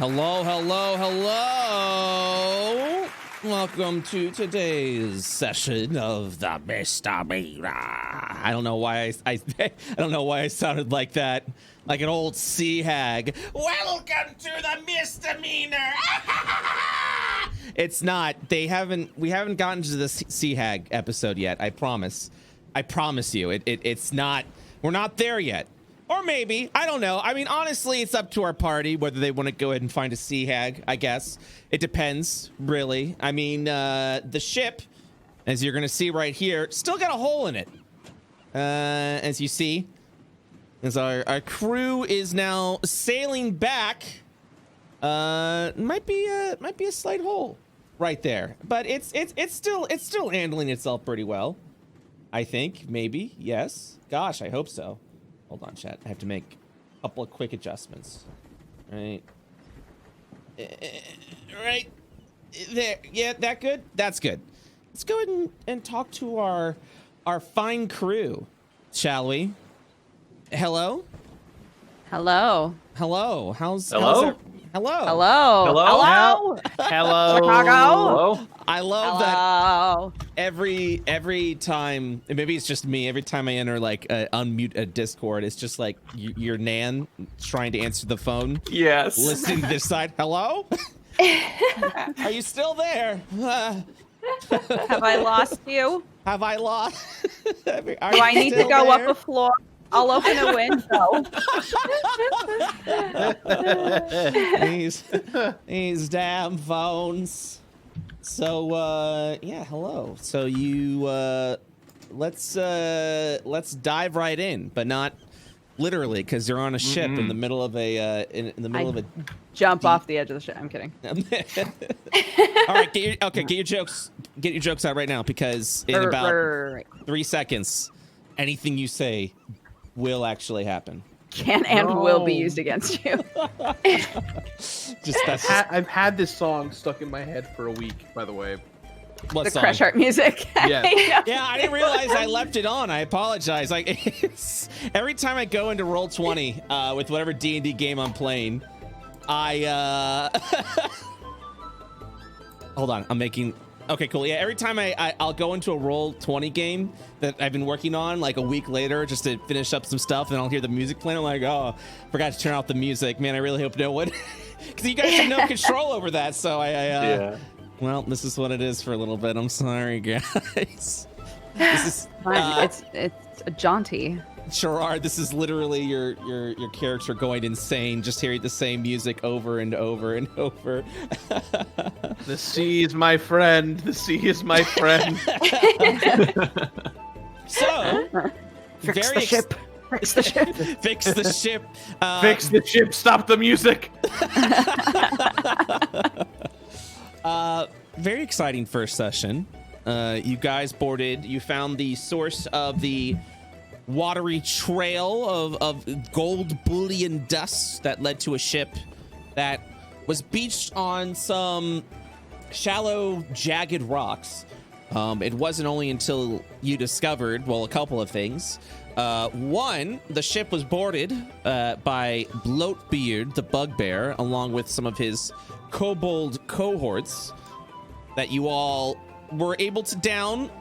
Hello, hello, hello. Welcome to today's session of the Misdemeanor. I don't know why I don't know why I sounded like that, like an old sea hag. Welcome to the Misdemeanor. It's not. We haven't gotten to the sea hag episode yet. I promise. I promise you. It's not. We're not there yet. Or maybe, I don't know. I mean, honestly, it's up to our party whether they want to go ahead and find a sea hag, I guess. It depends, really. I mean, the ship, as you're going to see right here, still got a hole in it. As you see, as our crew is now sailing back. Might be a slight hole right there, but it's still handling itself pretty well. I think, maybe, yes. Gosh, I hope so. Hold on, chat. I have to make a couple of quick adjustments. Right there. Yeah, that good? That's good. Let's go ahead and talk to our fine crew, shall we? Hello? Hello. Hello. How's Hello? Hello. Hello. Hello. Hello. Hello. Chicago. Hello. I love Hello. that every time, and maybe it's just me, every time I enter like unmute a Discord, it's just like your Nan trying to answer the phone. Yes. Listening to this side. Hello? Are you still there? Have I lost you? Have I lost? Do I need to go up a floor? I'll open a window. These damn phones. So yeah, hello. So you let's dive right in, but not literally, because you're on a ship in the middle of a in the middle of a jump off the edge of the ship. I'm kidding. All right, get your jokes out right now, because in about 3 seconds, anything you say will actually happen. Can and will be used against you. I've had this song stuck in my head for a week, by the way. What the song? Crash Art music. Yeah. Yeah, I didn't realize I left it on. I apologize. Like, every time I go into Roll20 with whatever D&D game I'm playing, I hold on. I'm making. Okay, cool. Yeah, every time I'll go into a Roll20 game that I've been working on like a week later just to finish up some stuff, and I'll hear the music playing. I'm like, oh, forgot to turn off the music. Man, I really hope no one, because you guys have no control over that. So yeah. Well, this is what it is for a little bit. I'm sorry, guys. This is it's a jaunty. Gerard, this is literally your character going insane, just hearing the same music over and over and over. The sea is my friend. The sea is my friend. So, Fix the ship. Fix the ship. Fix the ship. Fix the ship. Stop the music. Very exciting first session. You guys boarded. You found the source of the watery trail of gold bullion dust that led to a ship that was beached on some shallow, jagged rocks. It wasn't only until you discovered, well, a couple of things. One, the ship was boarded by Bloatbeard, the bugbear, along with some of his kobold cohorts that you all were able to down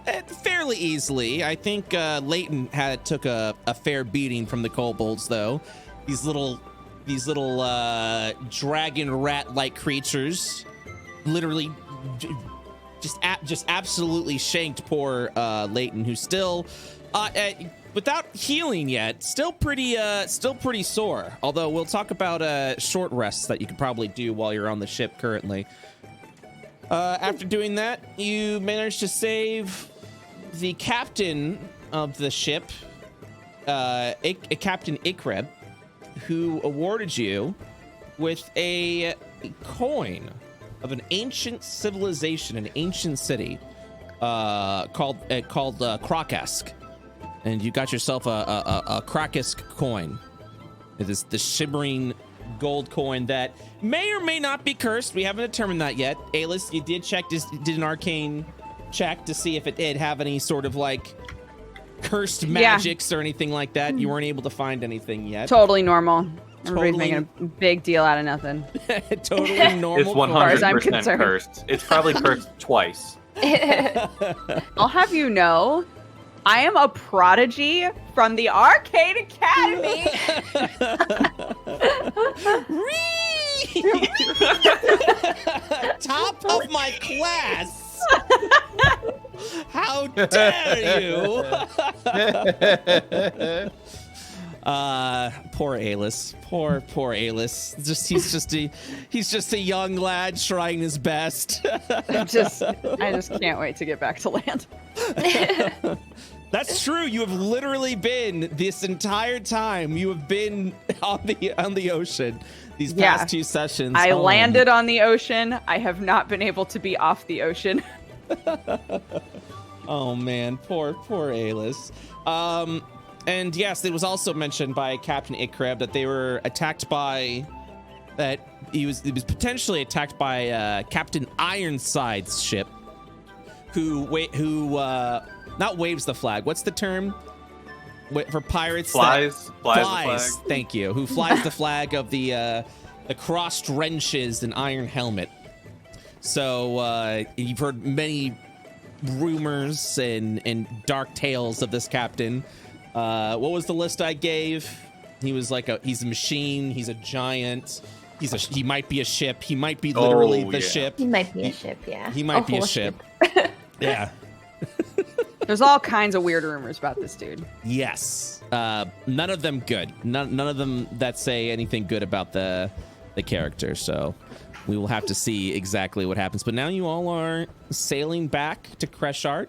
fairly easily. I think Leighton took a fair beating from the kobolds, though. These little dragon rat-like creatures literally just absolutely shanked poor Leighton, who's still without healing yet, still pretty sore. Although we'll talk about short rests that you could probably do while you're on the ship currently. After doing that, you managed to save the captain of the ship, Captain Ikreb, who awarded you with a coin of an ancient civilization, an ancient city called Krakesk. And you got yourself a Krakesk coin. It is the shimmering gold coin that may or may not be cursed. We haven't determined that yet. Alis, you did did an arcane check to see if it did have any sort of like cursed magics or anything like that. You weren't able to find anything yet. Totally normal. Everybody's making a big deal out of nothing. Totally normal. It's course. 100% concerned. cursed. It's probably cursed twice. I'll have you know, I am a prodigy from the Arcade Academy. Top of my class. How dare you? Poor Alis. Poor Alis. He's just a young lad trying his best. I just can't wait to get back to land. That's true. You have literally been this entire time. You have been on the ocean these past 2 sessions. I landed on the ocean. I have not been able to be off the ocean. Oh man, poor Alis. And yes, it was also mentioned by Captain Ikreb that they were attacked by he was potentially attacked by Captain Ironside's ship, who not waves the flag. What's the term for pirates? Flies the flag. Thank you. Who flies the flag of the crossed wrenches and iron helmet. So you've heard many rumors and dark tales of this captain. What was the list I gave? He was he's a machine. He's a giant. He might be a ship. He might be literally the ship. He might be a ship, yeah. He might be a ship. Yeah. There's all kinds of weird rumors about this dude. Yes. None of them good. None of them that say anything good about the character. So we will have to see exactly what happens. But now you all are sailing back to Kreshart.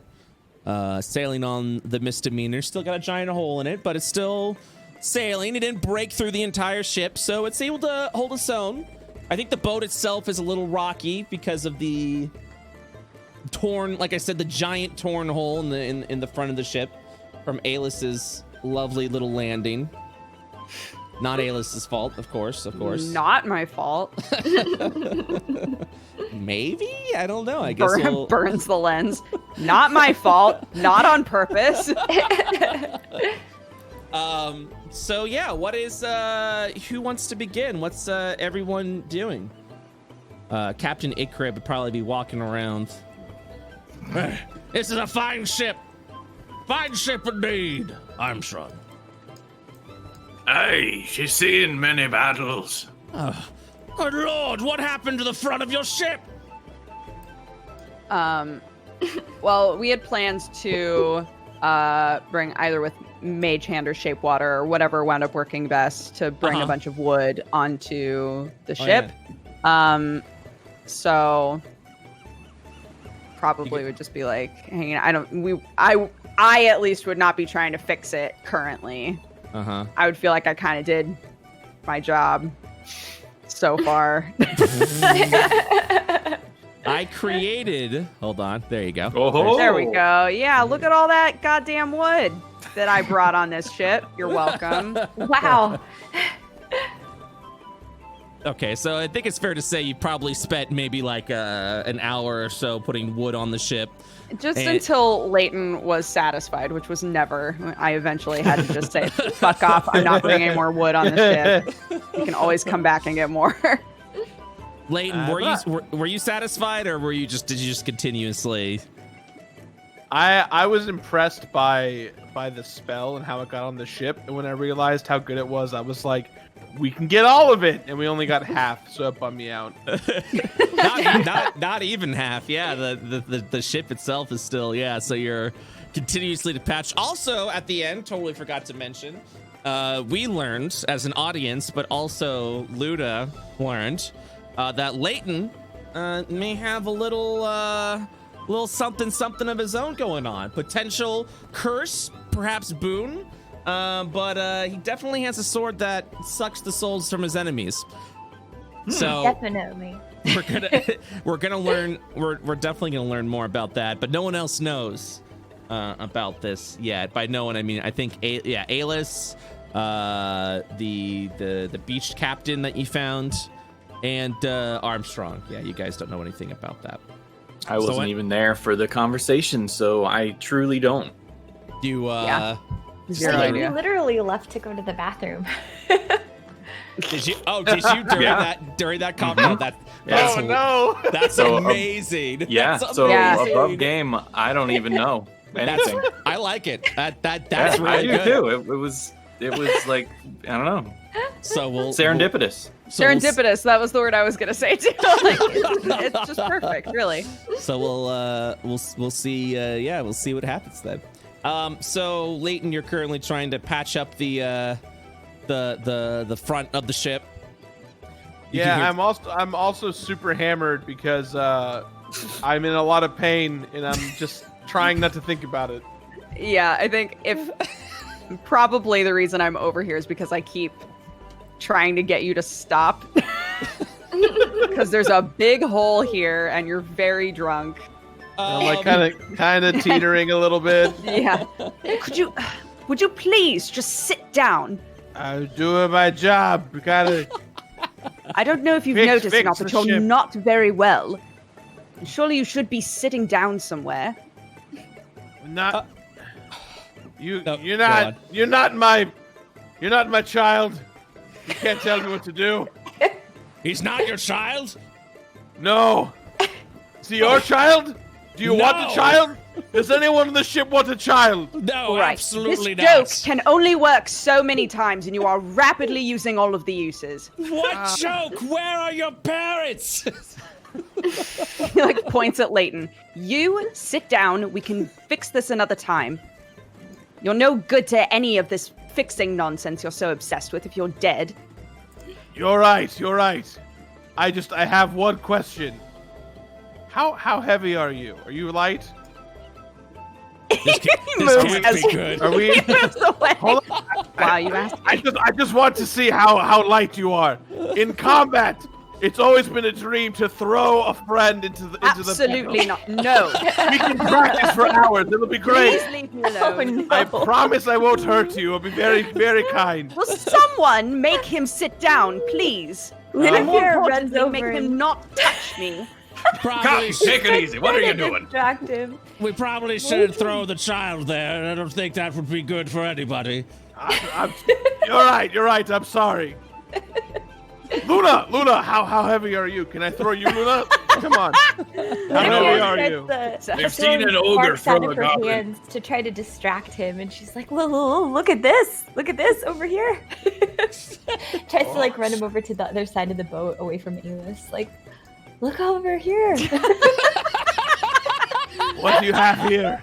Sailing on the Misdemeanor. Still got a giant hole in it, but it's still sailing. It didn't break through the entire ship, so it's able to hold its own. I think the boat itself is a little rocky because of the torn, like I said, the giant torn hole in the front of the ship from Alis's lovely little landing. Not Alis's fault, of course. Not my fault. Maybe? I don't know. I guess burns the lens. Not my fault. Not on purpose. So yeah, what is who wants to begin? What's everyone doing? Captain Ikrib would probably be walking around. This is a fine ship. Fine ship indeed, Armstrong. Aye, she's seen many battles. Good Lord, what happened to the front of your ship? Well, we had plans to bring either with Mage Hand or Shape Water or whatever wound up working best to bring a bunch of wood onto the ship. Yeah. So probably would just be like hanging. I at least would not be trying to fix it currently. I would feel like I kind of did my job so far. I created. Hold on. There you go. Oh, There we go. Yeah, look at all that goddamn wood that I brought on this ship. You're welcome. Wow. Okay, so I think it's fair to say you probably spent maybe like an hour or so putting wood on the ship. Just until Leighton was satisfied, which was never. I eventually had to just say, fuck off. I'm not bringing any more wood on the ship. You can always come back and get more. Leighton, were you satisfied, or did you just continuously? I was impressed by the spell and how it got on the ship, and when I realized how good it was, I was like, we can get all of it, and we only got half, so it bummed me out. not even half. Yeah, the ship itself is still, so you're continuously to patch. Also, at the end, totally forgot to mention, we learned as an audience, but also Luda learned that Leighton may have a little something of his own going on. Potential curse, perhaps boon. But he definitely has a sword that sucks the souls from his enemies. So definitely. we're gonna learn. We're definitely gonna learn more about that. But no one else knows about this yet. By no one, I mean I think Alis, the beach captain that you found, and Armstrong. Yeah, you guys don't know anything about that. I wasn't even there for the conversation, so I truly don't. You Zero We idea. literally left to go to the bathroom. Did you? Oh, did you during that combo? That's Oh no! That's So, amazing. Yeah, That's so amazing. above game, I don't even know anything. I like it. That's Yeah, really I do good. too. It was like, I don't know, So we'll serendipitous. Serendipitous. That was the word I was gonna say too. Like, it's just perfect, really. So we'll see. We'll see what happens then. So Leighton, you're currently trying to patch up the front of the ship. You can Yeah, hear- I'm also super hammered because I'm in a lot of pain and I'm just trying not to think about it. Yeah, I think if probably the reason I'm over here is because I keep trying to get you to stop. Because there's a big hole here and you're very drunk. I'm like kind of teetering a little bit. Yeah. Would you please just sit down? I'm doing my job. We gotta. I don't know if you've Fix noticed or not, the but you're ship. not very well. Surely you should be sitting down somewhere. Not. No, You're go on. not my child. You can't tell me what to do. He's not your child. No. Is he your child? Do you want No. a child? Does anyone on the ship want a child? No, Right. absolutely This not. joke can only work so many times, and you are rapidly using all of the uses. What joke? Where are your parents? He like points at Leighton. You sit down. We can fix this another time. You're no good to any of this fixing nonsense you're so obsessed with if you're dead. You're right. I have one question. How heavy are you? Are you light? This moves can't as- be good. Are we? Moves away. Hold on. Wow, you asked. I just want to see how light you are in combat. It's always been a dream to throw a friend into the Absolutely not. No. We can practice for hours. It'll be great. Please leave me alone. I promise I won't hurt you. I'll be very, very kind. Will someone make him sit down, please? And more Lydia runs importantly, over make and- him not touch me. Probably Take it easy. What are you doing? Distract him. we probably shouldn't throw the child there. I don't think that would be good for anybody. You're right. I'm sorry. Luna, how heavy are you? Can I throw you, Luna? Come on. How heavy are you? We've seen an ogre throw a her goblin. hands to try to distract him, and she's like, Look at this over here." Tries to like run him over to the other side of the boat, away from Alis. Like, look over here. What do you have here?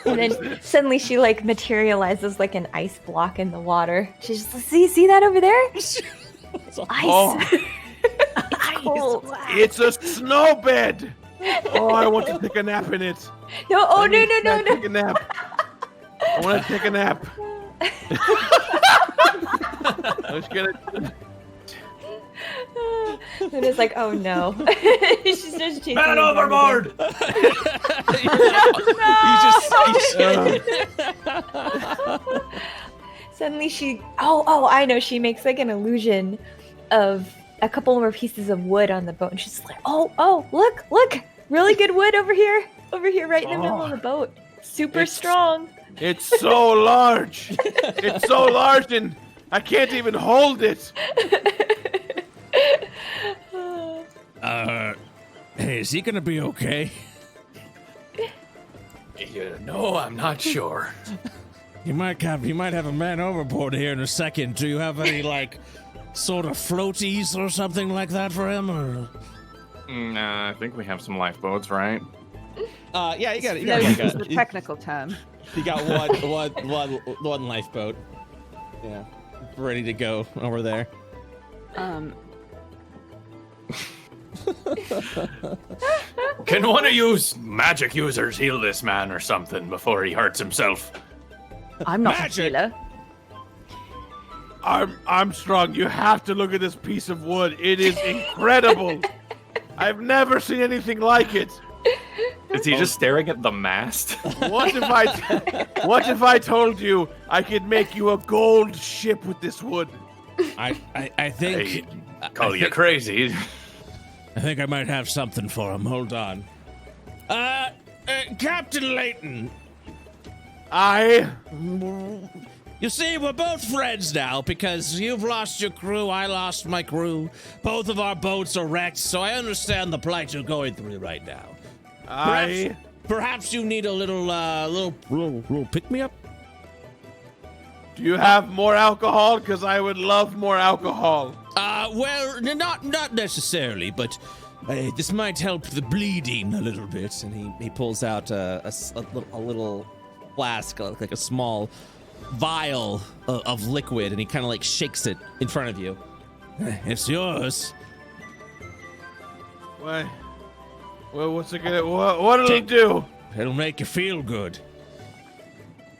And then suddenly she like materializes like an ice block in the water. She's just like, see that over there? Ice. Oh. It's cold. It's a snow bed. Oh, I want to take a nap in it. No, oh no. Take a nap. I want to take a nap. I was gonna. Luna's like, oh no. She's just chasing Man him down overboard! again. Suddenly I know, she makes like an illusion of a couple more pieces of wood on the boat, and she's like, oh, look, really good wood over here right in the middle of the boat. Super strong. It's so large. It's so large, and I can't even hold it. Hey, is he gonna be okay? No, I'm not sure. He might have a man overboard here in a second. Do you have any like sort of floaties or something like that for him? Or Nah, I think we have some lifeboats, right? yeah, you got it. Floaties is the technical term. You got one lifeboat. Yeah, ready to go over there. Can one of you magic users heal this man or something before he hurts himself? I'm not Magic. a healer. Armstrong, you have to look at this piece of wood. It is incredible. I've never seen anything like it. Is he just staring at the mast? What if I told you I could make you a gold ship with this wood? I think I call you crazy. I think I might have something for him. Hold on. Captain Leighton, I You see, we're both friends now because you've lost your crew, I lost my crew. Both of our boats are wrecked, so I understand the plight you're going through right now. Perhaps you need a little pick-me-up? Do you have more alcohol? Because I would love more alcohol. Well, not necessarily, but this might help the bleeding a little bit. And he pulls out a little flask, like a small vial of liquid, and he kind of like shakes it in front of you. It's yours. Why? Well, what's it gonna? What'll it do? It'll make you feel good.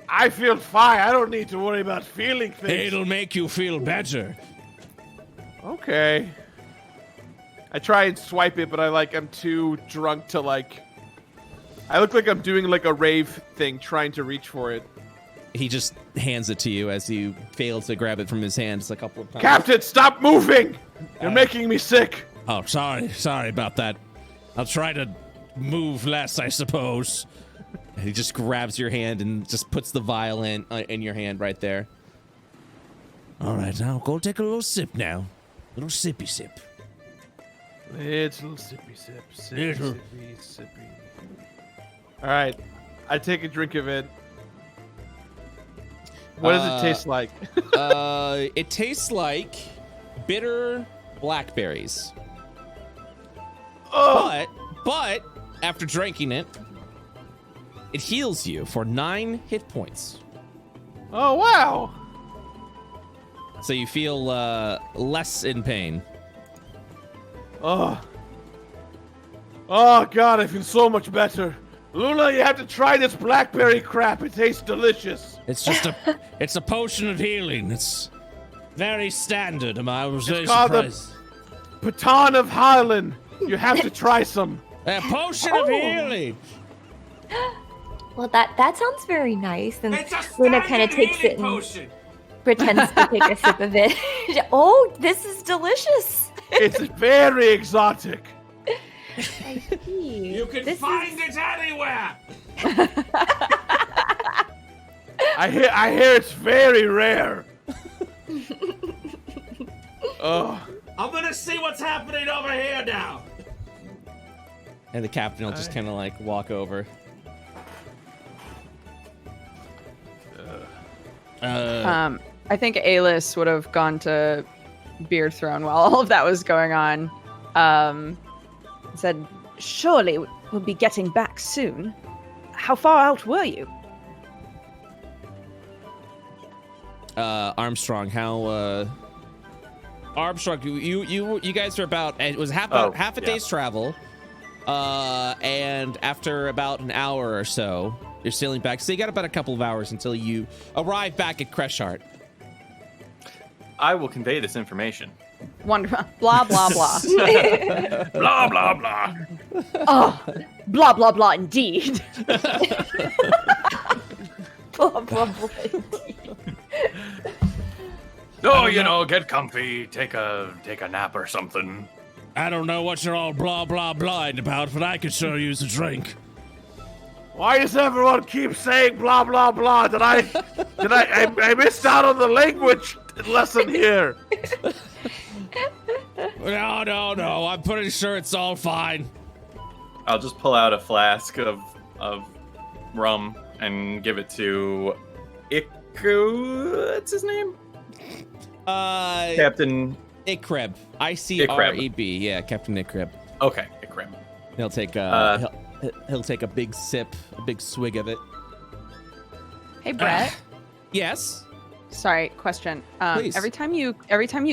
I feel fine. I don't need to worry about feeling things. It'll make you feel better. Okay. I try and swipe it, but I'm too drunk to I look like I'm doing like a rave thing, trying to reach for it. He just hands it to you as you fail to grab it from his hands a couple of times. Captain, stop moving! You're making me sick. Oh, sorry about that. I'll try to move less, I suppose. And he just grabs your hand and just puts the vial in your hand right there. All right, now go take a little sip now. Little sippy sip. It's a little sippy sip. Little. Sippy. All right, I take a drink of it. What does it taste like? It tastes like bitter blackberries. Oh. But after drinking it, it heals you for 9 hit points. Oh, wow. So you feel less in pain. Oh, God, I feel so much better. Luna, you have to try this blackberry crap. It tastes delicious. It's just it's a potion of healing. It's very standard. I was very called surprised. The Baton of Highland. You have to try some. A potion of healing. Well, that sounds very nice. And It's a Luna kind of standard takes healing it and potion. pretends to take a sip of it. Oh, this is delicious. It's very exotic. I see. You can This find is- it anywhere. I hear it's very rare. Oh, I'm gonna see what's happening over here now. And the captain will just kind of like walk over. I think Alis would have gone to Beard Throne while all of that was going on. Said, surely we'll be getting back soon. How far out were you? Armstrong, Armstrong, you guys are about, it was half a day's travel. And after about an hour or so, you're sailing back. So you got about a couple of hours until you arrive back at Creshart. I will convey this information. Wonderful. Blah, blah, blah. Blah blah blah. Oh, blah, blah, blah, indeed. Blah, blah, blah. Oh, you know, get comfy, take a nap or something. I don't know what you're all blah, blah, blahing about, but I could sure use a drink. why does everyone keep saying blah blah blah? Did I missed out on the language lesson here? No. I'm pretty sure it's all fine. I'll just pull out a flask of rum and give it to What's his name? Captain Ikreb. ICREB. Yeah, Captain Ikreb. Okay, Ikreb. He'll take he'll take a big sip, a big swig of it. Hey, Brett. Yes. Sorry, question. Please. Every time you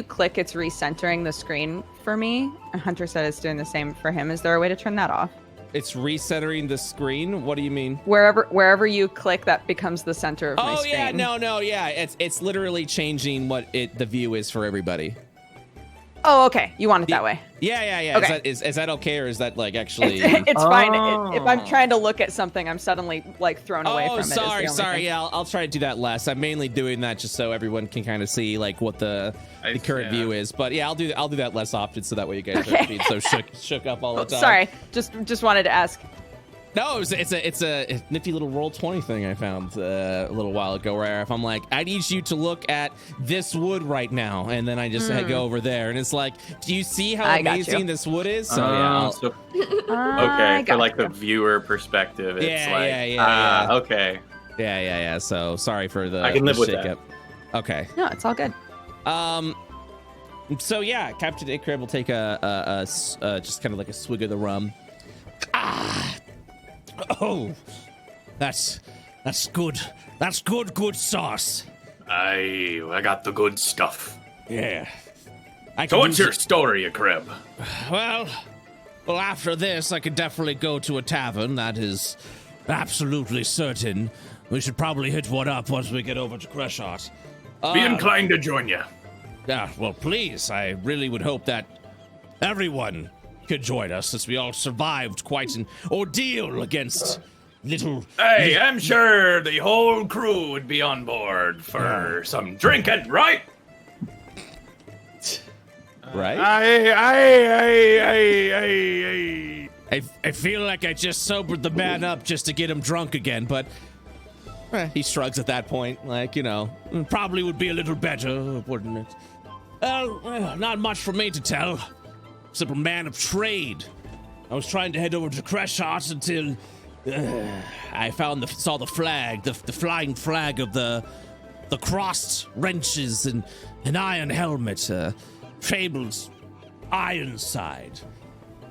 click, it's recentering the screen for me. And Hunter said it's doing the same for him. Is there a way to turn that off? It's recentering the screen. What do you mean? Wherever you click, that becomes the center of my screen. Yeah, no, yeah. It's literally changing what the view is for everybody. Oh, okay. You want it that way. Yeah. Okay. Is that okay, or is that like actually? It's fine. If I'm trying to look at something, I'm suddenly like thrown away from it. Sorry. Thing. Yeah, I'll try to do that less. I'm mainly doing that just so everyone can kind of see like what the current view is. But yeah, I'll do that less often so that way you guys aren't being so shook up all the time. Sorry. Just wanted to ask. No, it's a nifty little Roll20 thing I found a little while ago, where if I'm like, I need you to look at this wood right now, and then I just go over there, and it's like, do you see how amazing this wood is? So okay, for like the viewer perspective, it's yeah. Okay. Yeah. So sorry for the I can live with shakeup. Okay. No, it's all good. So yeah, Captain Ickrib will take a just kind of like a swig of the rum. Oh, that's good. That's good sauce. I got the good stuff. Yeah. So what's your story, Ickrib? Well, after this, I could definitely go to a tavern. That is absolutely certain. We should probably hit one up once we get over to Crushot. Be inclined to join you. Yeah, well, please. I really would hope that everyone could join us, since we all survived quite an ordeal against little... Hey, I'm sure the whole crew would be on board for some drinking, right? Right? I feel like I just sobered the man up just to get him drunk again, but he shrugs at that point, like, probably would be a little better, wouldn't it? Well, not much for me to tell. Simple man of trade. I was trying to head over to Crushot until I saw the flag, the flying flag of the crossed wrenches and an iron helmet, Fable's Ironside.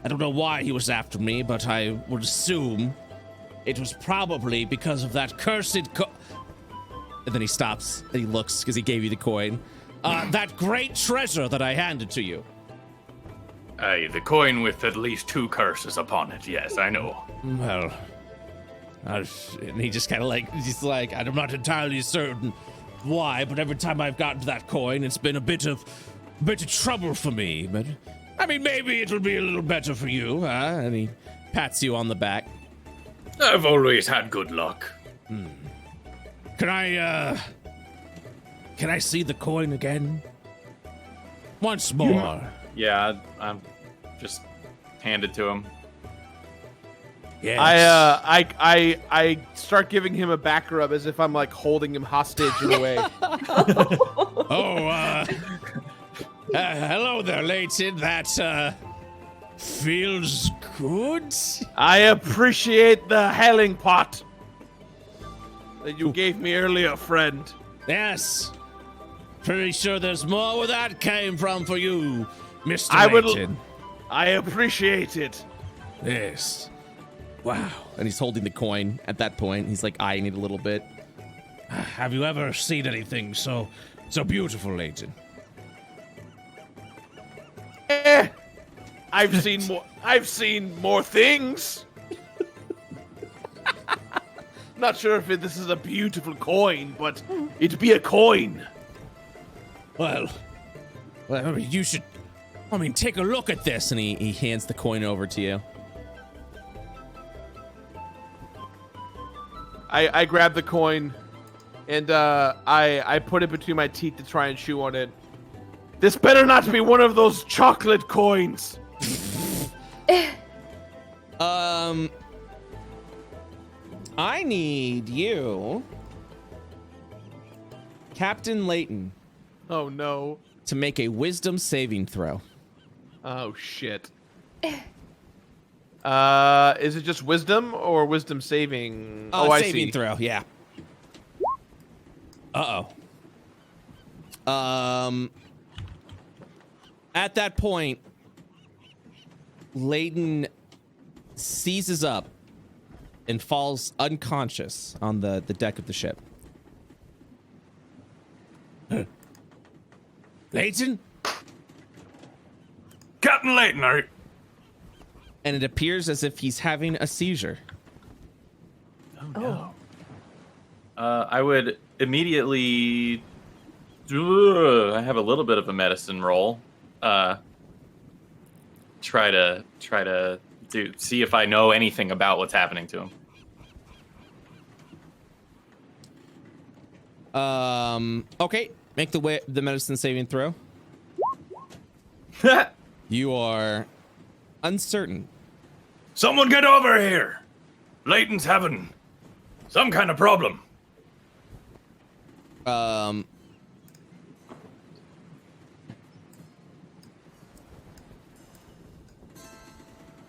I don't know why he was after me, but I would assume it was probably because of that cursed And then he stops and he looks because he gave you the coin. That great treasure that I handed to you. Aye, the coin with at least 2 curses upon it. Yes, I know. Well, and he just kind of he's like, I'm not entirely certain why, but every time I've gotten to that coin, it's been a bit of trouble for me. But I mean, maybe it'll be a little better for you, huh? And he pats you on the back. I've always had good luck. Can I see the coin again? Once more. Yeah, I'm just hand it to him. Yes. I start giving him a back rub as if I'm like holding him hostage in a way. Hello there, Leighton. That feels good. I appreciate the helling pot that you gave me earlier, friend. Yes. Pretty sure there's more where that came from for you, Mr. Leighton. I appreciate it. Yes. Wow. And he's holding the coin at that point. He's like eyeing it a little bit. Have you ever seen anything so beautiful, Leighton? I've seen more things. Not sure if this is a beautiful coin, but it'd be a coin. Well, I mean, you should, take a look at this. And he hands the coin over to you. I grab the coin, and I put it between my teeth to try and chew on it. This better not be one of those chocolate coins. I need you, Captain Leighton. Oh no. To make a wisdom saving throw. Oh shit. Is it just wisdom or wisdom saving? I saving see. throw, yeah. At that point, Leighton seizes up and falls unconscious on the deck of the ship. Leighton? Captain Leighton, are you? And it appears as if he's having a seizure. Oh no. I would immediately. I have a little bit of a medicine roll. Try to see if I know anything about what's happening to him. Okay. Make the medicine saving throw. You are uncertain. Someone get over here! Leighton's having some kind of problem.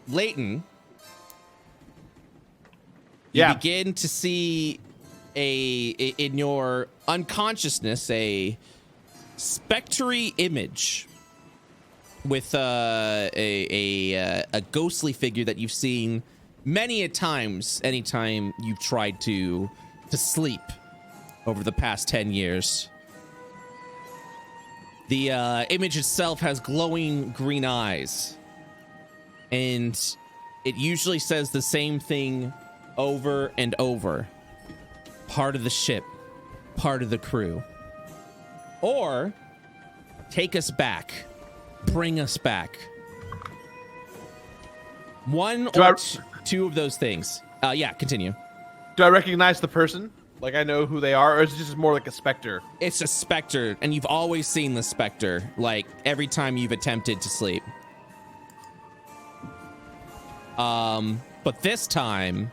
Leighton, Yeah. you begin to see in your unconsciousness a spectry image with a ghostly figure that you've seen many a times anytime you've tried to sleep over the past 10 years. The image itself has glowing green eyes, and it usually says the same thing over and over. Part of the ship, part of the crew. Or take us back. Bring us back. One or two of those things. Yeah, continue. Do I recognize the person? Like I know who they are, or is it just more like a specter? It's a specter, and you've always seen the specter, like every time you've attempted to sleep. But this time,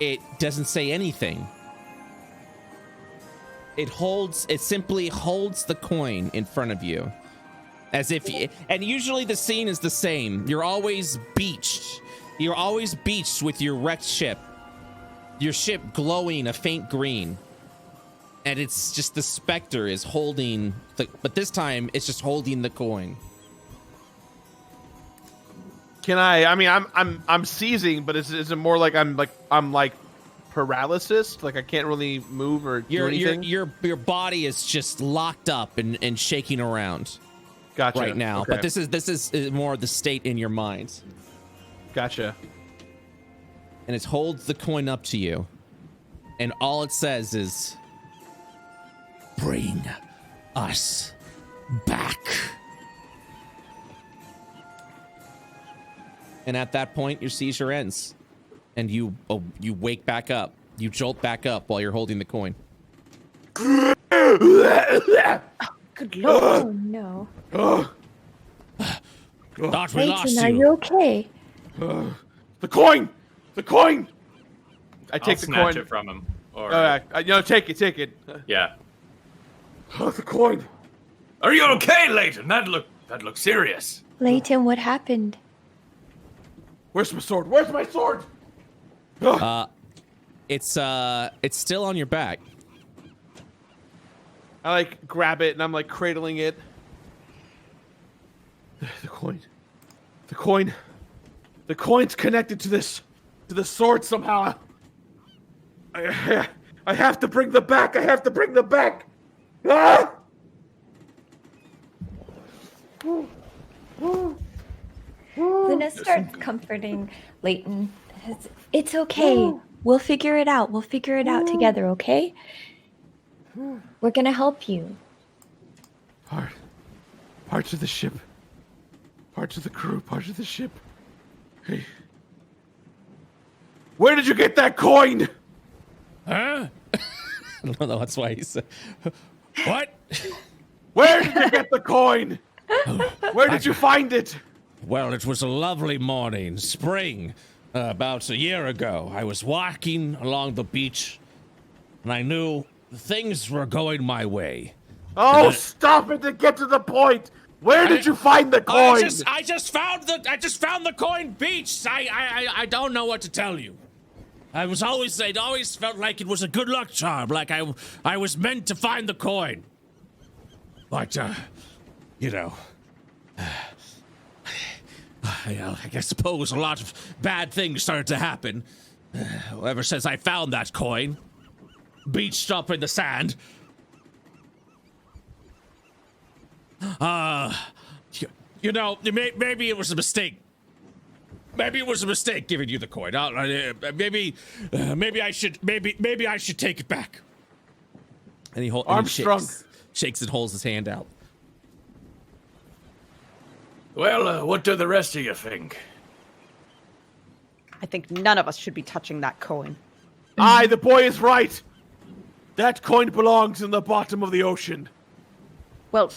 it doesn't say anything. It simply holds the coin in front of you. As if, and usually the scene is the same. You're always beached. You're always beached with your wrecked ship. Your ship glowing a faint green. And it's just the specter is holding but this time it's just holding the coin. Can I mean I'm seizing, but is it more like I'm paralysis? Like I can't really move or do anything? Your body is just locked up and shaking around. Gotcha. Right now. Okay. But this is more the state in your mind. Gotcha. And it holds the coin up to you. And all it says is, bring us back. And at that point, your seizure ends. And you wake back up. You jolt back up while you're holding the coin. Good lord. Oh no. Thought we lost Leighton, are you. you okay? The coin! The coin! I I'll take the snatch coin. it from him. Or Take it. yeah. The coin. Are you okay, Leighton? That looked serious. Leighton, what happened? Where's my sword? Where's my sword? It's still on your back. I like grab it and I'm like cradling it. The coin. The coin's connected to the sword somehow. I have to bring them back. Ah! Luna starts comforting Leighton. It's okay. We'll figure it out. We'll figure it out together, okay? We're gonna help you. Parts of the ship. Parts of the crew. Parts of the ship. Hey. Where did you get that coin? Huh? I don't know. That's why he said. What? Where did you get the coin? Where did you find it? Well, it was a lovely morning, spring, about a year ago. I was walking along the beach, and I knew things were going my way. Oh, stop it and get to the point. Where did you find the coin? I just found the coin beached. I don't know what to tell you. It always felt like it was a good luck charm, like I was meant to find the coin. But I suppose a lot of bad things started to happen ever since I found that coin, beached up in the sand. Maybe it was a mistake. Maybe it was a mistake giving you the coin. Maybe I should take it back. And Armstrong shakes and holds his hand out. Well, what do the rest of you think? I think none of us should be touching that coin. Aye, the boy is right. That coin belongs in the bottom of the ocean. Well,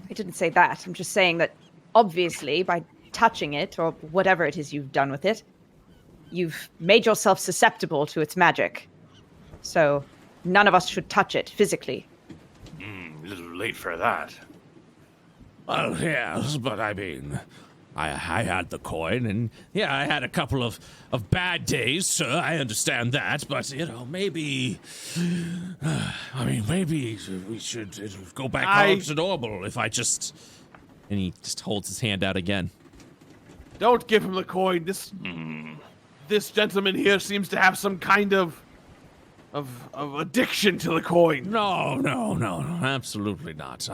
I didn't say that. I'm just saying that obviously by touching it or whatever it is you've done with it, you've made yourself susceptible to its magic. So none of us should touch it physically. A little late for that. Well, yes, but I mean, I had the coin, and yeah, I had a couple of bad days, sir. I understand that, but maybe, maybe we should go back home to normal if I just. And he just holds his hand out again. Don't give him the coin. This gentleman here seems to have some kind of addiction to the coin. No, absolutely not.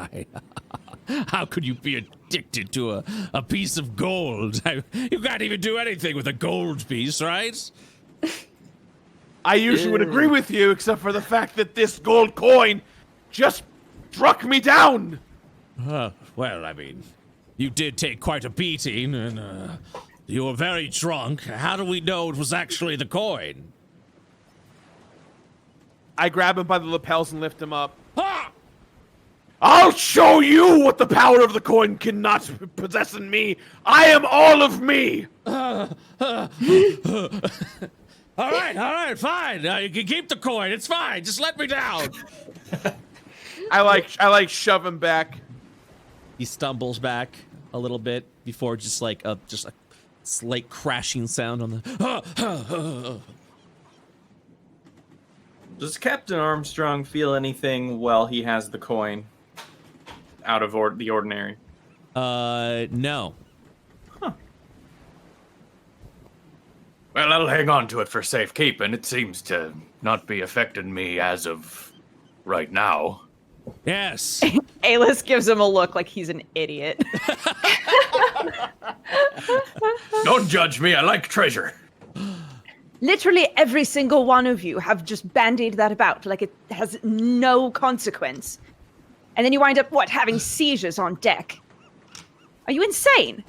How could you be addicted to a piece of gold? You can't even do anything with a gold piece, right? I usually would agree with you, except for the fact that this gold coin just struck me down. Well, I mean, you did take quite a beating, and you were very drunk. How do we know it was actually the coin? I grab him by the lapels and lift him up. Ha! I'll show you what the power of the coin cannot possess in me. I am all of me. All right, fine. You can keep the coin. It's fine. Just let me down. I shove him back. He stumbles back a little bit before just a slight crashing sound on the. Does Captain Armstrong feel anything while he has the coin out of the ordinary? No. Well, I'll hang on to it for safekeeping. It seems to not be affecting me as of right now. Yes. Alis gives him a look like he's an idiot. Don't judge me. I like treasure. Literally every single one of you have just bandied that about like it has no consequence. And then you wind up, having seizures on deck. Are you insane?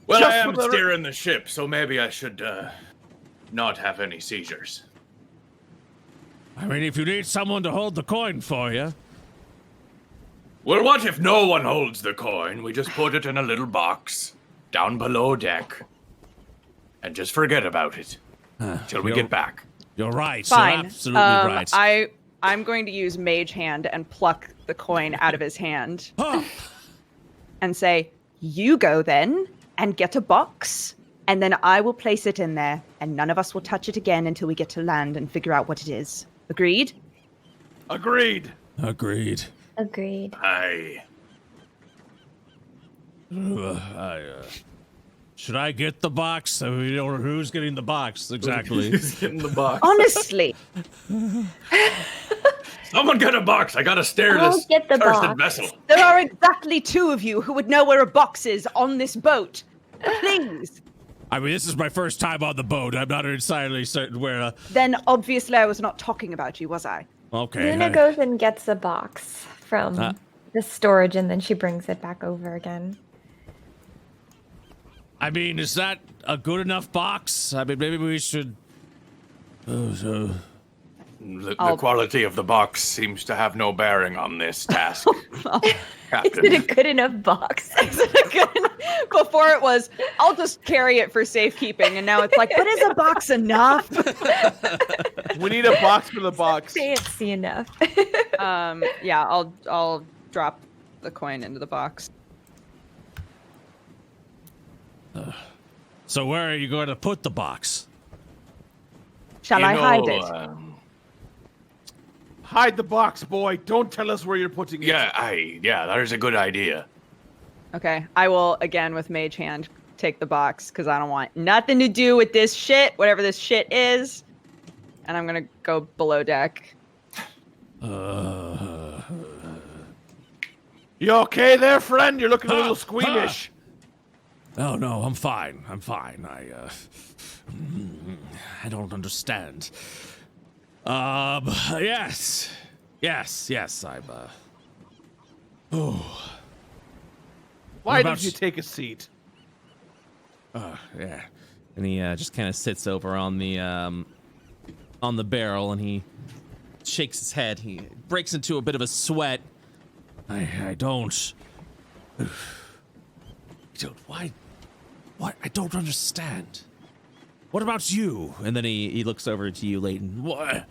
Well, Just I am for the- steering the ship, so maybe I should not have any seizures. I mean, if you need someone to hold the coin for you. Well, what if no one holds the coin? We just put it in a little box down below deck and just forget about it till we get back. You're right. Fine. You're absolutely right. I'm going to use Mage Hand and pluck the coin out of his hand and say, you go then and get a box, and then I will place it in there, and none of us will touch it again until we get to land and figure out what it is. Agreed? Agreed. Agreed. Agreed. Should I get the box? I mean, or who's getting the box exactly? He's getting the box. Honestly. Someone get a box. I gotta stare I'll this get the cursed box. vessel. There are exactly two of you who would know where a box is on this boat. Please. I mean, this is my first time on the boat. I'm not entirely certain where. Then obviously I was not talking about you, was I? Okay. Luna goes and gets a box from the storage, and then she brings it back over again. I mean, is that a good enough box? I mean, maybe we should. The quality of the box seems to have no bearing on this task, Is Captain. it a good enough box? Before it was, I'll just carry it for safekeeping, and now it's like, but is a box enough? We need a box for the box. Fancy enough. Yeah, I'll drop the coin into the box. So where are you going to put the box? Shall I hide it? Hide the box, boy. Don't tell us where you're putting it. Yeah, that is a good idea. Okay, I will, again, with Mage Hand, take the box, because I don't want nothing to do with this shit, whatever this shit is. And I'm going to go below deck. You okay there, friend? You're looking a little squeamish. Oh no, I'm fine. I'm fine. I don't understand. Yes. I'm. Oh. Why about don't you take a seat? Yeah. And he just kind of sits over on the barrel, and he shakes his head. He breaks into a bit of a sweat. I don't. Dude, why? I don't understand. What about you? And then he looks over to you, Leighton. What?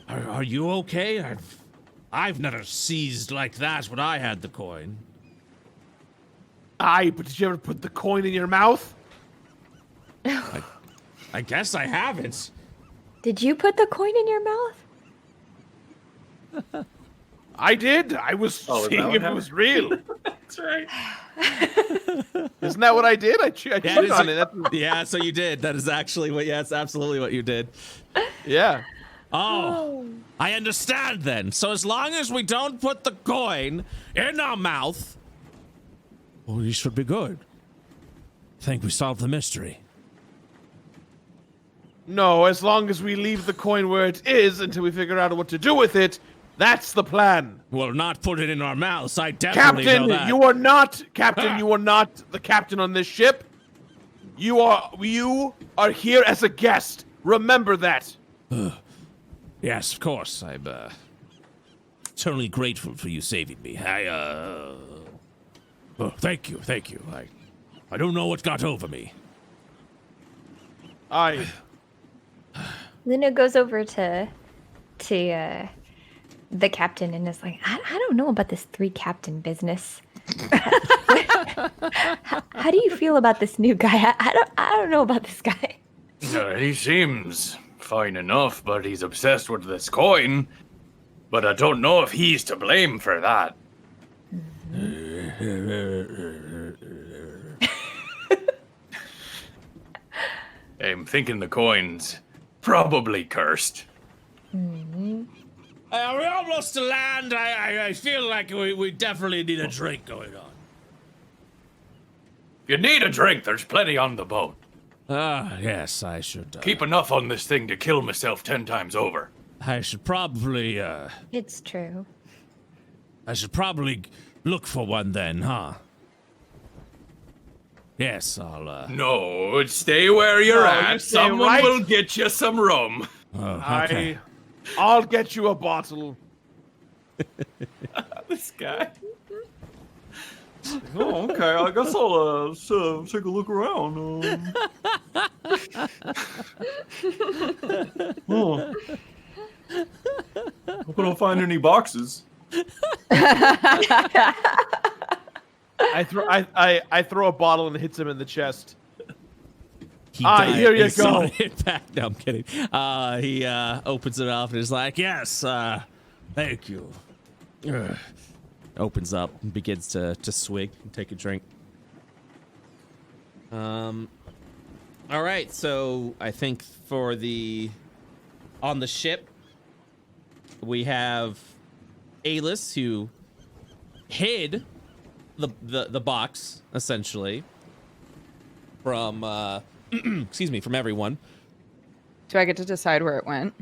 Are you okay? I've never seized like that when I had the coin. Aye, but did you ever put the coin in your mouth? I guess I haven't. Did you put the coin in your mouth? I did. I was Oh, seeing if it was real. That's right. Isn't that what I did? I chewed on it. Yeah, so you did. That is actually what. Yeah, it's absolutely what you did. Yeah. Oh, I understand then. So as long as we don't put the coin in our mouth, we should be good. I think we solved the mystery. No, as long as we leave the coin where it is until we figure out what to do with it, that's the plan. Well, not put it in our mouths. I definitely know Captain, that. you are not the captain on this ship. You are here as a guest. Remember that. Yes, of course. I'm eternally grateful for you saving me. Thank you. I don't know what got over me. Aye. Luna goes over to the captain and is like, I don't know about this 3 captain business. How do you feel about this new guy? I don't know about this guy. He seems fine enough, but he's obsessed with this coin. But I don't know if he's to blame for that. I'm thinking the coin's probably cursed. We're almost to land. I feel like we definitely need a drink going on. If you need a drink, there's plenty on the boat. Yes, I should. Keep enough on this thing to kill myself 10 times over. I should probably. It's true. I should probably look for one then, huh? Yes, I'll. No, stay where you're No, at. you stay Someone right- will get you some rum. Okay. I'll get you a bottle. This guy. Oh, okay. I guess I'll take a look around. Oh. Hope I don't find any boxes. I throw a bottle and it hits him in the chest. Here you go. Back. No, I'm kidding. He opens it up and is like, "Yes, thank you." Opens up and begins to swig and take a drink. All right, so I think on the ship we have Alis, who hid the box essentially from excuse me, from everyone. Do I get to decide where it went?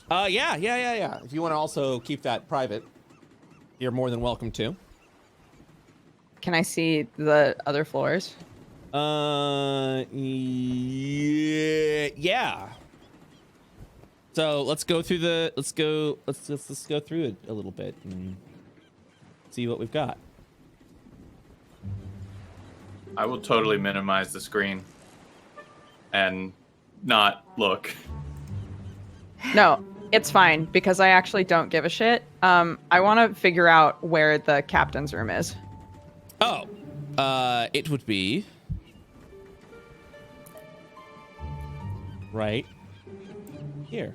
Yeah. If you want to also keep that private, you're more than welcome to. Can I see the other floors? Yeah. So let's go through let's go through it a little bit and see what we've got. I will totally minimize the screen and not look. No, it's fine because I actually don't give a shit. I want to figure out where the captain's room is. Oh, it would be right here.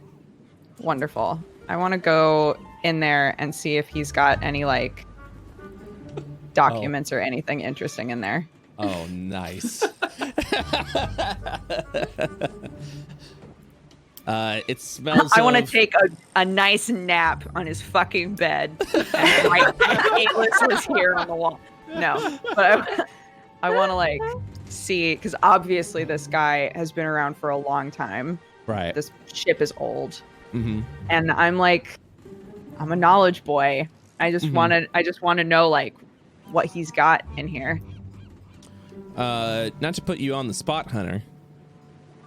Wonderful. I want to go in there and see if he's got any like documents or anything interesting in there. Oh, nice. It smells. I want to take a nice nap on his fucking bed. And like Atlas was here on the wall. No, but I want to like see, because obviously this guy has been around for a long time. Right. This ship is old, Mm-hmm. and I'm a knowledge boy. I just want to know like what he's got in here. Not to put you on the spot, Hunter.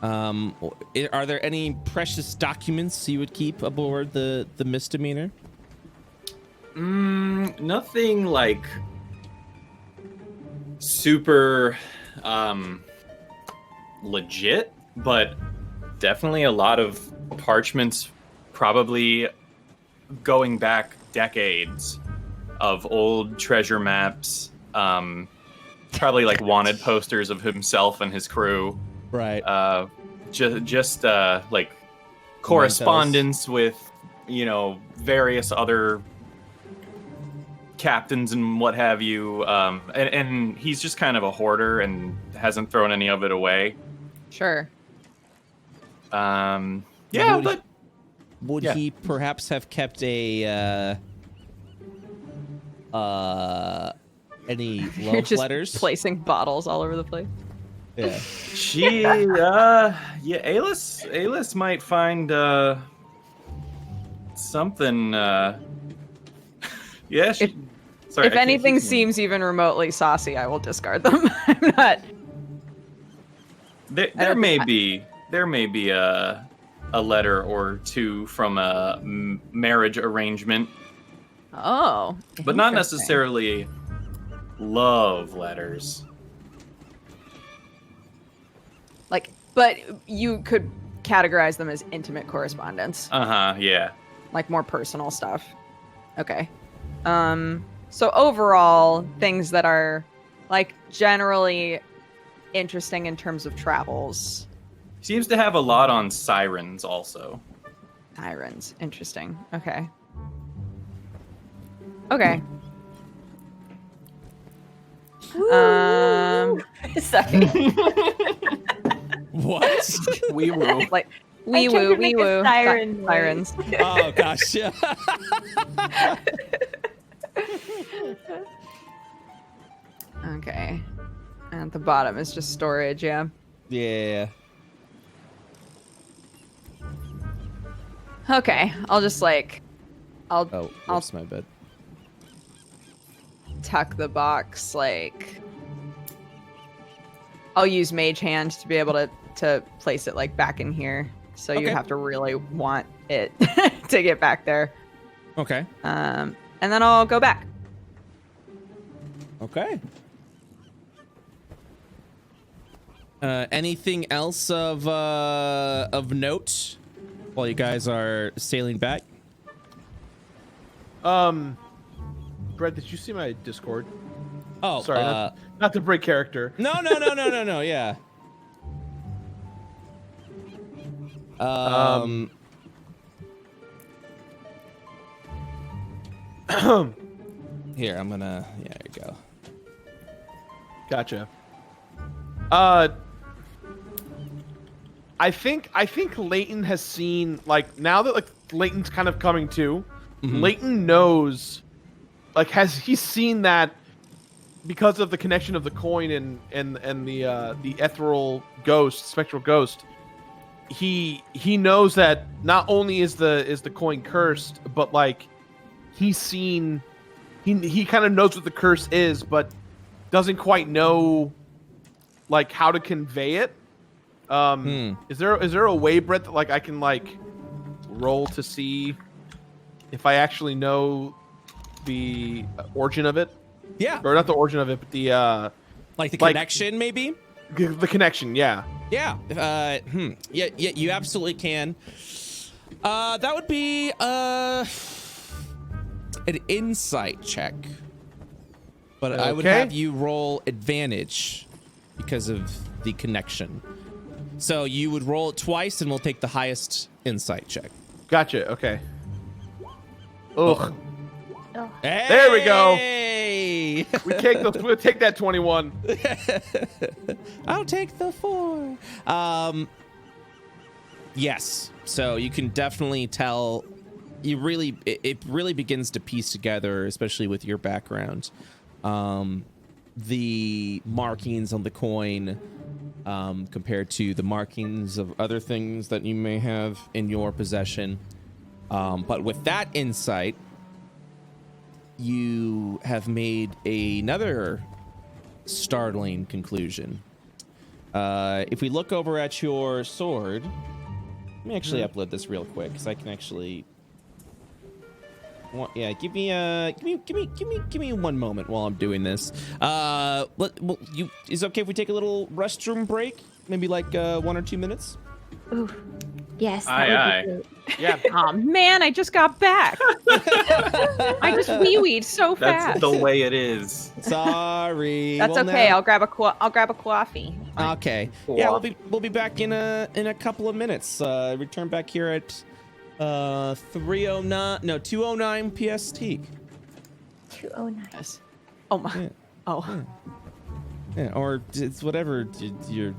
Are there any precious documents you would keep aboard the misdemeanor? Nothing like super legit. but definitely a lot of parchments, probably going back decades of old treasure maps, probably like wanted posters of himself and his crew. Right. Just like correspondence with, various other captains and what have you. And he's just kind of a hoarder and hasn't thrown any of it away. Sure. Yeah, Would but would yeah. he perhaps have kept a any You're love just letters? placing bottles all over the place. Yeah. she, Alis might find something. Yeah. She, sorry, If I can't anything keep- seems even remotely saucy, I will discard them. I'm not. there may be a letter or two from a marriage arrangement, Oh. but not interesting. necessarily love letters. But you could categorize them as intimate correspondence, Yeah. like more personal stuff. Okay. So overall, things that are like generally interesting in terms of travels. Seems to have a lot on sirens also. Sirens. Interesting. Okay. Okay. Sorry. What? Wee woo. Like I wee tried woo, to make wee a woo. siren noise. Sirens. Oh gosh. Yeah. Okay. And at the bottom is just storage, yeah. Yeah. Okay. I'll just I'll Oh, I'll whoops, my bad. tuck the box I'll use Mage Hand to be able to place it back in here. So you Okay. have to really want it to get back there. Okay. And then I'll go back. Okay. Anything else of note while you guys are sailing back? Brett, did you see my Discord? Oh, Sorry, not to break character. no, yeah. Here, I'm gonna. Yeah, there you go. Gotcha. I think Leighton has seen, now that Leighton's kind of coming to, Leighton knows, he's seen that because of the connection of the coin and the ethereal ghost, spectral ghost. He knows that not only is the coin cursed, but he's seen, he kind of knows what the curse is, but doesn't quite know how to convey it. Is there a way, Brett, that I can roll to see if I actually know the origin of it? Yeah, Or not the origin of it, but the connection, maybe. the connection. Yeah. Yeah. Yeah. You absolutely can. That would be an insight check, but I would Okay. have you roll advantage because of the connection. So you would roll it twice, and we'll take the highest insight check. Gotcha. Okay. Ugh. Hey! There we go. Hey! We'll take that 21. I'll take the 4. Yes. So you can definitely tell. It really begins to piece together, especially with your background. The markings on the coin compared to the markings of other things that you may have in your possession. But with that insight, you have made another startling conclusion. If we look over at your sword, let me actually upload this real quick because I can actually. Yeah, give me 1 moment while I'm doing this. Is it okay if we take a little restroom break? maybe like 1 or 2 minutes. Ooh. Yes. Aye, That would be great. Yeah. Oh man, I just got back. I just wee-weed so That's fast. the way it is. Sorry. That's Well, okay. now- I'll grab a coffee. Okay. Yeah, we'll be back in a couple of minutes. Return back here at 2:09 PST. 209. Yes. Oh my. Yeah. Oh. Yeah, or it's whatever your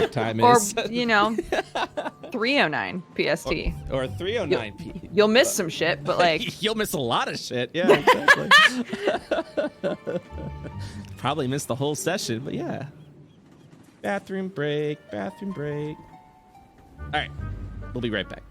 time Or is. 309 PST. or 3:09 P. You'll miss some shit, but like You'll miss a lot of shit. Yeah, exactly. Probably missed the whole session, but yeah. Bathroom break. All right. We'll be right back.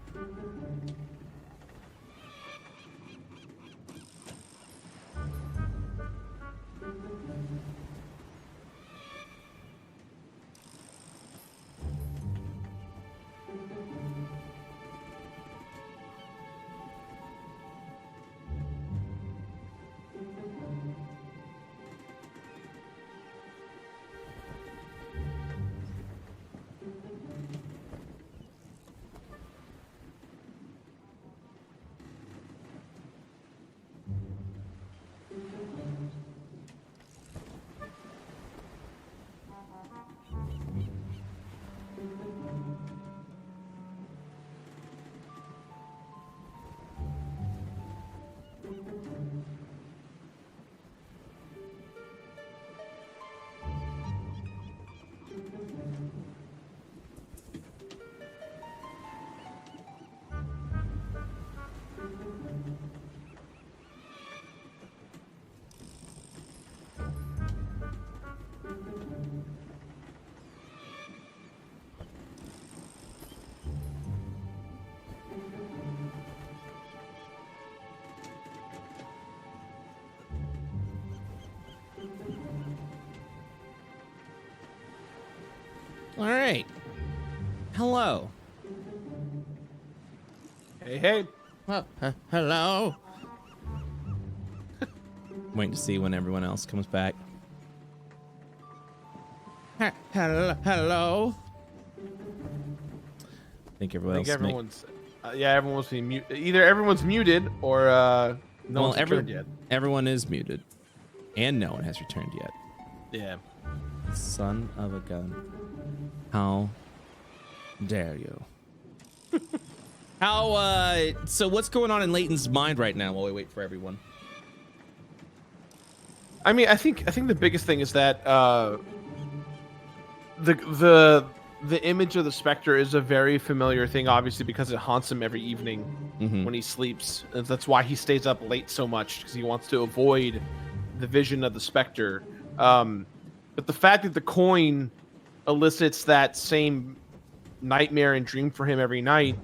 All right. Hello. Hey. Hello. Waiting to see when everyone else comes back. Hello. I think everyone else. Everyone's. Everyone's being muted. Either everyone's muted or no one's returned yet. Everyone is muted, and no one has returned yet. Yeah. Son of a gun. How dare you? So what's going on in Leighton's mind right now while we wait for everyone? I mean, I think the biggest thing is that the image of the specter is a very familiar thing, obviously, because it haunts him every evening when he sleeps. And that's why he stays up late so much, because he wants to avoid the vision of the specter. But the fact that the coin elicits that same nightmare and dream for him every night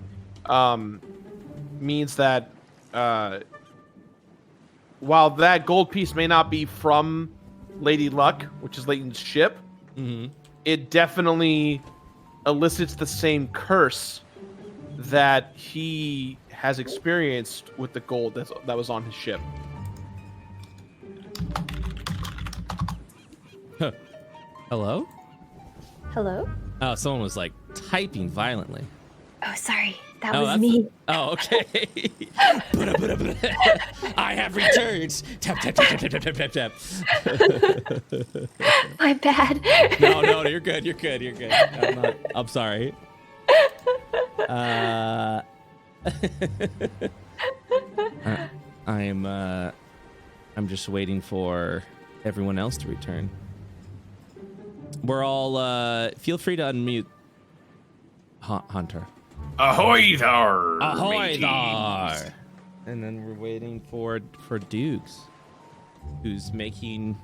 means that while that gold piece may not be from Lady Luck, which is Leighton's ship, it definitely elicits the same curse that he has experienced with the gold that was on his ship. Hello? Hello? Oh, someone was like typing violently. Oh, sorry. That Oh, was that's- me. Oh, okay. I have returned. Tap, tap, tap, tap, tap, tap, tap, tap. My bad. No, you're good. I'm sorry. I'm just waiting for everyone else to return. We're all, feel free to unmute Hunter. Ahoy there! Ahoy mateys. there! And then we're waiting for Dukes, who's making.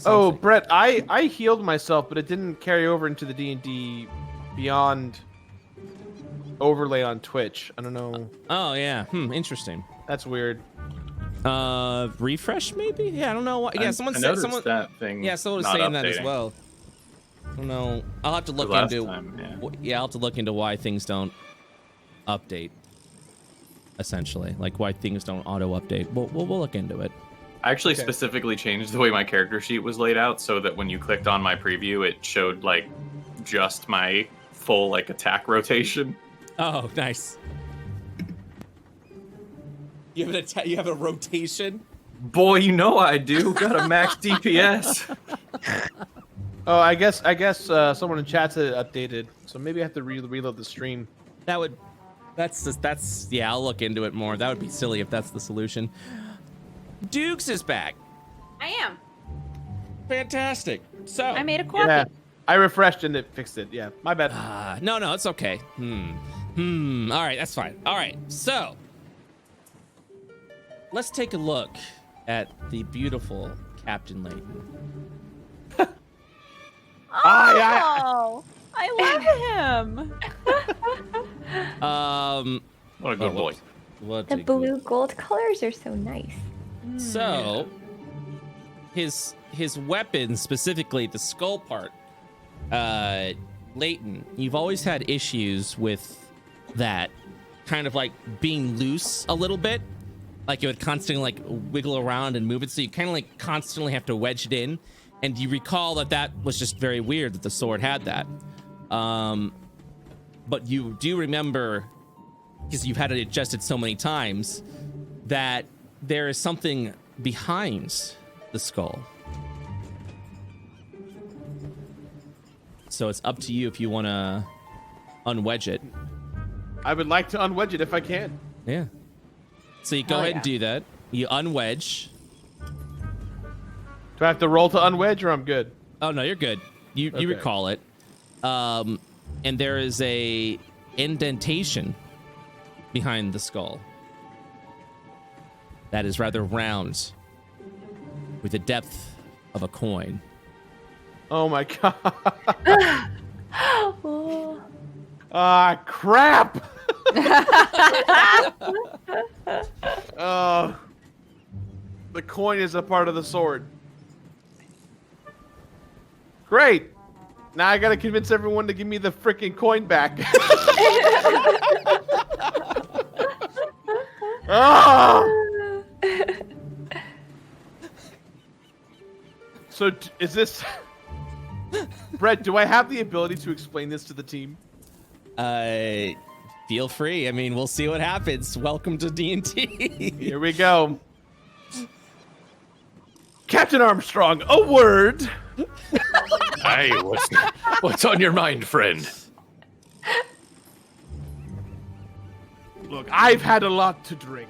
Oh, something. Brett, I healed myself, but it didn't carry over into the D&D Beyond overlay on Twitch. I don't know. Oh yeah. Interesting. That's weird. Refresh maybe? Yeah, I don't know. Yeah, someone I said noticed someone. that thing. Yeah, someone was not saying that as updating. well. I don't know. I'll have to look last into. time, Yeah, I'll have to look into why things don't update. Essentially, like why things don't auto update. We'll look into it. I actually Okay. specifically changed the way my character sheet was laid out so that when you clicked on my preview, it showed like just my full like attack rotation. Oh, nice. You have a rotation? Boy, you know I do. Got a max DPS. Oh, I guess someone in chat said it updated, so maybe I have to reload the stream. That's yeah, I'll look into it more. That would be silly if that's the solution. Dukes is back. I am. Fantastic. So I made a coffee. Yeah, I refreshed and it fixed it. Yeah, my bad. no, it's okay. All right, that's fine. All right, so let's take a look at the beautiful Captain Layton. Oh, I love him. What a good boy. The blue gold colors are so nice. So his weapon, specifically the skull part, Layton, you've always had issues with that kind of like being loose a little bit. Like it would constantly like wiggle around and move it, so you kind of like constantly have to wedge it in. And you recall that was just very weird that the sword had that. But you do remember, because you've had it adjusted so many times, that there is something behind the skull. So it's up to you if you want to unwedge it. I would like to unwedge it if I can. Yeah. So you go ahead and do that. You unwedge. Do I have to roll to unwedge, or I'm good? Oh no, you're good. You recall it. And there is a indentation behind the skull that is rather round, with the depth of a coin. Oh my god! Oh. Crap! Oh, the coin is a part of the sword. Great. Now I gotta convince everyone to give me the freaking coin back. Oh! So is this... Brett, do I have the ability to explain this to the team? Feel free. I mean, we'll see what happens. Welcome to D&D. Here we go. Captain Armstrong, a word. Hey, what's on your mind, friend? Look, I've had a lot to drink,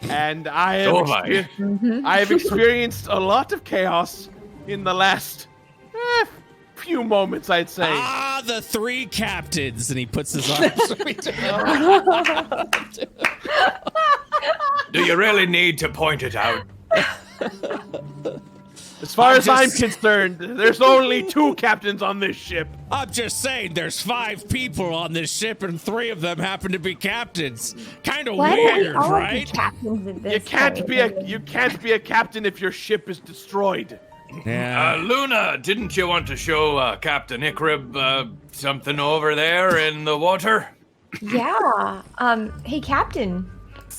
and I have, So have I. I have experienced a lot of chaos in the last few moments, I'd say. The three captains, and he puts his arms. Do you really need to point it out? As far as I'm concerned, there's only 2 captains on this ship. I'm just saying, there's 5 people on this ship, and 3 of them happen to be captains. Kind of Why do we weird, all right? be captains at this You can't point? be a captain if your ship is destroyed. Yeah. Luna, didn't you want to show Captain Icrib something over there in the water? Yeah. Hey, Captain.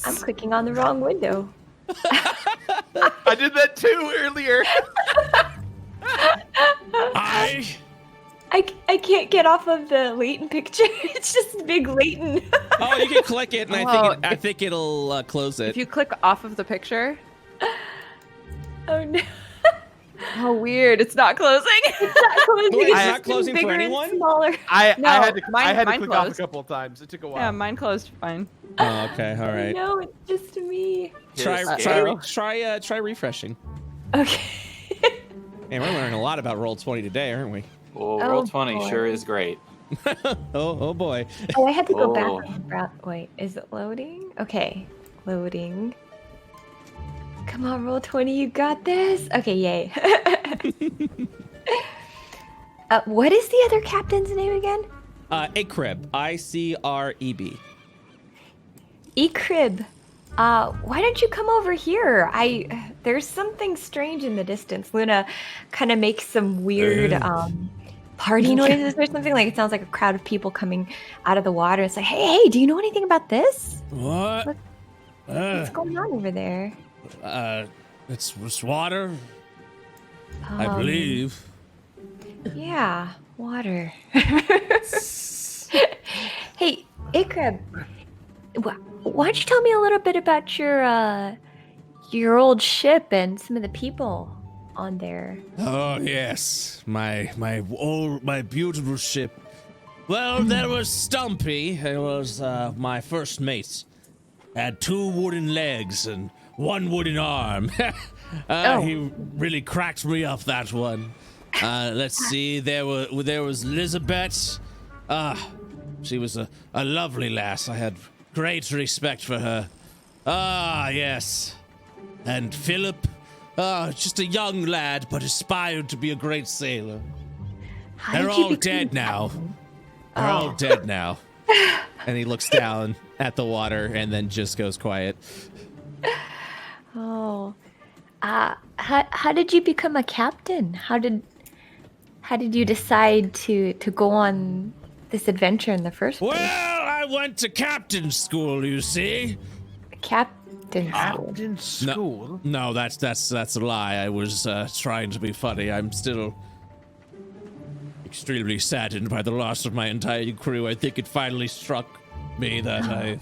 I'm clicking on the wrong window. I did that too earlier. I can't get off of the Leighton picture. It's just big Leighton. Oh, you can click it, and I think it'll close it. If you click off of the picture. Oh no. Oh, weird. It's not closing. It's not closing. Wait, It's it's just not closing getting for bigger and anyone? Smaller. I had to mine click off a closed. couple of times. It took a while. Yeah, mine closed fine. Oh, okay, all right. No, it's just me. Try refreshing. Okay. Man, we're learning a lot about Roll20 today, aren't we? Well, Oh, Roll20 boy. sure is great. Oh boy. Oh, I had to go Oh. back on the wait, is it loading? Okay, loading. Come on, Roll20, you got this. Okay, yay. What is the other captain's name again? Icrib. ICREB. Ecrib. Why don't you come over here? There's something strange in the distance. Luna kind of makes some weird party noises or something. Like it sounds like a crowd of people coming out of the water. It's like, hey, do you know anything about this? What? What's going on over there? It's water, I believe. Yeah. Water. Hey, Ikrab, why don't you tell me a little bit about your old ship and some of the people on there? Oh yes, my beautiful ship. Well, there was Stumpy. It was my first mate. Had 2 wooden legs and 1 wooden arm. He really cracked me up, that one. Let's see. There was Elizabeth. She was a lovely lass. I had great respect for her. Yes. And Philip. Just a young lad, but aspired to be a great sailor. They're all dead now. They're all dead now. And he looks down at the water and then just goes quiet. Oh. How did you become a captain? How did you decide to go on this adventure in the first place? Well, I went to captain school, you see. Captain school. In school? No, that's a lie. I was trying to be funny. I'm still extremely saddened by the loss of my entire crew. I think it finally struck me that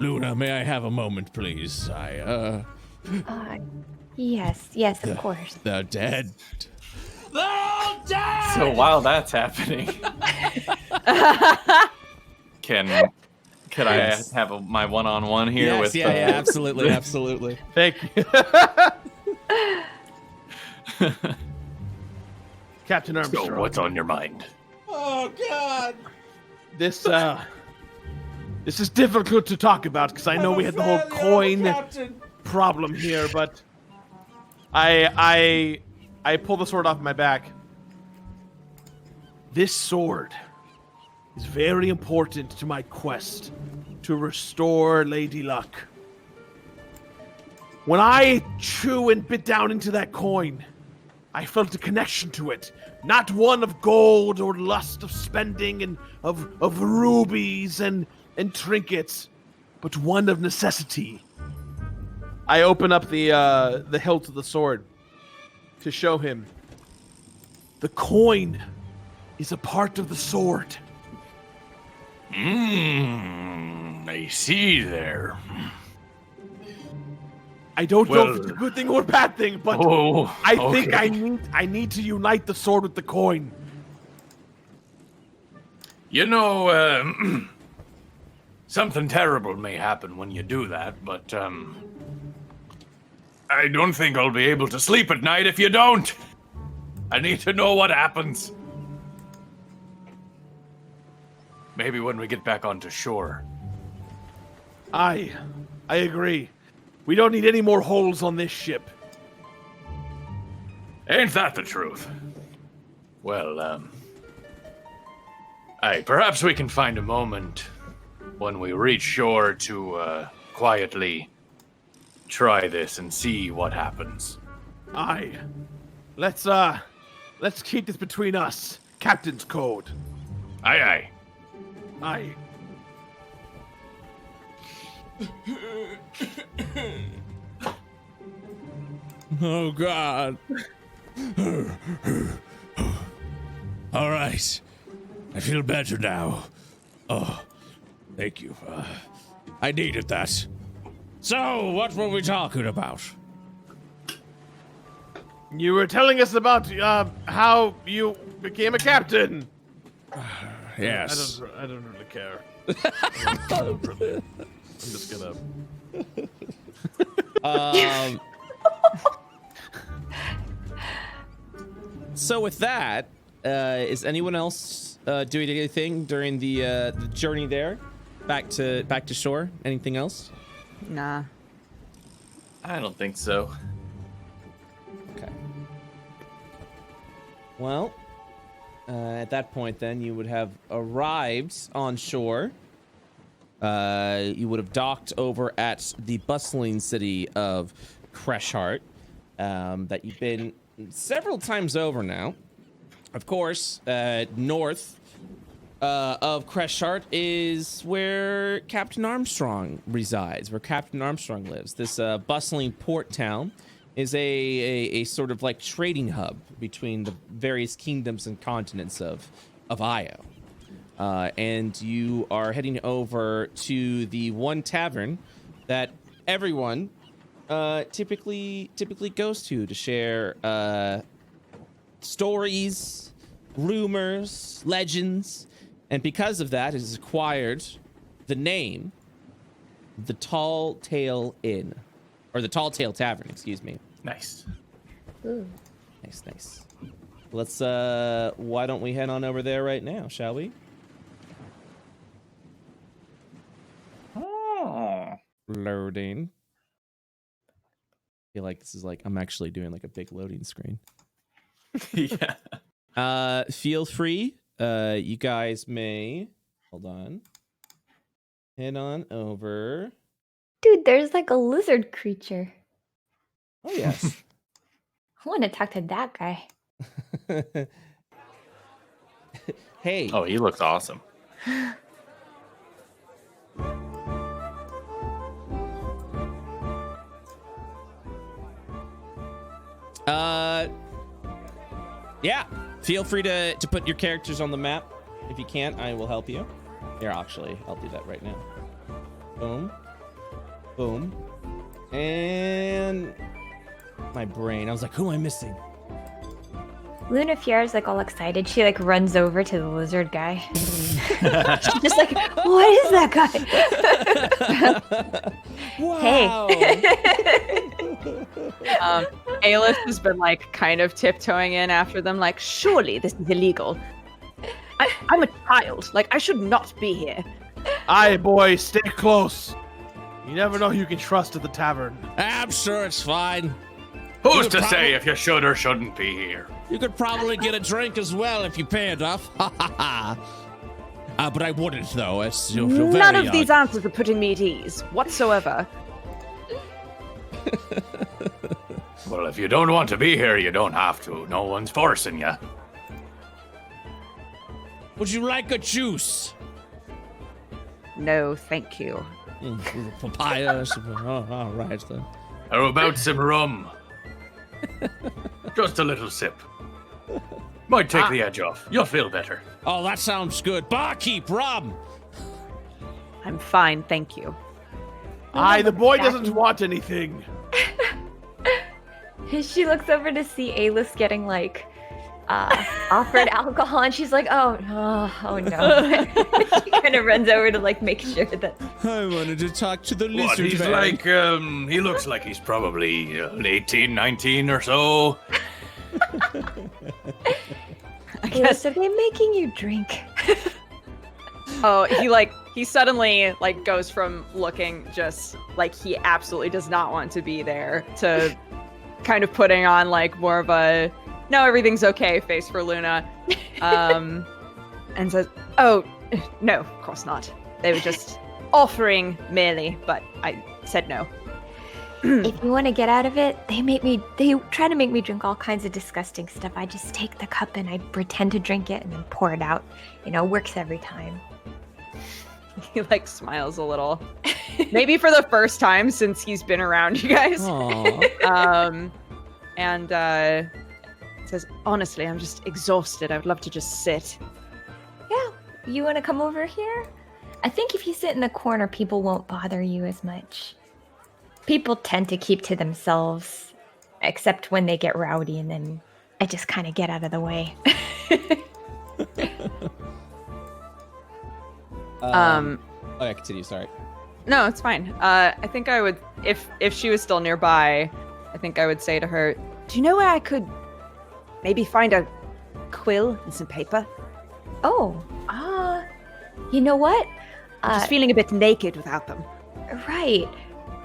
Luna, may I have a moment, please? Yes, of course. They're dead. They're all dead! So while that's happening, can I have my one-on-one here with? Absolutely, absolutely. Thank you. Captain Armstrong. So, what's on your mind? Oh God! This is difficult to talk about because I know we had the whole coin problem here, but I pull the sword off my back. This sword is very important to my quest to restore Lady Luck. When I chew and bit down into that coin, I felt a connection to it. Not one of gold or lust of spending and of rubies and trinkets, but one of necessity. I open up the hilt of the sword to show him. The coin is a part of the sword. I see there. I don't know if it's a good thing or a bad thing, but I think I need to unite the sword with the coin. You know, something terrible may happen when you do that, but I don't think I'll be able to sleep at night if you don't. I need to know what happens. Maybe when we get back onto shore. I agree. We don't need any more holes on this ship. Ain't that the truth? Well, perhaps we can find a moment when we reach shore to quietly try this and see what happens. Aye. Let's keep this between us. Captain's code. Aye, aye. Aye. Oh God. All right. I feel better now. Oh, thank you. I needed that. So, what were we talking about? You were telling us about how you became a captain. Yes. I don't really care. I'm just gonna. So with that, is anyone else doing anything during the journey there, back to shore? Anything else? Nah. I don't think so. Okay. Well, at that point, then you would have arrived on shore. You would have docked over at the bustling city of Creshheart, that you've been several times over now. Of course, north of Creshheart is where Captain Armstrong resides, where Captain Armstrong lives. This bustling port town is a sort of like trading hub between the various kingdoms and continents of Io. And you are heading over to the one tavern that everyone typically goes to share stories, rumors, legends, and because of that, it has acquired the name, the Tall Tale Inn, or the Tall Tale Tavern, excuse me. Nice. Ooh. Nice. Let's why don't we head on over there right now, shall we? Oh. Loading. I feel like this is like I'm actually doing like a big loading screen. Yeah. Feel free. You guys may hold on. Head on over. Dude, there's like a lizard creature. Oh yes. I want to talk to that guy. Hey. Oh, he looks awesome. Yeah. Feel free to put your characters on the map. If you can't, I will help you. Here, actually, I'll do that right now. Boom. Boom. And my brain. I was like, who am I missing? Luna Fiera's like all excited. She like runs over to the lizard guy. She's just like, what is that guy? Wow. Aelith has been like kind of tiptoeing in after them, like, surely this is illegal. I'm a child. Like, I should not be here. Aye, boy, stay close. You never know who you can trust at the tavern. I'm sure it's fine. Who's to say if you should or shouldn't be here? You could probably get a drink as well if you pay enough. But I wouldn't, though. You're very None of young. these answers are putting me at ease whatsoever. Well, if you don't want to be here, you don't have to. No one's forcing you. Would you like a juice? No, thank you. Papaya. All right, then. How about some rum? Just a little sip. Might take the edge off. You'll feel better. Oh, that sounds good. Barkeep, rum. I'm fine, thank you. Aye, the boy doesn't want anything. She looks over to see Aelith getting like offered alcohol, and she's like, oh no. She kind of runs over to like make sure that. I wanted to talk to the What, lizard he's man. like, he looks like he's probably 18, 19 or so. Aelith, are they making you drink? Oh, he suddenly like goes from looking just like he absolutely does not want to be there to kind of putting on like more of a no, everything's okay face for Luna. And says, oh, no, of course not. They were just offering merely, but I said no. If you want to get out of it, they try to make me drink all kinds of disgusting stuff. I just take the cup and I pretend to drink it and then pour it out. Works every time. He like smiles a little. Maybe for the first time since he's been around you guys. And says, honestly, I'm just exhausted. I would love to just sit. Yeah, you want to come over here? I think if you sit in the corner, people won't bother you as much. People tend to keep to themselves, except when they get rowdy, and then I just kind of get out of the way. Okay, continue. Sorry. No, it's fine. I think I would, if she was still nearby, I think I would say to her, do you know where I could maybe find a quill and some paper? Oh, you know what? I'm just feeling a bit naked without them. Right.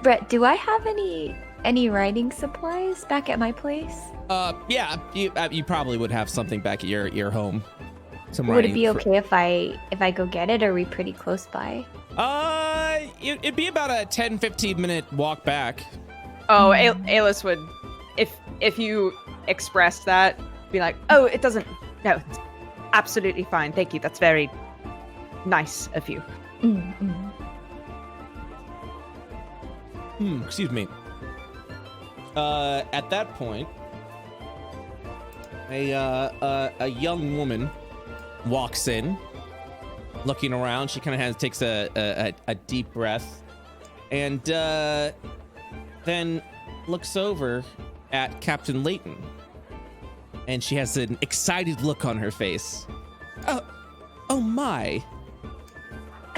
Brett, do I have any writing supplies back at my place? Yeah, you probably would have something back at your home. Some Would it writing be okay if I go get it? Are we pretty close by? It'd be about a 10-15 minute walk back. Oh, Aelith would, if you expressed that, be like, oh, it doesn't, no, it's absolutely fine. Thank you. That's very nice of you. Mm-hmm. Excuse me. at that point, a young woman walks in, looking around. She kind of takes a deep breath, and then looks over at Captain Layton, and she has an excited look on her face. Oh my!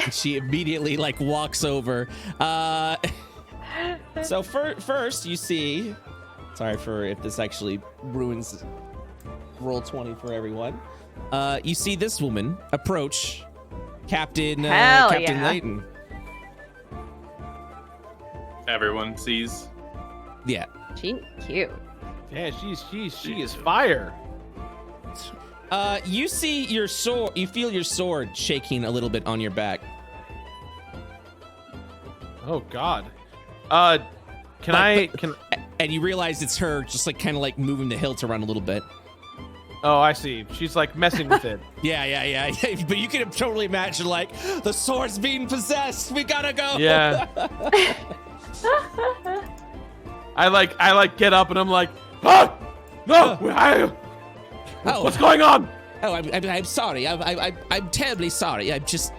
And she immediately walks over. So first you see, sorry for if this actually ruins roll 20 for everyone. You see this woman approach Captain Layton. Everyone sees. Yeah. She cute. Yeah, she is fire. You see your sword. You feel your sword shaking a little bit on your back. Oh God. Can And you realize it's her, just kind of moving the hilt around a little bit. Oh, I see. She's messing with it. Yeah. But you can totally imagine the sword's being possessed. We gotta go. Yeah. I get up and I'm like, ah! No! What's going on? Oh, I'm sorry. I'm terribly sorry. I'm just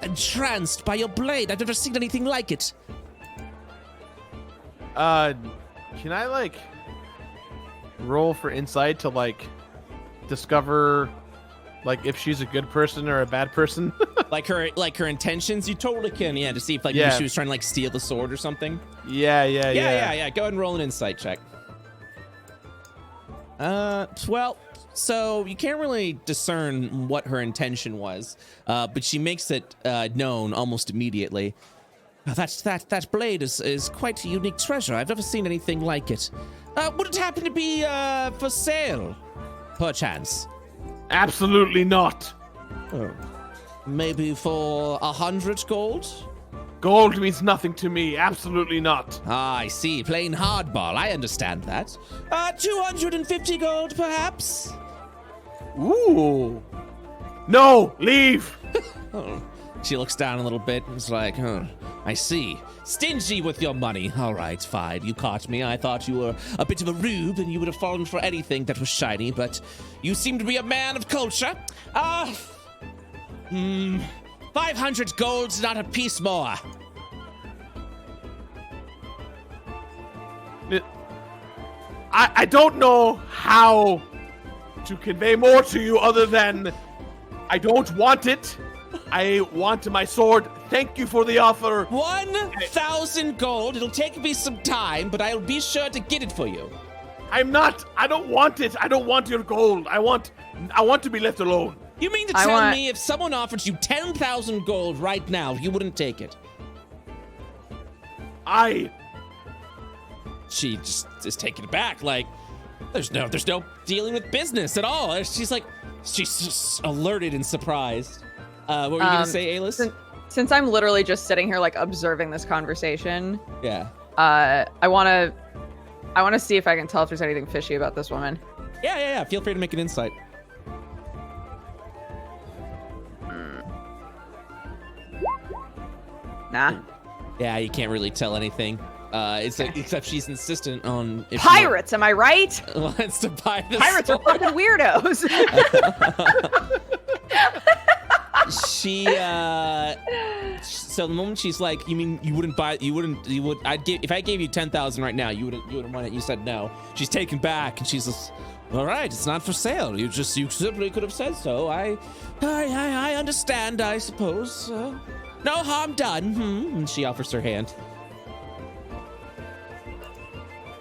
entranced by your blade. I've never seen anything like it. Can I roll for insight to discover if she's a good person or a bad person? her intentions? You totally can, yeah, to see if maybe she was trying to steal the sword or something. Yeah. Go ahead and roll an insight check. Well, so you can't really discern what her intention was, but she makes it known almost immediately. That blade is quite a unique treasure. I've never seen anything like it. Would it happen to be for sale, perchance? Absolutely not. Oh. Maybe for 100 gold? Gold means nothing to me. Absolutely not. Ah, I see. Playing hardball. I understand that. 250 gold, perhaps? Ooh. No, leave. Oh. She looks down a little bit and is like, oh, I see. Stingy with your money. All right, fine. You caught me. I thought you were a bit of a rube and you would have fallen for anything that was shiny, but you seem to be a man of culture. 500 gold, not a piece more. I don't know how to convey more to you other than I don't want it. I want my sword. Thank you for the offer. 1,000 gold. It'll take me some time, but I'll be sure to get it for you. I don't want it. I don't want your gold. I want to be left alone. You mean to tell me if someone offered you 10,000 gold right now, you wouldn't take it? She just is taken aback, there's no dealing with business at all. She's just alerted and surprised. What were you gonna say, Alice? Since I'm literally just sitting here observing this conversation. Yeah. I wanna see if I can tell if there's anything fishy about this woman. Yeah. Feel free to make an insight. Nah. Yeah, you can't really tell anything. Except she's insistent on pirates. Am I right? Wants to buy this. Pirates are fucking weirdos. So the moment she's like, you mean you wouldn't buy? If I gave you 10,000 right now, you wouldn't want it. You said no. She's taken back and she's just, all right, it's not for sale. You simply could have said so. I understand. I suppose. No harm done. And she offers her hand.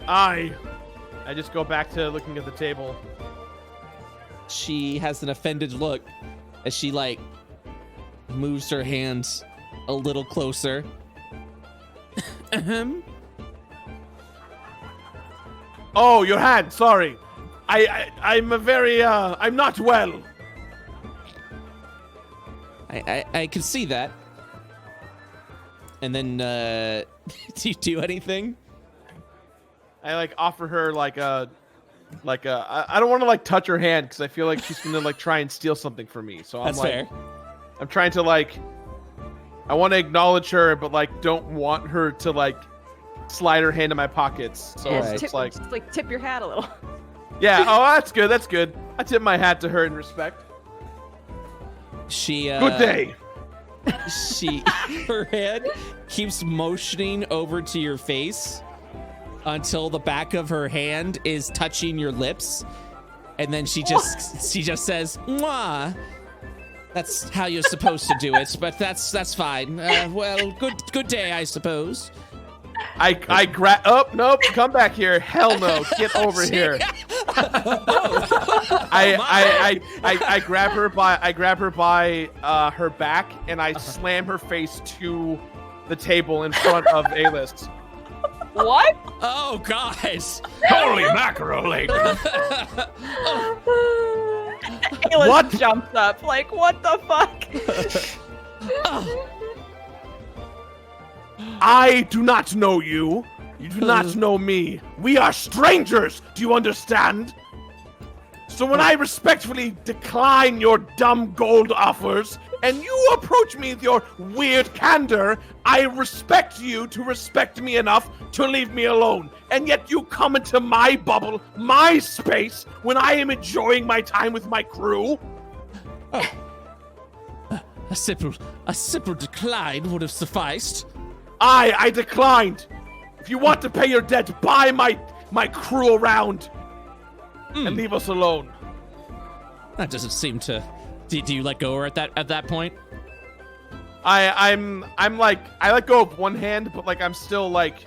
I just go back to looking at the table. She has an offended look as she moves her hands a little closer. Oh, your hand. Sorry. I'm not well. I can see that. And then, do you do anything? I offer her I don't want to touch her hand because I feel like she's gonna try and steal something from me. So That's fair. I'm trying to I want to acknowledge her, but don't want her to slide her hand in my pockets. So Yeah, it's like, just like tip your hat a little. yeah. Oh, that's good. That's good. I tip my hat to her in respect. She Good day. Her hand keeps motioning over to your face until the back of her hand is touching your lips, and then she just says, "Mwah." That's how you're supposed to do it, but that's fine. Well, good day, I suppose. I grab. Oh nope! Come back here! Hell no! Get over here! I grab her by her back and I slam her face to the table in front of A-List. What? Oh, guys! Holy mackerel, lady! What jumps up? Like, what the fuck? I do not know you. You do not know me. We are strangers. Do you understand? So when I respectfully decline your dumb gold offers, and you approach me with your weird candor, I respect you to respect me enough to leave me alone. And yet you come into my bubble, my space, when I am enjoying my time with my crew? A simple decline would have sufficed. I declined. If you want to pay your debt, buy my crew around and leave us alone. That doesn't seem to. Do you let go of her at that point? I'm like I let go of one hand, but like I'm still like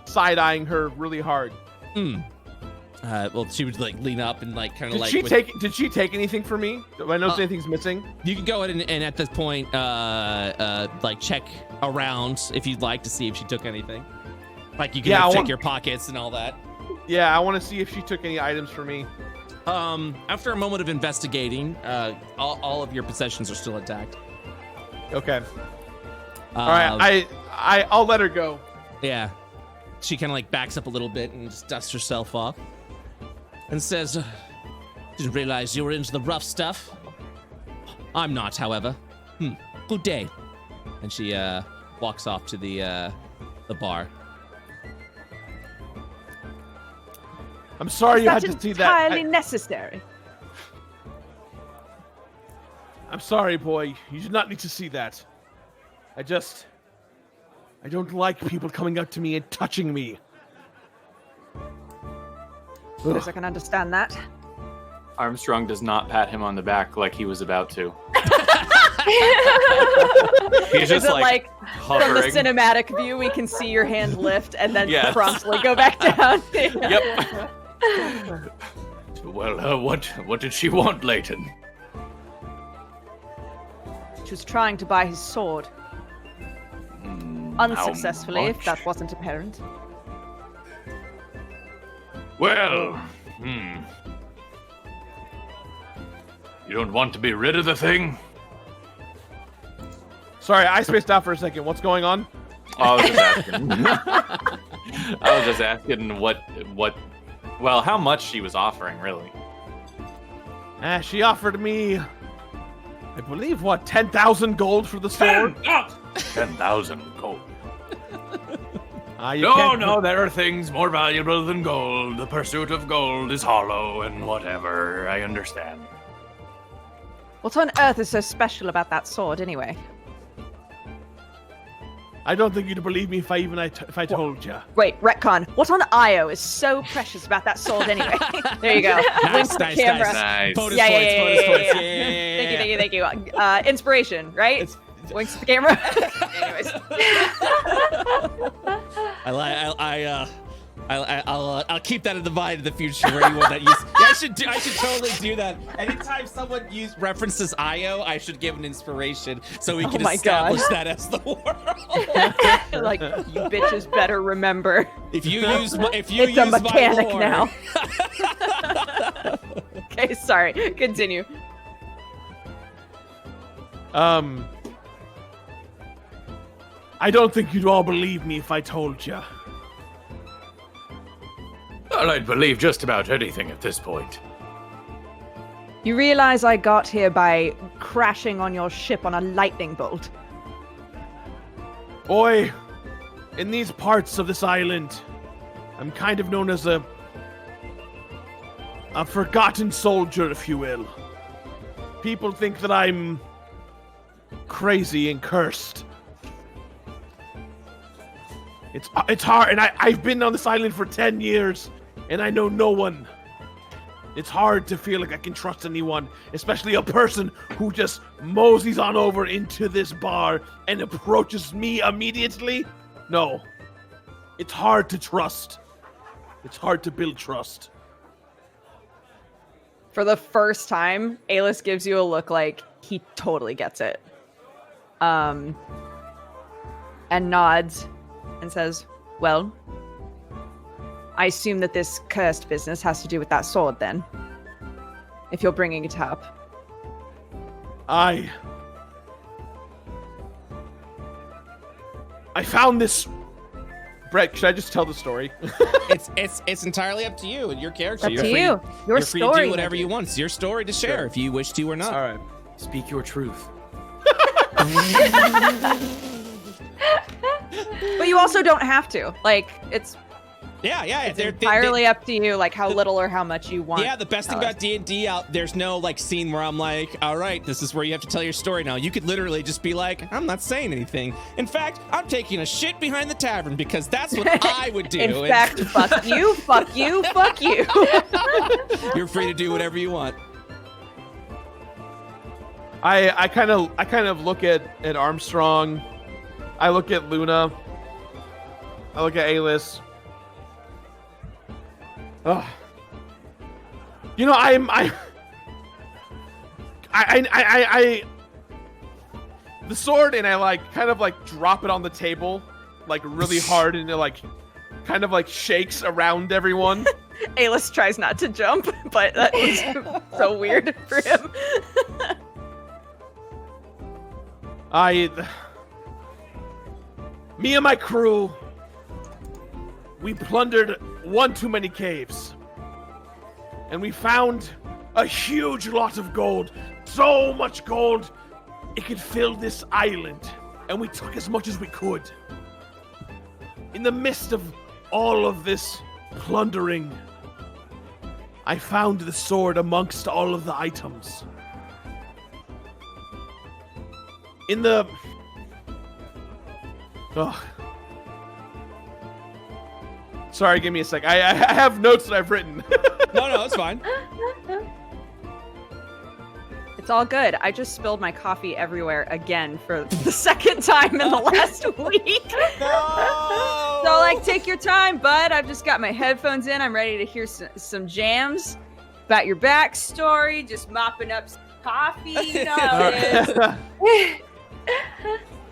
side-eyeing her really hard. Well, she would like lean up and like kind of like. Did she take anything from me? Do I notice anything's missing? You can go ahead and at this point, like check around if you'd like to see if she took anything. Like you can check your pockets and all that. Yeah, I want to see if she took any items for me. After a moment of investigating, all of your possessions are still intact. Okay. All right, I'll let her go. Yeah. She kind of like backs up a little bit and just dusts herself off and says, "Didn't realize you were into the rough stuff. I'm not, however. Good day." And she walks off to the bar. I'm sorry you had to see that. Entirely necessary. I'm sorry, boy. You did not need to see that. I don't like people coming up to me and touching me. Yes, I can understand that. Armstrong does not pat him on the back like he was about to. He's just Is it like from the hovering. cinematic view, we can see your hand lift and then Yes. promptly go back down? Yep. Well, what did she want, Leighton? She was trying to buy his sword. Unsuccessfully, if that wasn't apparent. Well, You don't want to be rid of the thing? Sorry, I spaced out for a second. What's going on? I was just asking what how much she was offering, really. She offered me, I believe, 10,000 gold for the sword? 10,000 gold. You can't- No, there are things more valuable than gold. The pursuit of gold is hollow and whatever. I understand. What on earth is so special about that sword, anyway? I don't think you'd believe me if I told you. Wait, retcon. What on Io is so precious about that sword, anyway? There you go. Wink to the camera. Nice. Bonus Yeah, points, yeah, bonus yeah, points. yeah. Yeah. Thank you. Inspiration, right? Winks to the camera. Anyways. I'll keep that in mind in the future where you want that use. Yeah, I should totally do that. Anytime someone references IO, I should give an inspiration so we can establish that as the world. Like, you bitches better remember. If you use It's a mechanic my lore, now. Okay, sorry. Continue. I don't think you'd all believe me if I told you. Well, I'd believe just about anything at this point. You realize I got here by crashing on your ship on a lightning bolt. Boy, In these parts of this island, I'm kind of known as a forgotten soldier, if you will. People think that I'm crazy and cursed. It's hard, and I've been on this island for 10 years, and I know no one. It's hard to feel like I can trust anyone, especially a person who just moseys on over into this bar and approaches me immediately. No. It's hard to trust. It's hard to build trust. For the first time, Alis gives you a look like he totally gets it. And nods and says, well, I assume that this cursed business has to do with that sword then. If you're bringing it up. I found this... Brett, should I just tell the story? It's entirely up to you and your character. Up to you. Your you're free story. to do whatever you want. It's your story to share if you wish to or not. All right. Speak your truth. But you also don't have to. Like, it's It's entirely up to you, like how little or how much you want. Yeah, the best thing about D&D out, there's no like scene where I'm like, all right, this is where you have to tell your story now. You could literally just be like, I'm not saying anything. In fact, I'm taking a shit behind the tavern because that's what I would do. In fact, fuck you, fuck you, fuck you. You're free to do whatever you want. I kind of look at Armstrong. I look at Luna. I look at Alis. Ugh. You know, I the sword, and I like kind of like drop it on the table, like really hard, and it like kind of like shakes around everyone. Alis tries not to jump, but that was so weird for him. Me and my crew, we plundered one too many caves. And we found a huge lot of gold. So much gold, it could fill this island. And we took as much as we could. In the midst of all of this plundering, I found the sword amongst all of the items. In the... Ugh. Sorry, give me a sec. I have notes that I've written. No, it's fine. It's all good. I just spilled my coffee everywhere again for the second time in the last week. No! So, like, take your time, bud. I've just got my headphones in. I'm ready to hear some jams about your backstory, just mopping up some coffee. You know how it is.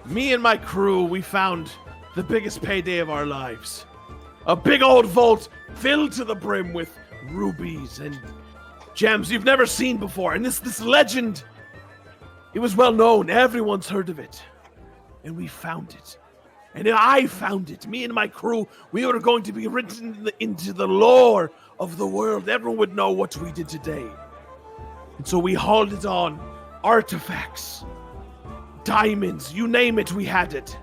Me and my crew, we found the biggest payday of our lives. A big old vault filled to the brim with rubies and gems you've never seen before. And this legend, it was well known. Everyone's heard of it. And we found it. And I found it. Me and my crew, we were going to be written into the lore of the world. Everyone would know what we did today. And so we hauled it on. Artifacts, diamonds, you name it, we had it.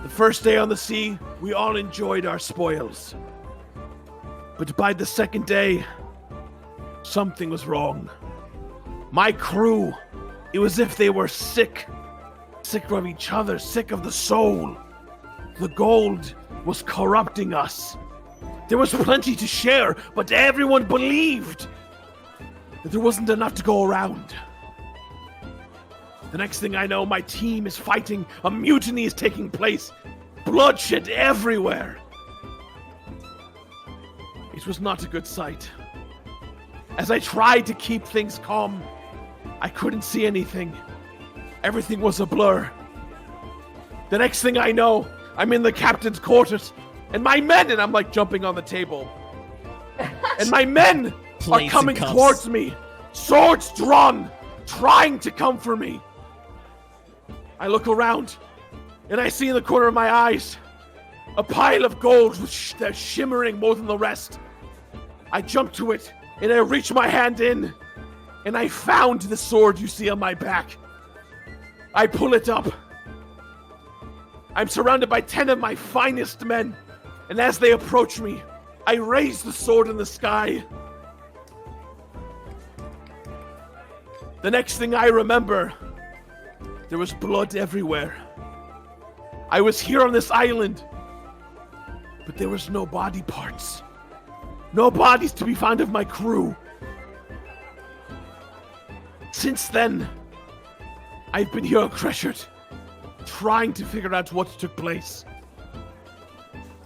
The first day on the sea, we all enjoyed our spoils. But by the second day, something was wrong. My crew, it was as if they were sick. Sick of each other, sick of the soul. The gold was corrupting us. There was plenty to share, but everyone believed that there wasn't enough to go around. The next thing I know, my team is fighting. A mutiny is taking place. Bloodshed everywhere. It was not a good sight. As I tried to keep things calm, I couldn't see anything. Everything was a blur. The next thing I know, I'm in the captain's quarters, and my men, and I'm like jumping on the table. And my men are coming towards me, swords drawn, trying to come for me. I look around, and I see in the corner of my eyes a pile of gold that's shimmering more than the rest. I jump to it, and I reach my hand in, and I found the sword you see on my back. I pull it up. I'm surrounded by 10 of my finest men, and as they approach me, I raise the sword in the sky. The next thing I remember, there was blood everywhere. I was here on this island, but there was no body parts. No bodies to be found of my crew. Since then, I've been here on Crescent, trying to figure out what took place.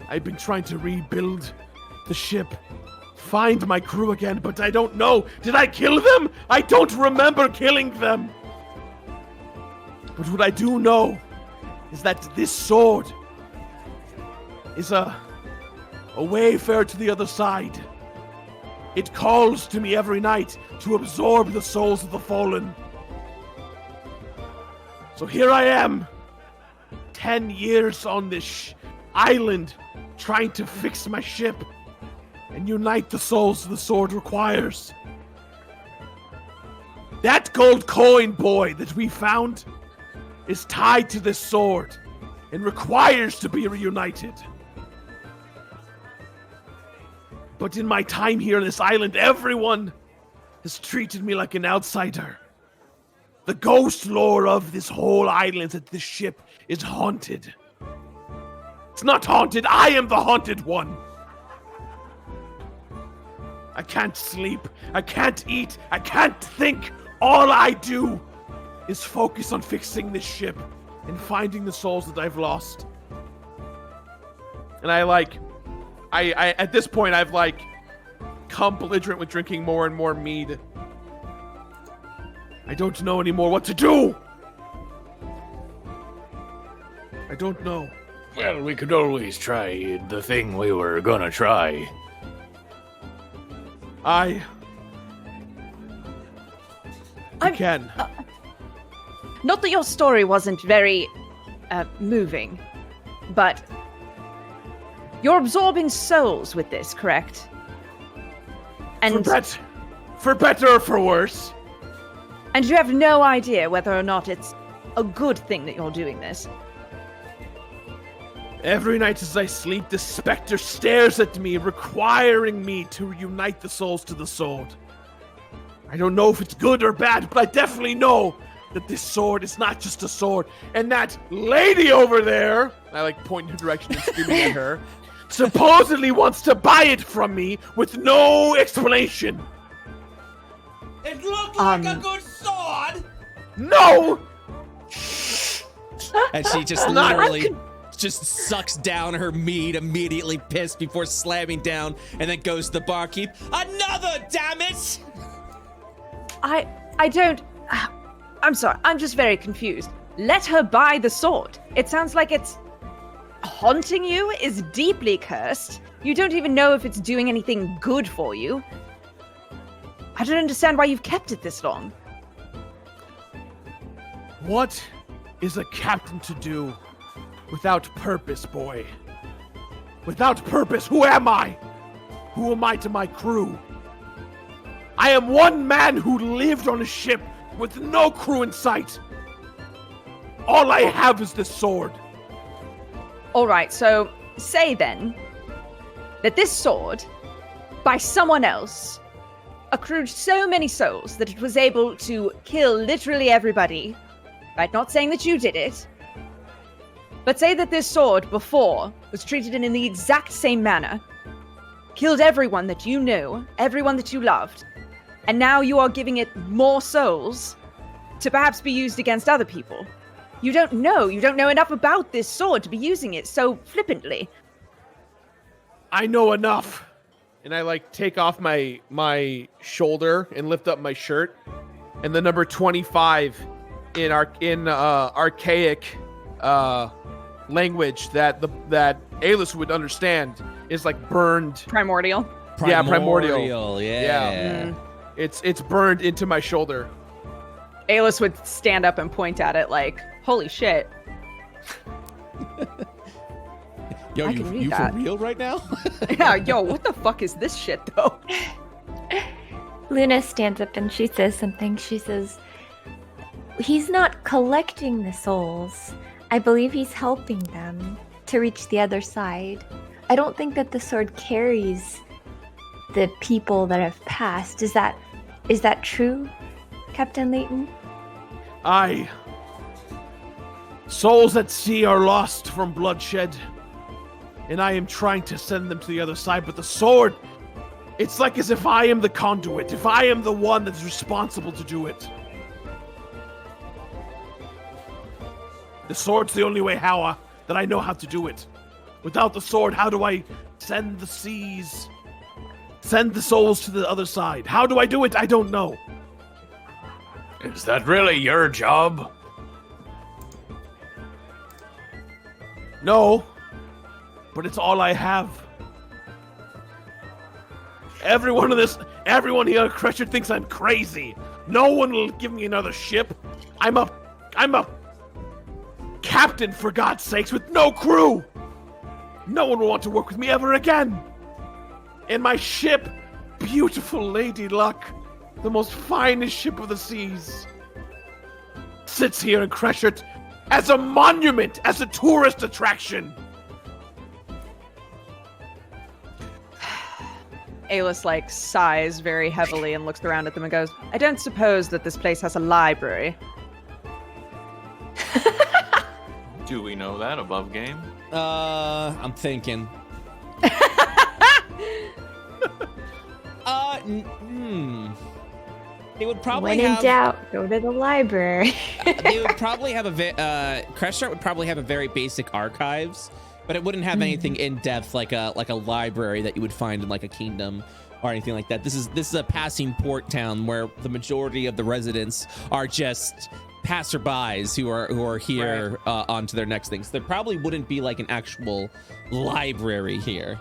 I've been trying to rebuild the ship, find my crew again, but I don't know. Did I kill them? I don't remember killing them. But what I do know is that this sword is a wayfarer to the other side. It calls to me every night to absorb the souls of the fallen. So here I am, 10 years on this island, trying to fix my ship and unite the souls the sword requires. That gold coin, boy, that we found is tied to this sword and requires to be reunited. But in my time here on this island, everyone has treated me like an outsider. The ghost lore of this whole island is that this ship is haunted. It's not haunted, I am the haunted one. I can't sleep, I can't eat, I can't think. All I do is focus on fixing this ship and finding the souls that I've lost. And I at this point I've come belligerent with drinking more and more mead. I don't know anymore what to do. I don't know. Well, we could always try the thing we were gonna try. I can. Not that your story wasn't very moving, but you're absorbing souls with this, correct? And for better or for worse. And you have no idea whether or not it's a good thing that you're doing this. Every night as I sleep, the specter stares at me, requiring me to reunite the souls to the sword. I don't know if it's good or bad, but I definitely know that this sword is not just a sword. And that lady over there, I point in her direction and screaming at her, supposedly wants to buy it from me with no explanation. It looked like a good sword! No! And she just literally just sucks down her mead, immediately pissed before slamming down, and then goes to the barkeep. Another, damn it! I don't... I'm sorry, I'm just very confused. Let her buy the sword. It sounds like it's haunting you, is deeply cursed. You don't even know if it's doing anything good for you. I don't understand why you've kept it this long. What is a captain to do without purpose, boy? Without purpose, who am I? Who am I to my crew? I am one man who lived on a ship with no crew in sight. All I have is this sword. All right, so say then that this sword, by someone else, accrued so many souls that it was able to kill literally everybody. Right, not saying that you did it, but say that this sword before was treated in the exact same manner, killed everyone that you knew, everyone that you loved, and now you are giving it more souls to perhaps be used against other people. You don't know enough about this sword to be using it so flippantly. I know enough. And I take off my shoulder and lift up my shirt, and the number 25 in archaic language that Alice would understand is burned. Primordial. Yeah, primordial. Yeah. It's burned into my shoulder. Alice would stand up and point at it holy shit. Yo, I can read you for that. real right now? Yeah, yo, what the fuck is this shit, though? Luna stands up and she says something. She says, he's not collecting the souls I believe he's helping them to reach the other side. I don't think that the sword carries the people that have passed. Is that true, Captain Layton? Aye. Souls at sea are lost from bloodshed, and I am trying to send them to the other side, but the sword, it's like as if I am the conduit, if I am the one that's responsible to do it. The sword's the only way that I know how to do it. Without the sword, how do I send the souls to the other side? How do I do it? I don't know. Is that really your job? No, but it's all I have. Everyone here at Crusher thinks I'm crazy. No one will give me another ship. I'm a captain, for God's sakes, with no crew. No one will want to work with me ever again. And my ship, beautiful Lady Luck, the most finest ship of the seas, sits here in Crusher as a monument, as a tourist attraction. Alis sighs very heavily and looks around at them and goes, I don't suppose that this place has a library. Do we know that above game? I'm thinking. They would probably when in doubt, go to the library. They would probably have Crestart would probably have a very basic archives, but it wouldn't have anything in depth like a library that you would find in a kingdom or anything like that. This is a passing port town where the majority of the residents are just passerbys who are here on to their next things. There probably wouldn't be an actual library here.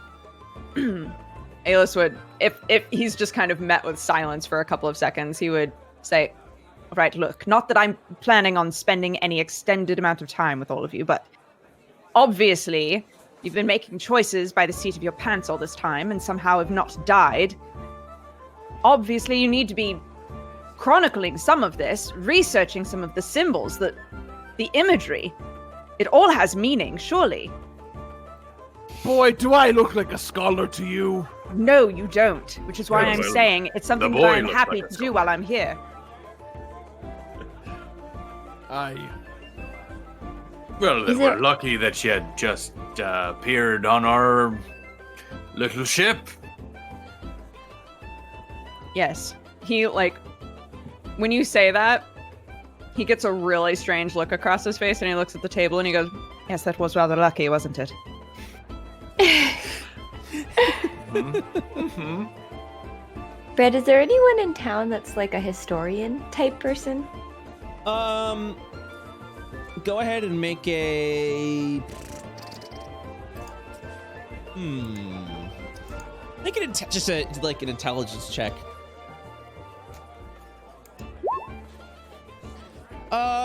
Alis would, if he's just kind of met with silence for a couple of seconds, he would say, all right, look, not that I'm planning on spending any extended amount of time with all of you, but obviously you've been making choices by the seat of your pants all this time and somehow have not died. Obviously you need to be chronicling some of this, researching some of the symbols, the imagery. It all has meaning, surely. Boy, do I look like a scholar to you. No, you don't, which is why Yeah, I'm well, saying it's something the that boy I'm looks happy like a to do while I'm here. Aye. Well, then Is we're it- lucky that you had just appeared on our little ship. Yes. He, when you say that, he gets a really strange look across his face and he looks at the table and he goes, yes, that was rather lucky, wasn't it? Brett, is there anyone in town that's a historian type person? Go ahead and make a make it just an intelligence check.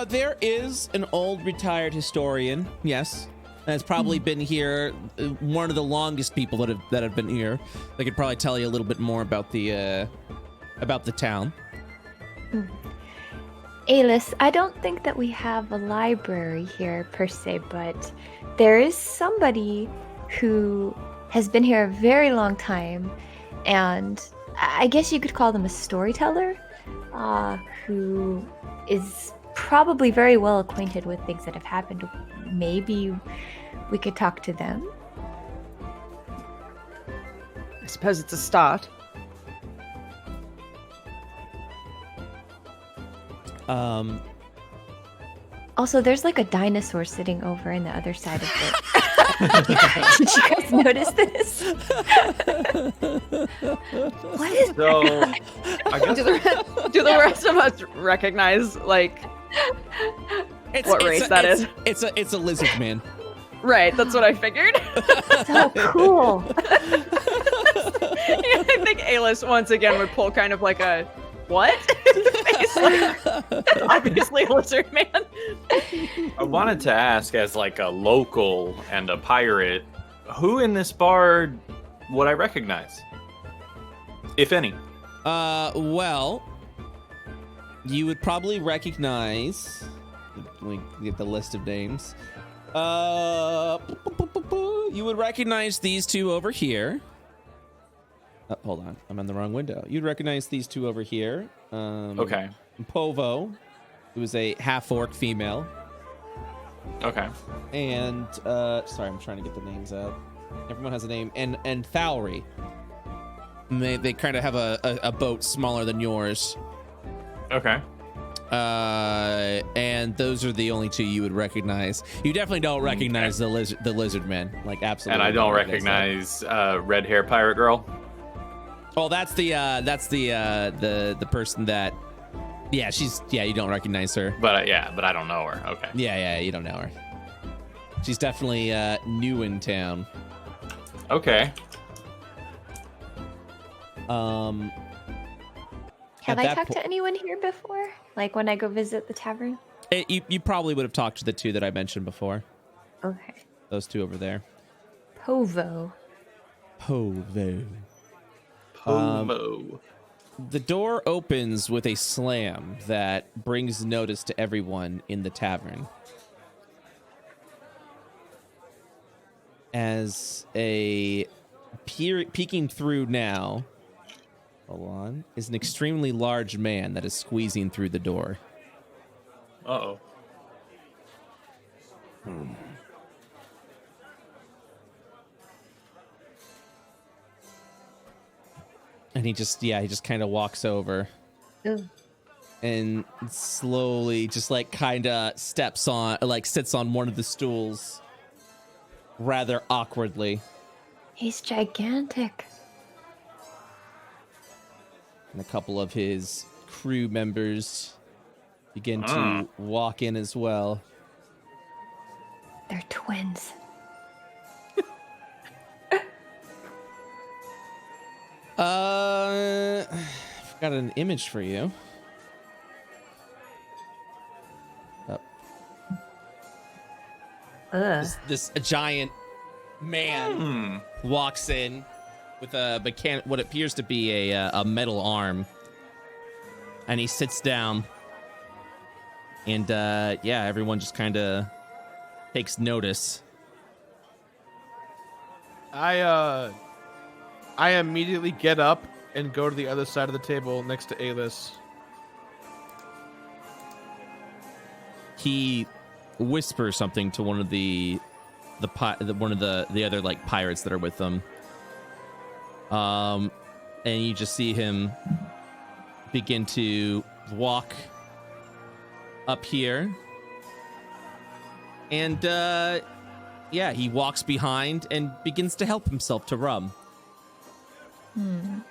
There is an old retired historian, yes, that's probably been here, one of the longest people that have been here. They could probably tell you a little bit more about the town. Alis, I don't think that we have a library here per se, but there is somebody who has been here a very long time, and I guess you could call them a storyteller, who is probably very well acquainted with things that have happened. Maybe we could talk to them. I suppose it's a start. Also, there's a dinosaur sitting over in the other side of it. Did you guys notice this? What is So, I guess Do the rest of us recognize, what race that is? It's a lizard man. Right, that's what I figured. so cool? I think Alis once again would pull kind of a what? Face, obviously a lizard man. I wanted to ask, as a local and a pirate, who in this bar would I recognize, if any? Well, you would probably recognize we get the list of names. You would recognize these two over here. Oh, hold on, I'm in the wrong window. You'd recognize these two over here. Okay. Povo, who is a half-orc female. Okay. And sorry, I'm trying to get the names out. Everyone has a name. And Thowry. And they kind of have a boat smaller than yours. Okay. And those are the only two you would recognize. You definitely don't recognize the lizard man, like absolutely. And I don't recognize red hair pirate girl. Oh, that's the person that. Yeah, you don't recognize her. But I don't know her. Okay. Yeah, you don't know her. She's definitely new in town. Have Okay. I talked to anyone here before? Like when I go visit the tavern? You probably would have talked to the two that I mentioned before. Okay. Those two over there. Povo. Povo. Pomo. The door opens with a slam that brings notice to everyone in the tavern. As peeking through now, hold on, is an extremely large man that is squeezing through the door. Uh-oh. And he just kind of walks over. Ooh. And slowly just like kind of sits on one of the stools rather awkwardly. He's gigantic. And a couple of his crew members begin to walk in as well. They're twins. I've got an image for you. This giant man walks in with what appears to be a metal arm, and he sits down. And everyone just kind of takes notice. I immediately get up and go to the other side of the table next to Alis. He whispers something to one of the other like pirates that are with them. And you just see him begin to walk up here. And he walks behind and begins to help himself to rum.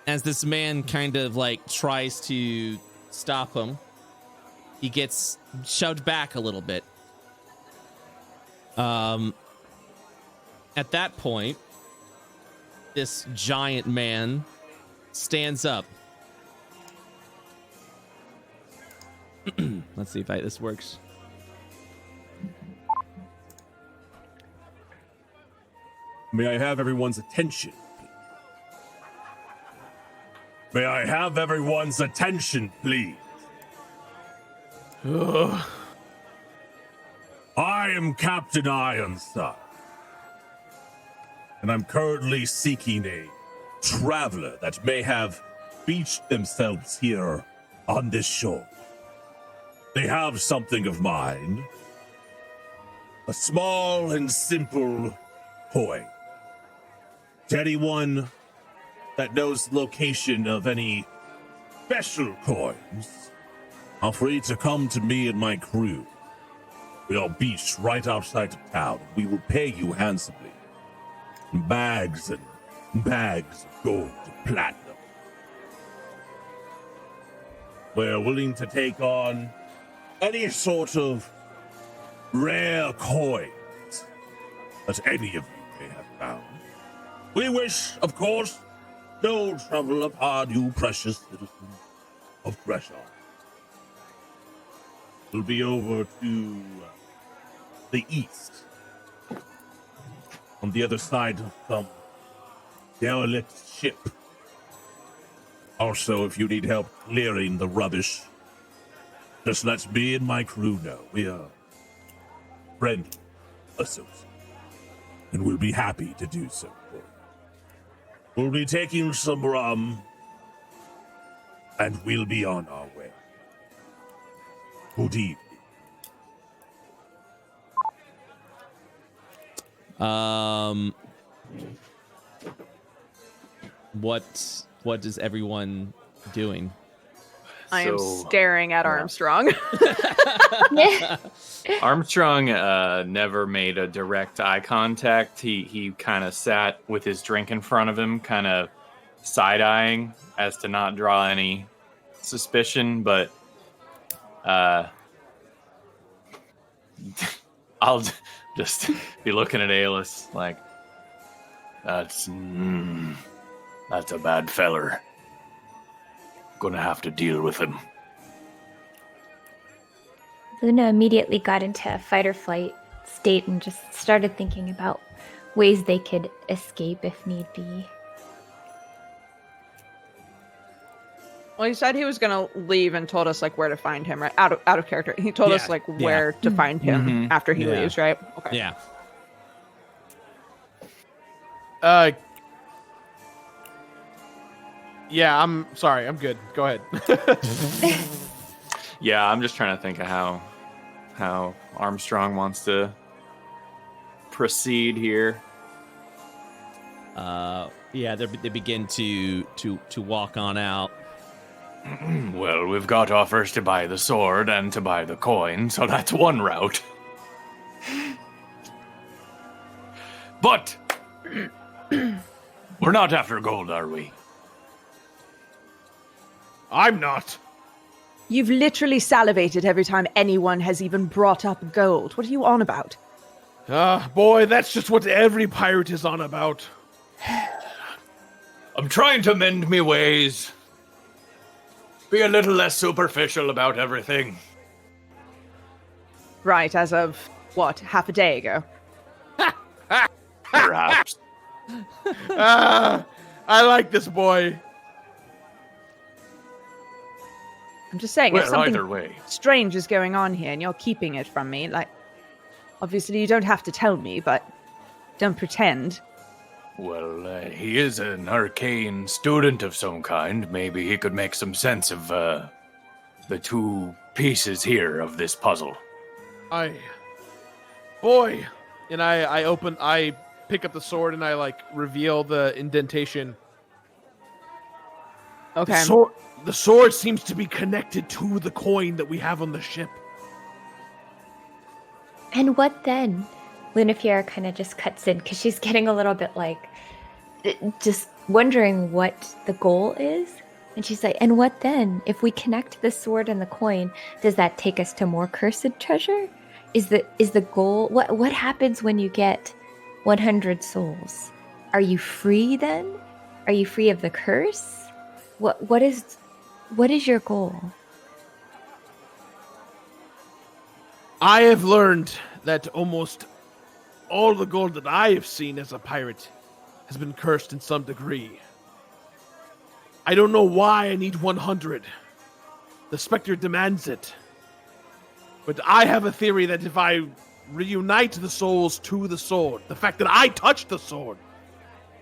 As this man kind of like tries to stop him, he gets shoved back a little bit. At that point, this giant man stands up. Let's see if this works. May I have everyone's attention? May I have everyone's attention, please? Ugh. I am Captain Ironside, and I'm currently seeking a traveler that may have beached themselves here on this shore. They have something of mine, a small and simple coin. To anyone that knows the location of any special coins, are free to come to me and my crew. We are beached right outside of town. We will pay you handsomely. Bags and bags of gold and platinum. We're willing to take on any sort of rare coins that any of you may have found. We wish, of course, no trouble upon you, precious citizens of Gresham. We'll be over to the east, on the other side of some derelict ship. Also, if you need help clearing the rubbish, just let me and my crew know. We are friendly associate. And we'll be happy to do so. We'll be taking some rum, and we'll be on our way. Good evening. What is everyone doing? I am So- staring at Armstrong. Armstrong never made a direct eye contact. He kind of sat with his drink in front of him, kind of side-eyeing as to not draw any suspicion, but I'll just be looking at Aelus like, that's a bad feller. Gonna have to deal with him. Luna immediately got into a fight or flight state and just started thinking about ways they could escape if need be. Well, he said he was gonna leave and told us like where to find him, right? Out of character. He told us like where to find him Mhm. after he Yeah. leaves, right? Okay. Yeah. Yeah, I'm sorry. I'm good. Go ahead. Yeah, I'm just trying to think of how Armstrong wants to proceed here. Yeah, they begin to walk on out. Well, we've got offers to buy the sword and to buy the coin, so that's one route. But we're not after gold, are we? I'm not. You've literally salivated every time anyone has even brought up gold. What are you on about? Boy, that's just what every pirate is on about. I'm trying to mend me ways. Be a little less superficial about everything. Right, as of what, half a day ago? Perhaps. I like this boy. I'm just saying, if Well, something either way. strange is going on here and you're keeping it from me, like, obviously you don't have to tell me, but don't pretend. Well, he is an arcane student of some kind. Maybe he could make some sense of the two pieces here of this puzzle. Boy, and I pick up the sword and I like reveal the indentation. Okay. The sword seems to be connected to the coin that we have on the ship. And what then? Lunafiera kind of just cuts in because she's getting a little bit like, just wondering what the goal is. And she's like, and what then? If we connect the sword and the coin, does that take us to more cursed treasure? Is the goal, what happens when you get 100 souls? Are you free then? Are you free of the curse? What is your goal? I have learned that almost all the gold that I have seen as a pirate has been cursed in some degree. I don't know why I need 100. The Spectre demands it. But I have a theory that if I reunite the souls to the sword, the fact that I touched the sword,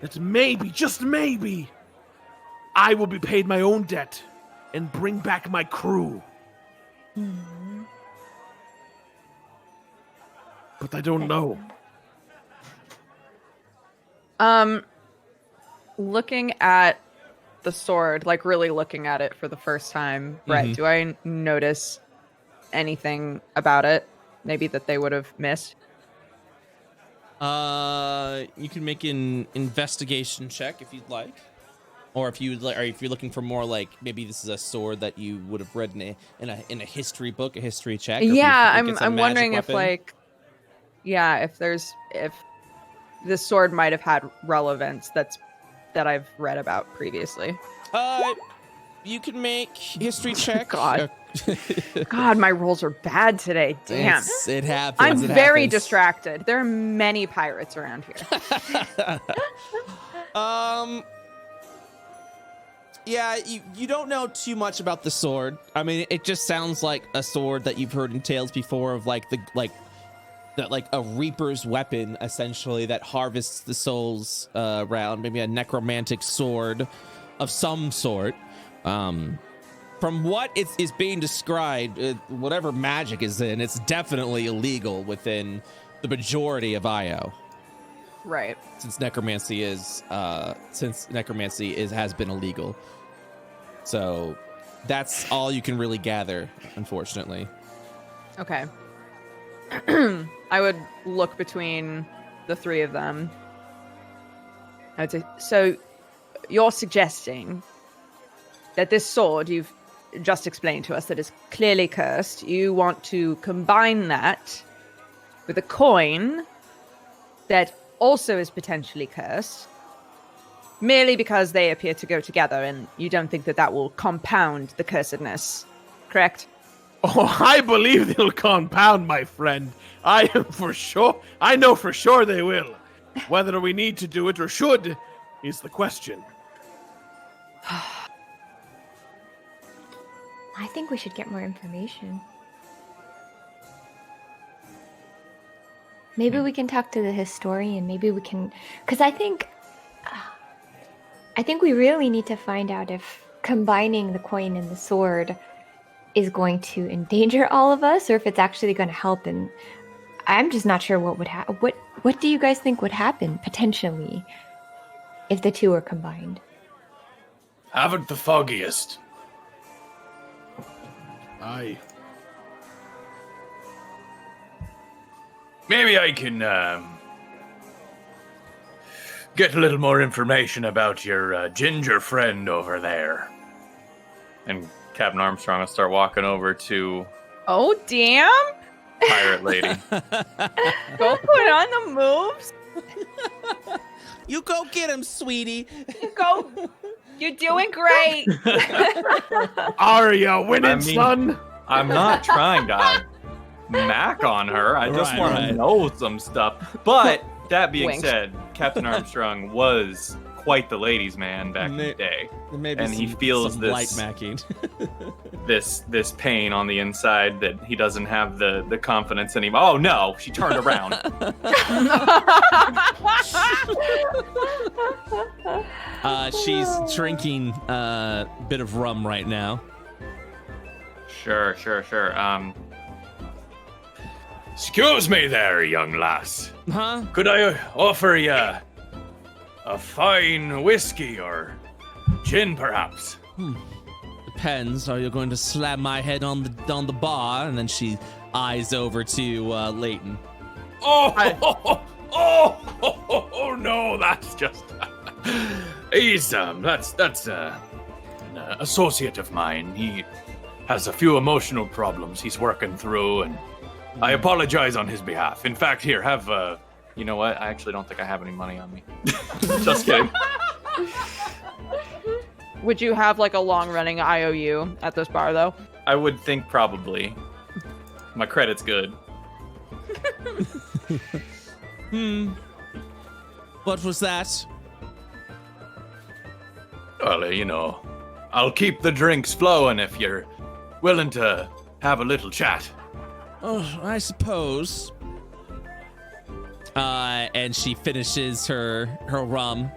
that maybe, just maybe, I will be paid my own debt and bring back my crew. But I don't know. Looking at the sword, like really looking at it for the first time, Brett, do I notice anything about it? Maybe that they would have missed? You can make an investigation check if you'd like. Or if you're looking for more like maybe this is a sword that you would have read in a history book, a history check. Or Yeah, if you think it's a I'm magic wondering if weapon. if this sword might have had relevance that I've read about previously. You can make history check. God. God, my rolls are bad today. Damn. It happens. I'm it very happens. distracted. There are many pirates around here. Yeah, you don't know too much about the sword. I mean, it just sounds like a sword that you've heard in tales before of like like a reaper's weapon, essentially, that harvests the souls around, maybe a necromantic sword of some sort. From what is being described, whatever magic is in, it's definitely illegal within the majority of Io. Right. Since necromancy has been illegal. So that's all you can really gather, unfortunately. Okay. I would look between the three of them. I'd say, so you're suggesting that this sword you've just explained to us that is clearly cursed, you want to combine that with a coin that also is potentially cursed, merely because they appear to go together, and you don't think that will compound the cursedness, correct? Oh, I believe they'll compound, my friend. I know for sure they will. Whether we need to do it or should is the question. I think we should get more information. Maybe we can talk to the historian. Maybe we can, because I think we really need to find out if combining the coin and the sword is going to endanger all of us, or if it's actually going to help. And I'm just not sure what would happen. What do you guys think would happen potentially if the two are combined? Haven't the foggiest. Aye. Maybe I can get a little more information about your ginger friend over there. And Captain Armstrong will start walking over to Oh, damn! Pirate Lady. Go put on the moves. You go get him, sweetie. Go. You're doing great. Are you winning, son? I'm not trying to mac on her. I just want to know some stuff. But that being Wink. said, Captain Armstrong was quite the ladies' man back in the day. Maybe He feels this light macking. this pain on the inside that he doesn't have the confidence anymore. Oh no, she turned around. She's drinking a bit of rum right now. Sure. Excuse me there, young lass. Huh? Could I offer you a fine whiskey or gin, perhaps? Depends. Are you going to slam my head on the bar? And then she eyes over to Leighton. Oh, no, that's just... He's, that's an associate of mine. He has a few emotional problems he's working through, and I apologize on his behalf. In fact, here, have, You know what? I actually don't think I have any money on me. Just kidding. Would you have like a long-running IOU at this bar, though? I would think probably. My credit's good. What was that? well, I'll keep the drinks flowing if you're willing to have a little chat. Oh, I suppose. And she finishes her rum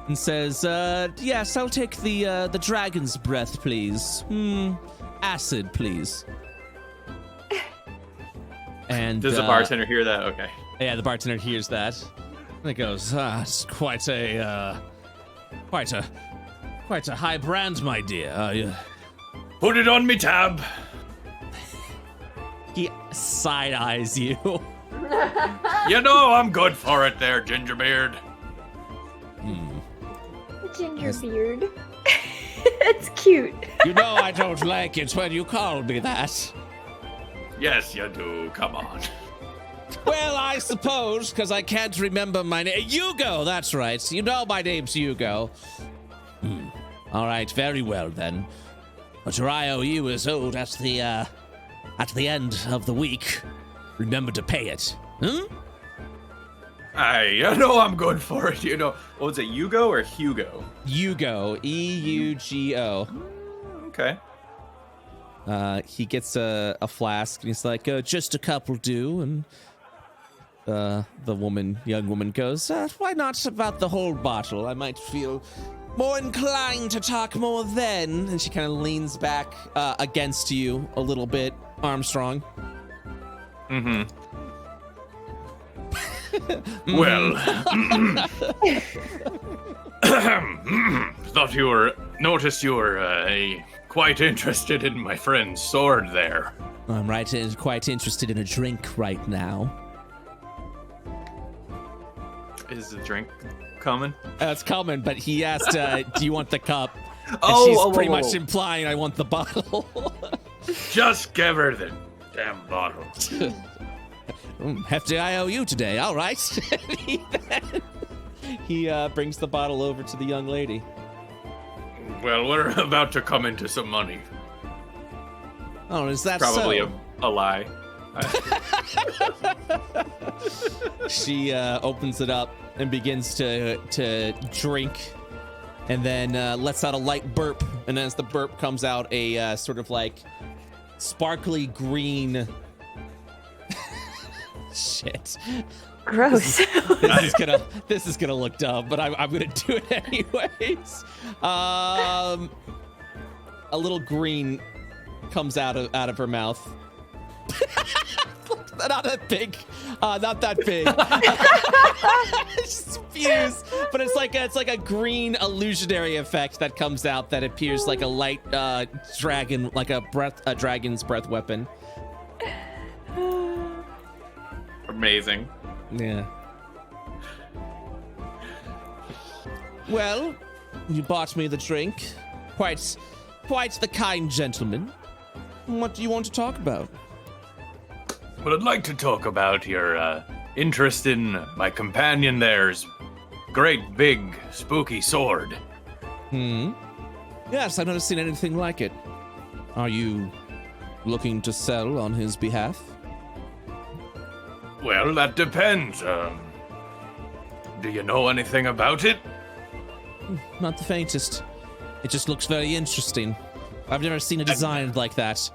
and says, yes, I'll take the dragon's breath, please. Acid, please. And Does the bartender hear that? Okay. yeah, the bartender hears that. And it goes, it's quite a high brand, my dear. Put it on me tab. He side eyes you. I'm good for it there, Gingerbeard. Gingerbeard. That's cute. I don't like it when you call me that. Yes, you do. Come on. Well, I suppose, because I can't remember my name. Hugo, that's right. My name's Hugo. All right, very well then. But your IOU is owed at the end of the week. Remember to pay it. I'm good for it, What was it, Hugo or Hugo? Hugo, E-U-G-O. Okay. He gets a flask, and he's like, just a couple do, and The young woman goes, why not about the whole bottle? I might feel more inclined to talk more then. And she kind of leans back against you a little bit, Armstrong. Mm-hmm. Well, noticed you were quite interested in my friend's sword there. I'm quite interested in a drink right now. Is the drink coming? It's coming, but he asked, do you want the cup? And Oh, she's pretty much implying I want the bottle. Just give her the damn bottle. Hefty IOU today, all right. he brings the bottle over to the young lady. Well, we're about to come into some money. Oh, is that Probably so? a lie. She opens it up and begins to drink, and then lets out a light burp. And as the burp comes out, a sort of like sparkly green. Shit. Gross. This is gonna look dumb, but I'm gonna do it anyways. A little green comes out of her mouth. Not that big. Not that big. Just spews. But it's like a green illusionary effect that comes out that appears like a light dragon, like a dragon's breath weapon. Amazing. Yeah. Well, you bought me the drink. Quite the kind gentleman. What do you want to talk about? Well, I'd like to talk about your interest in my companion there's great big spooky sword. Yes, I've never seen anything like it. Are you looking to sell on his behalf? Well, that depends. Do you know anything about it? Not the faintest. It just looks very interesting. I've never seen a design like that.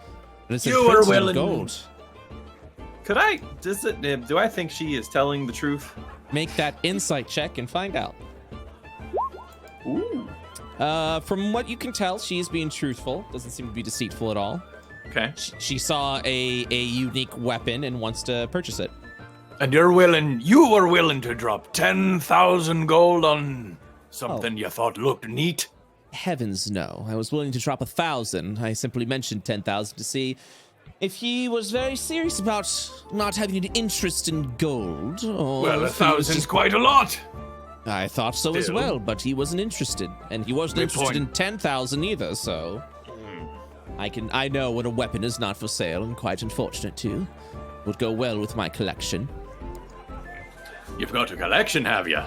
And it's You are printed in willing- gold. Do I think she is telling the truth? Make that insight check and find out. Ooh. From what you can tell, she is being truthful. Doesn't seem to be deceitful at all. Okay. She saw a unique weapon and wants to purchase it. And you were willing to drop 10,000 gold on something you thought looked neat? Heavens no. I was willing to drop 1,000. I simply mentioned 10,000 to see if he was very serious about not having an interest in gold. Or Well, if he was 1,000's just- quite a lot. I thought so as Still. well, but he wasn't interested. And he wasn't Good interested point. in 10,000 either, so... I know when a weapon is not for sale, and quite unfortunate too. Would go well with my collection. You've got a collection, have you?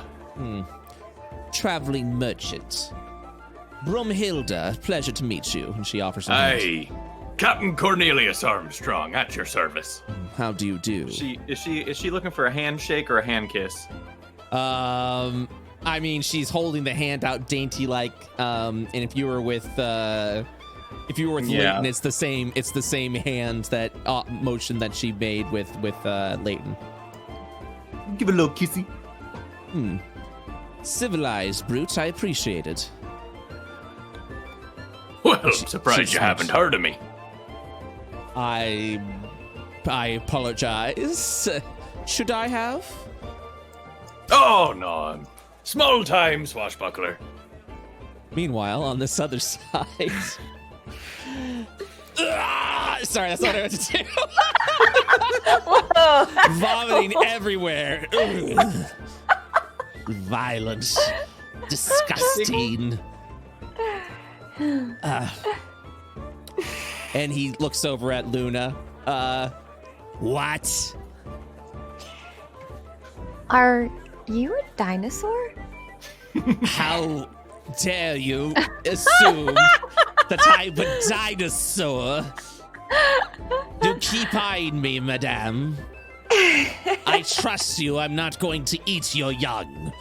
Traveling merchant. Brumhilda, pleasure to meet you. And she offers her hand. Aye. Captain Cornelius Armstrong, at your service. How do you do? Is she looking for a handshake or a hand kiss? I mean, she's holding the hand out dainty like, and if you were with Yeah. Leighton, it's the same hand that motion that she made with Leighton. Give a little kissy. Civilized brute, I appreciate it. Well, I'm surprised she's you haven't heard of me. I apologize. Should I have? Oh, no, I'm small-time swashbuckler. Meanwhile, on this other side... Sorry, that's not what I meant to do. Vomiting everywhere. Ugh. Violent. Disgusting. And he looks over at Luna. What? Are you a dinosaur? How dare you assume that I'm a dinosaur? Do keep eyeing me, madame. I trust you. I'm not going to eat your young.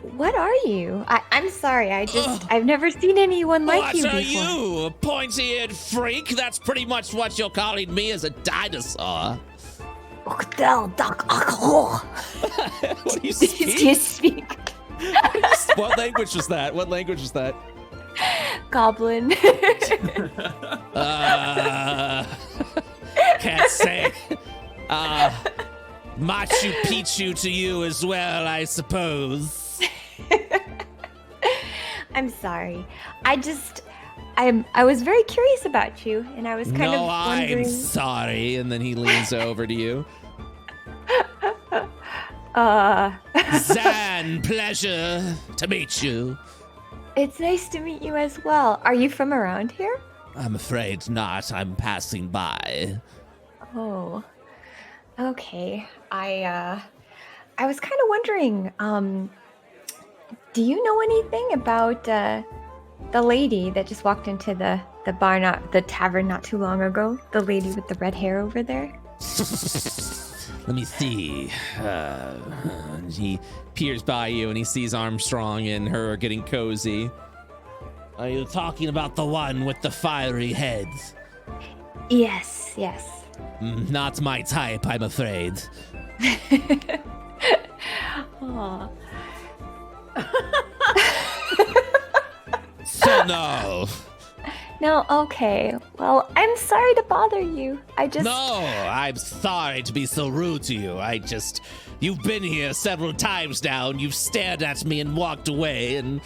What are you? I'm sorry. I've never seen anyone like What you are before. you? A pointy-eared freak? That's pretty much what you're calling me as a dinosaur. What do you Do you speak? speak What language was that? What language was that? goblin? Can't say. Machu Picchu to you as well, I suppose. I'm sorry. I was very curious about you, and I was kind of wondering. I'm sorry. And then he leans over to you. Zan, pleasure to meet you. It's nice to meet you as well. Are you from around here? I'm afraid not. I'm passing by. Oh, okay. I was kind of wondering, do you know anything about the lady that just walked into the bar, the tavern not too long ago? The lady with the red hair over there? Let me see. He peers by you and he sees Armstrong and her getting cozy. Are you talking about the one with the fiery heads? Yes. Not my type, I'm afraid. Aw. So no. No, okay. Well, I'm sorry to bother you. No, I'm sorry to be so rude to you. You've been here several times now, and you've stared at me and walked away, and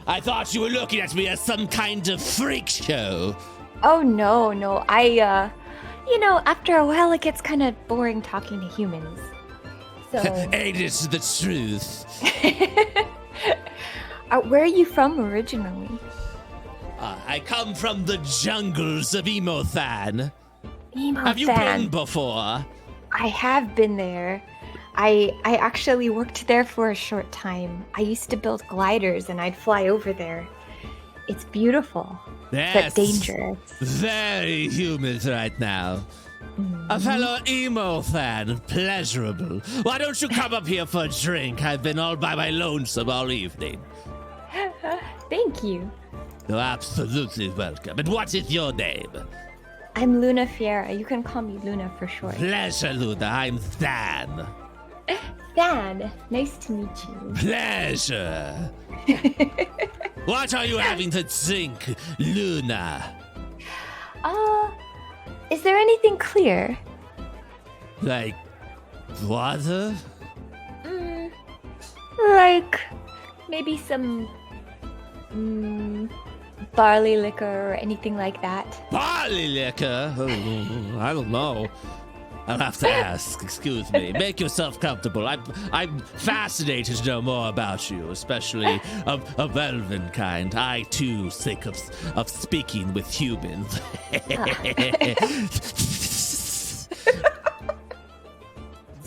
I thought you were looking at me as some kind of freak show. Oh, no. After a while, it gets kind of boring talking to humans. So. Ain't it the truth? Where are you from originally? I come from the jungles of Emothan. Emothan. Have you been before? I have been there. I actually worked there for a short time. I used to build gliders and I'd fly over there. It's beautiful, but dangerous. Very humid right now. A fellow emo fan, pleasurable. Why don't you come up here for a drink? I've been all by my lonesome all evening. Thank you. You're absolutely welcome. And what is your name? I'm Luna Fiera. You can call me Luna for short. Pleasure, Luna. I'm Than. Than, nice to meet you. Pleasure. What are you having to drink, Luna? Is there anything clear? Like water? Like maybe some barley liquor or anything like that. Barley liquor? Oh, I don't know. I'll have to ask. Excuse me. Make yourself comfortable. I'm fascinated to know more about you, especially of elven kind. I too sick of speaking with humans. This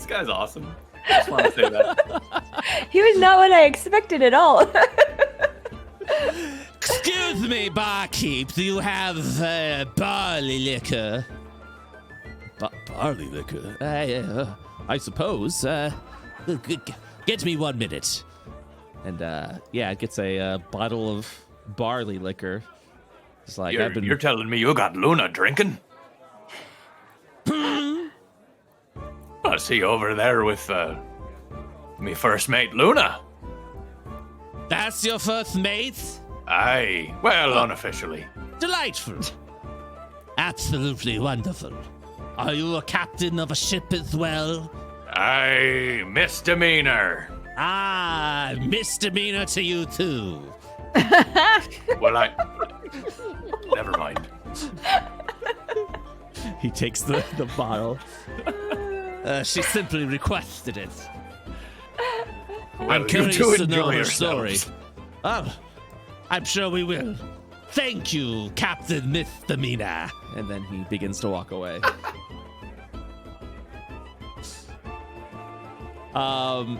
guy's awesome. I just want to say that. He was not what I expected at all. Excuse me, barkeep. Do you have barley liquor? Barley liquor? I suppose. Get me 1 minute. And it gets a bottle of barley liquor. It's like You're telling me you got Luna drinking? I see you over there with me first mate Luna. That's your first mate? Aye, well, unofficially. Delightful. Absolutely wonderful. Are you a captain of a ship as well? Aye, misdemeanor. Ah, misdemeanor to you too. Well, never mind. He takes the bottle. She simply requested it. Well, I'm you curious two to know enjoy her story. yourselves. Oh, I'm sure we will. Thank you, Captain Misdemeanor. And then he begins to walk away. We'll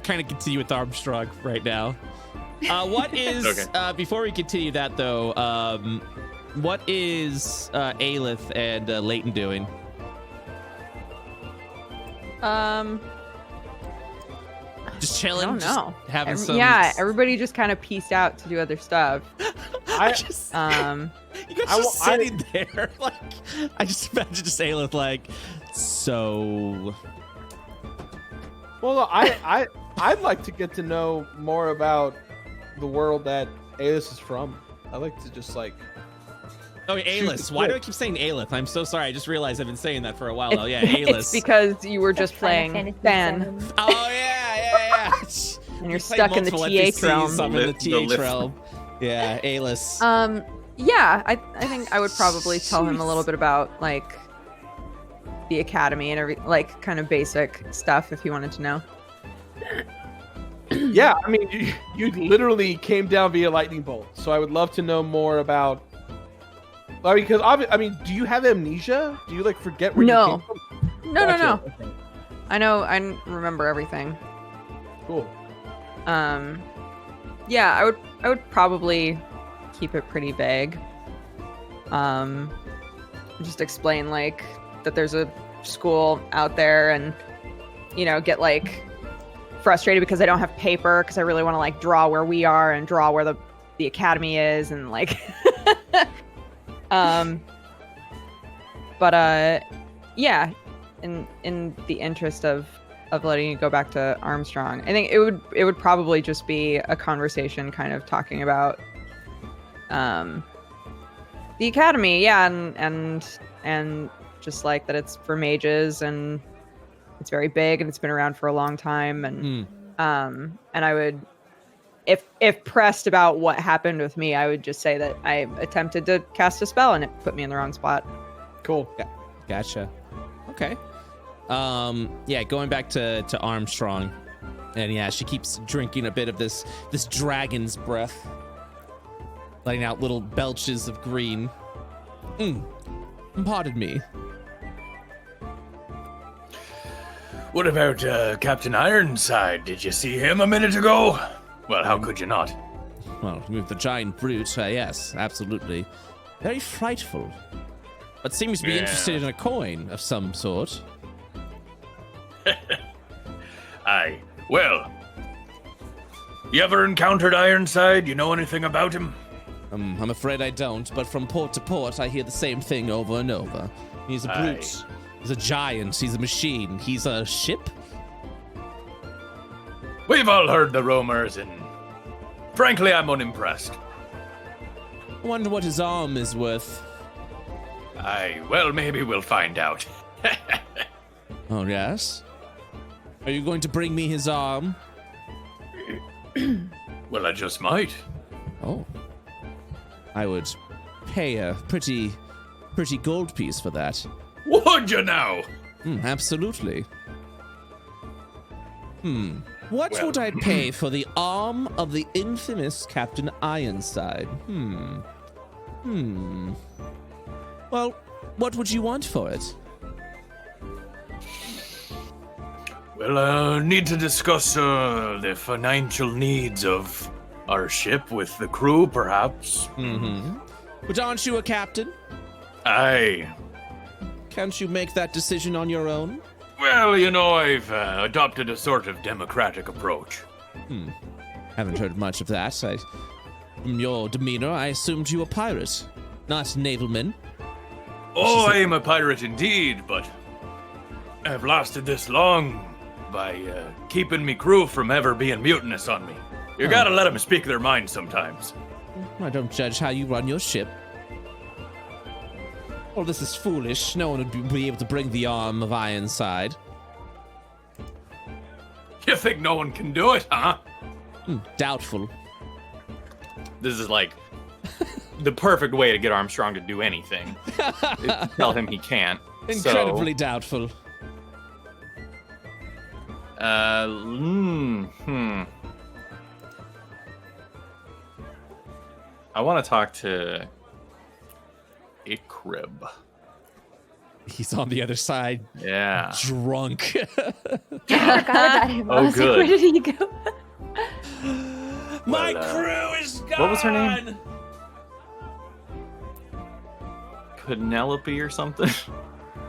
kind of continue with Armstrong right now. What is Okay. Before we continue that though? What is Aelith and Leighton doing? Just chilling. I don't know. Just having some. Yeah, everybody just kind of pieced out to do other stuff. I just, Um, you guys just sitting there, like, I just imagine just Aelith, like, so. well, no, I'd like to get to know more about the world that Aelith is from. I like to just like. Okay, Shoot Aelith. the Why do I clip. keep saying Aelith? I'm so sorry. I just realized I've been saying that for a while now. Yeah, Aelith. it's because you were just Final playing Fantasy Ben, VII. Oh yeah. and you're Play stuck in the multiple TH NPCs, realm. I'm in the The lift. TH realm. Yeah, Aelith. Yeah, I think I would probably tell him a little bit about like the academy and like kind of basic stuff if he wanted to know. Yeah, I mean, you literally came down via lightning bolt, so I would love to know more about. I mean, because I mean, do you have amnesia? Do you like forget where No. you came from? No, Gotcha. no. Okay. I remember everything. Cool. Yeah, I would probably keep it pretty vague. Just explain like that there's a school out there, and get like frustrated because I don't have paper because I really want to like draw where we are and draw where the academy is, and like yeah, in the interest of letting you go back to Armstrong, I think it would probably just be a conversation kind of talking about the academy, yeah, and just like that it's for mages and it's very big and it's been around for a long time, and I would, if pressed about what happened with me, I would just say that I attempted to cast a spell and it put me in the wrong spot. Cool. Gotcha. Okay. Yeah, going back to Armstrong, and yeah, she keeps drinking a bit of this dragon's breath, letting out little belches of green. Pardon me. What about Captain Ironside? Did you see him a minute ago? Well, how could you not? Well, with the giant brute, yes, absolutely. Very frightful. But seems to be Yeah. interested in a coin of some sort. Aye. Well, you ever encountered Ironside? You know anything about him? I'm afraid I don't, but from port to port, I hear the same thing over and over. He's a Aye. brute. He's a giant. He's a machine. He's a ship? We've all heard the rumors, and frankly, I'm unimpressed. I wonder what his arm is worth. Aye, well, maybe we'll find out. Oh, yes? Are you going to bring me his arm? Well, I just might. Oh. I would pay a pretty gold piece for that. Would you now? Absolutely. What Well- would I pay for the arm of the infamous Captain Ironside? Well, what would you want for it? Well, need to discuss the financial needs of our ship with the crew, perhaps. But aren't you a captain? Aye. Can't you make that decision on your own? Well, I've adopted a sort of democratic approach. Haven't heard much of that. From your demeanor, I assumed you were a pirate, not navalman. Oh, I am a pirate indeed, but I've lasted this long by keeping me crew from ever being mutinous on me. You gotta let them speak their mind sometimes. I don't judge how you run your ship. Well, this is foolish. No one would be able to bring the arm of Ironside. You think no one can do it, huh? Doubtful. This is like the perfect way to get Armstrong to do anything. Is to tell him he can't. Incredibly doubtful. I want to talk to a crib. He's on the other side, Yeah. drunk. I forgot about him. I Oh, was good. like, where did he go? My Well, crew is gone. what was her name? Penelope or something.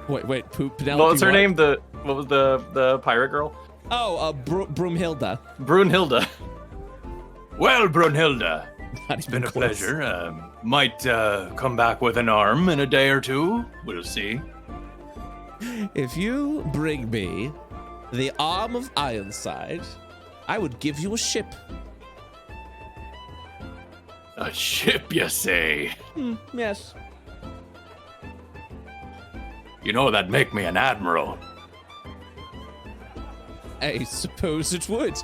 Wait, Penelope. What was her name? What was the pirate girl? Oh, Broomhilda. Brunhilde. Well, Brunhilde, Not It's even been a close. pleasure. Might come back with an arm in a day or two. We'll see. If you bring me the arm of Ironside, I would give you a ship. A ship, you say? Yes. You know, that'd make me an admiral. I suppose it would.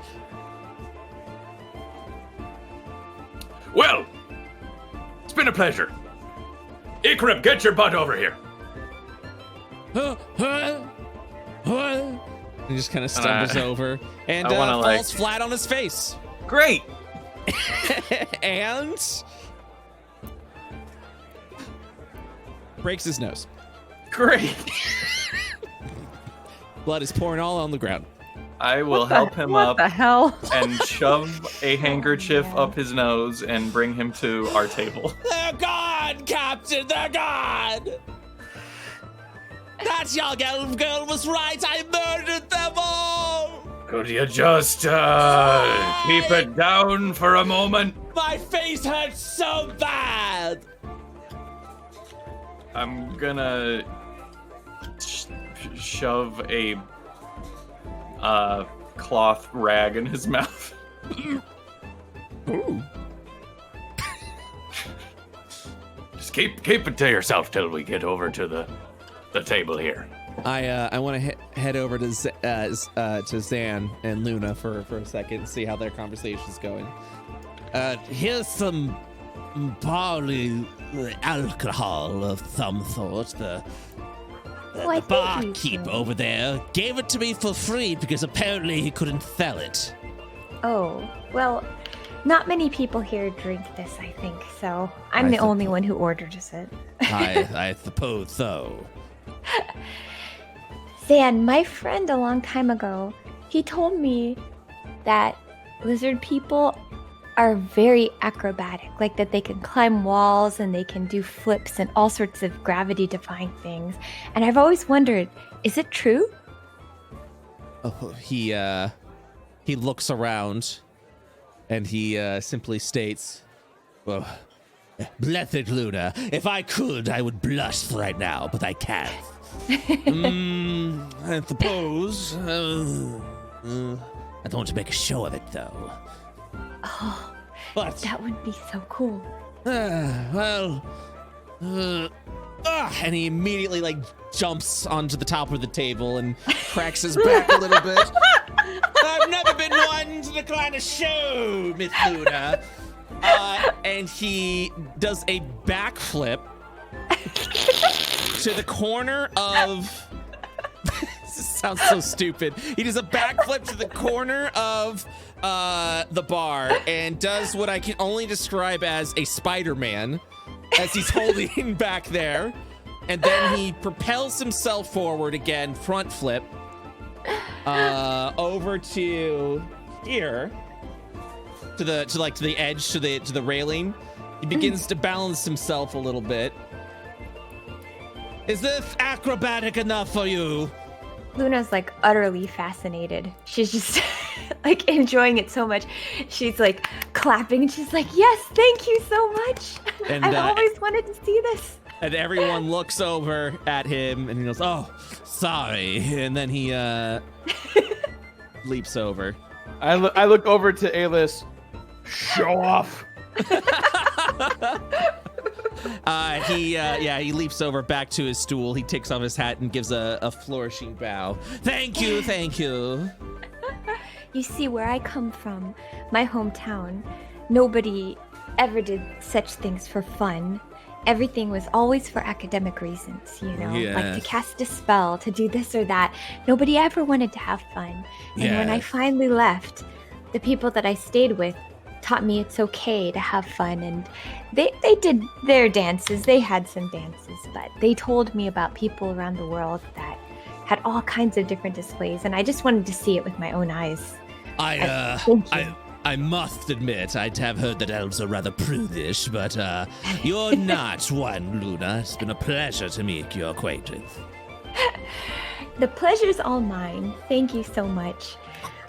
Well, it's been a pleasure. Ikrib, get your butt over here. He just kind of stumbles over and I wanna, falls flat on his face. Great. And breaks his nose. Great. Blood is pouring all on the ground. I will help him what up the hell? and shove a handkerchief up his nose and bring him to our table. They're gone, Captain. They're gone. That young elf girl was right. I murdered them all. Could you just keep it down for a moment? My face hurts so bad. I'm gonna shove a cloth rag in his mouth. Ooh. Just keep it to yourself till we get over to the table here. I want to head over to Zan and Luna for a second and see how their conversation's going. Here's some barley alcohol of some sort. The Why, thank you, barkeep sir. over there gave it to me for free because apparently he couldn't sell it. Oh, well, not many people here drink this, I think, so I'm I the only one who orders it. I suppose so. Zan, my friend a long time ago, he told me that lizard people are very acrobatic, like that they can climb walls and they can do flips and all sorts of gravity-defying things. And I've always wondered, is it true? Oh, he looks around and he simply states, well, blessed Luna, if I could, I would blush right now, but I can't. I suppose. I don't want to make a show of it, though. Oh, But, that would be so cool. and he immediately, jumps onto the top of the table and cracks his back a little bit. I've never been one to decline a show, Miss Luna. And he does a backflip to the corner of... This sounds so stupid. He does a backflip to the corner of the bar and does what I can only describe as a Spider-Man as he's holding back there. And then he propels himself forward again, front flip, over to here, to the edge, to the railing. He begins to balance himself a little bit. Is this acrobatic enough for you? Luna's utterly fascinated. She's just enjoying it so much. She's clapping and she's like, yes, thank you so much. And, I've always wanted to see this. And everyone looks over at him and he goes, oh, sorry. And then he leaps over. I look over to Alis. Show off. He leaps over back to his stool. He takes off his hat and gives a flourishing bow. Thank you, thank you. You see, where I come from, my hometown, nobody ever did such things for fun. Everything was always for academic reasons, like to Yes. cast a spell, to do this or that. Nobody ever wanted to have fun. And when I Yes. finally left, the people that I stayed with taught me it's okay to have fun, and they did their dances. They had some dances, but they told me about people around the world that had all kinds of different displays, and I just wanted to see it with my own eyes. Thank you. I must admit, I have heard that elves are rather prudish, but you're not one, Luna. It's been a pleasure to make your acquaintance. The pleasure's all mine. Thank you so much.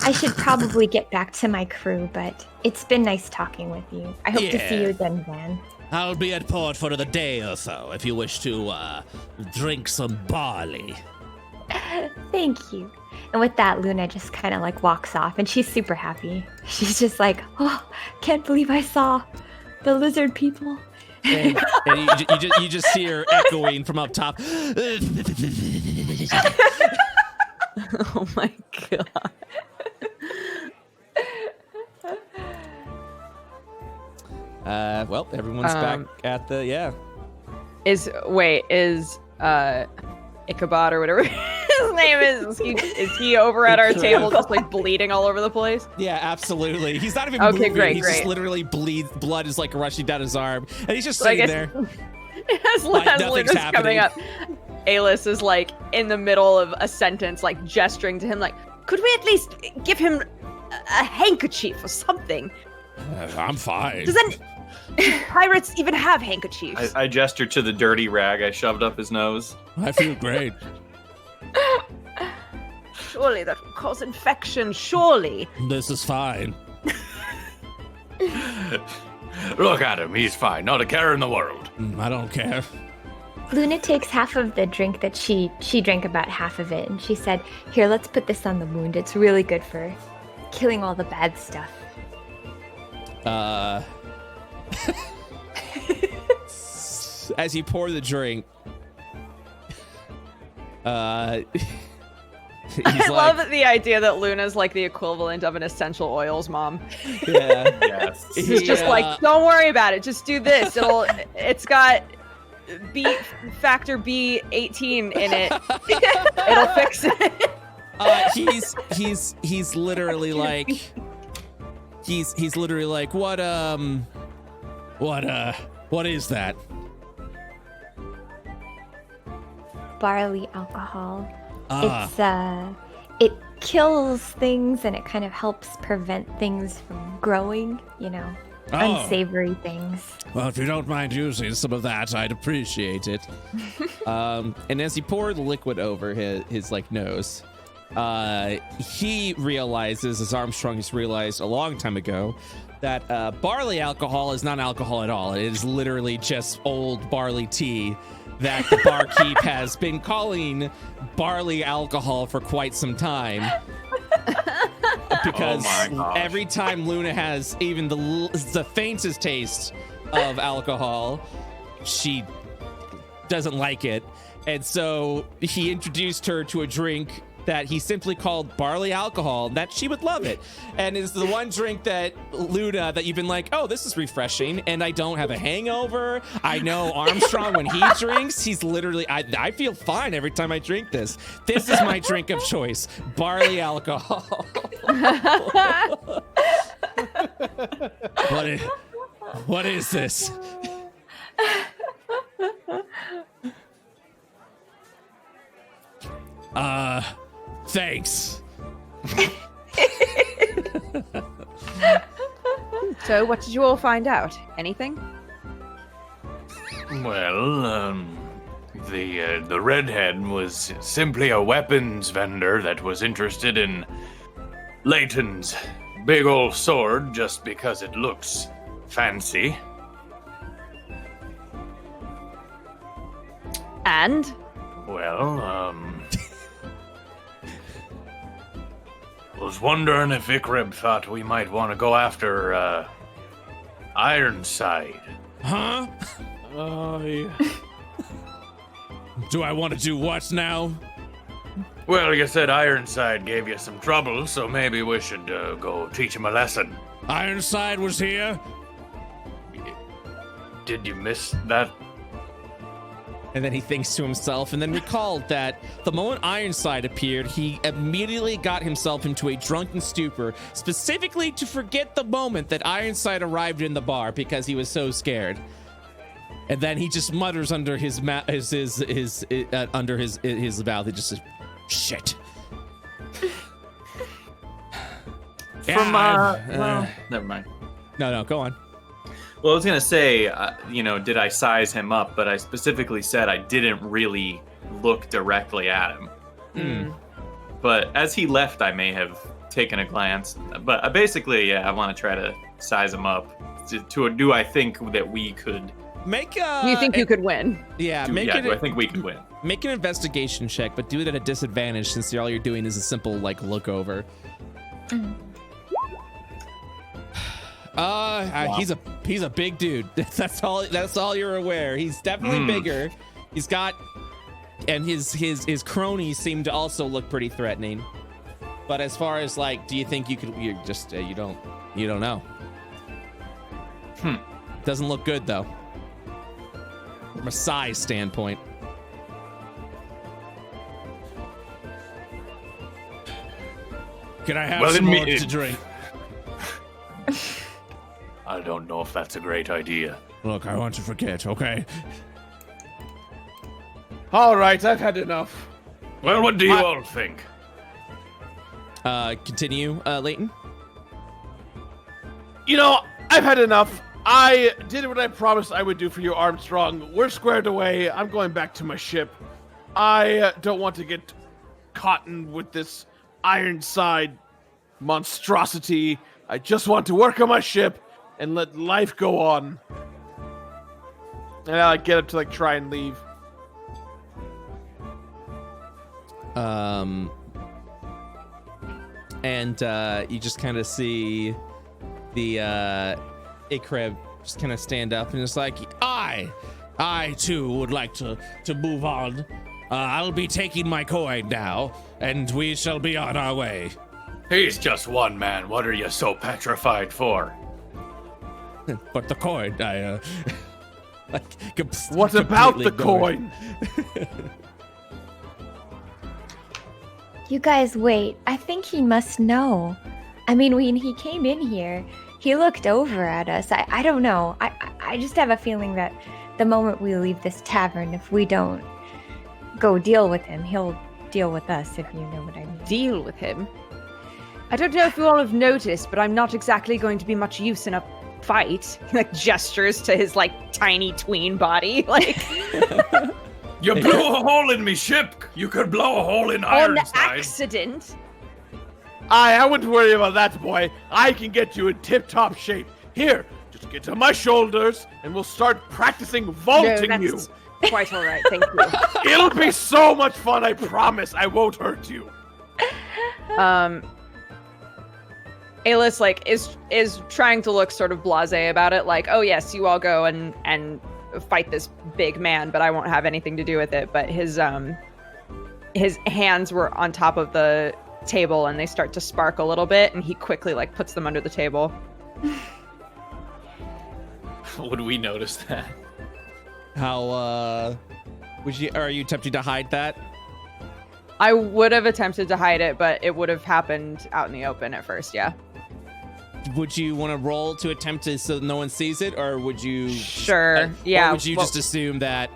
I should probably get back to my crew, but it's been nice talking with you. I hope to see you again, Van. I'll be at port for another day or so if you wish to drink some barley. Thank you. And with that, Luna just kind of like walks off, and she's super happy. She's just like, oh, can't believe I saw the lizard people. And you just see her echoing from up top. Oh my god. Well, everyone's back at the Is Ichabod or whatever his name is he over at our table just like bleeding all over the place? Yeah, absolutely. He's not even Okay, moving. great, He's great. just literally blood is like rushing down his arm, and he's just sitting there. As nothing's Luna's coming happening. up, Alis is like in the middle of a sentence, like gesturing to him, like, could we at least give him a handkerchief or something? I'm fine. Doesn't pirates even have handkerchiefs? I gestured to the dirty rag I shoved up his nose. I feel great. Surely that will cause infection, surely. This is fine. Look at him, he's fine. Not a care in the world. I don't care. Luna takes half of the drink that she drank about half of it, and she said, here, let's put this on the wound. It's really good for killing all the bad stuff. As you pour the drink, I love the idea that Luna's like the equivalent of an essential oils mom. Yeah. Yes. He's just like, don't worry about it. Just do this. It's got factor B18 in it. It'll fix it. He's literally like, he's literally like, what is that? Barley alcohol. It kills things, and it kind of helps prevent things from growing, unsavory things. Well, if you don't mind using some of that, I'd appreciate it. And as he poured the liquid over his like nose, he realizes, as Armstrong has realized a long time ago, that barley alcohol is not alcohol at all. It is literally just old barley tea that the barkeep has been calling barley alcohol for quite some time. Because every time Luna has even the faintest taste of alcohol, she doesn't like it. And so he introduced her to a drink that he simply called barley alcohol, that she would love it. And it's the one drink that Luna, that you've been like, oh, this is refreshing, and I don't have a hangover. I know Armstrong, when he drinks, he's literally, I feel fine every time I drink this. This is my drink of choice, barley alcohol. What is this? Thanks. So, what did you all find out? Anything? Well, the redhead was simply a weapons vendor that was interested in Leighton's big old sword just because it looks fancy. And? Well, was wondering if Ikrib thought we might want to go after, Ironside. Huh? Do I want to do what now? Well, you said Ironside gave you some trouble, so maybe we should go teach him a lesson. Ironside was here? Did you miss that? And then he thinks to himself, and then recalled that the moment Ironside appeared, he immediately got himself into a drunken stupor, specifically to forget the moment that Ironside arrived in the bar because he was so scared. And then he just mutters under his mouth, under his mouth, he just says, "Shit." Well, never mind. No, go on. Well, I was gonna say, did I size him up? But I specifically said I didn't really look directly at him. But as he left, I may have taking a glance. But basically, yeah, I want to try to size him up. Do I think that we could? Make You think you could win? Yeah, Do I think we could win? Make an investigation check, but do it at a disadvantage since all you're doing is a simple like look over. He's a big dude. That's all you're aware. He's definitely bigger. He's got, and his cronies seem to also look pretty threatening. But as far as like, do you think you could? You just you don't know. Doesn't look good though, from a size standpoint. Can I have some more to drink? I don't know if that's a great idea. Look, I want to forget, okay? All right, I've had enough. Well, what do you all think? Continue, Leighton. You know, I've had enough. I did what I promised I would do for you, Armstrong. We're squared away. I'm going back to my ship. I don't want to get caught in with this Ironside monstrosity. I just want to work on my ship and let life go on. And I get up to like try and leave. And you just kind of see the Ikreb just kind of stand up and it's like, I too would like to move on. I'll be taking my coin now, and we shall be on our way. He's just one man. What are you so petrified for? But the coin, What about the coin? You guys wait. I think he must know. I mean, when he came in here, he looked over at us. I don't know. I just have a feeling that the moment we leave this tavern, if we don't go deal with him, he'll deal with us, if you know what I mean. Deal with him? I don't know if you all have noticed, but I'm not exactly going to be much use in a fight. Like, gestures to his, like, tiny tween body. Like... You blew a hole in me ship. You could blow a hole in On Ironside. accident? I wouldn't worry about that, boy. I can get you in tip-top shape. Here, just get on my shoulders, and we'll start practicing vaulting No, you. that's quite all right, thank you. It'll be so much fun, I promise. I won't hurt you. Alis, like, is trying to look sort of blasé about it, like, oh yes, you all go and fight this big man, but I won't have anything to do with it. But his hands were on top of the table and they start to spark a little bit, and he quickly like puts them under the table. Would we notice that? How are you attempting to hide that? I would have attempted to hide it, but it would have happened out in the open at first, yeah. Would you want to roll to attempt to so no one sees it, or would you? Sure. Yeah. Or would you just assume that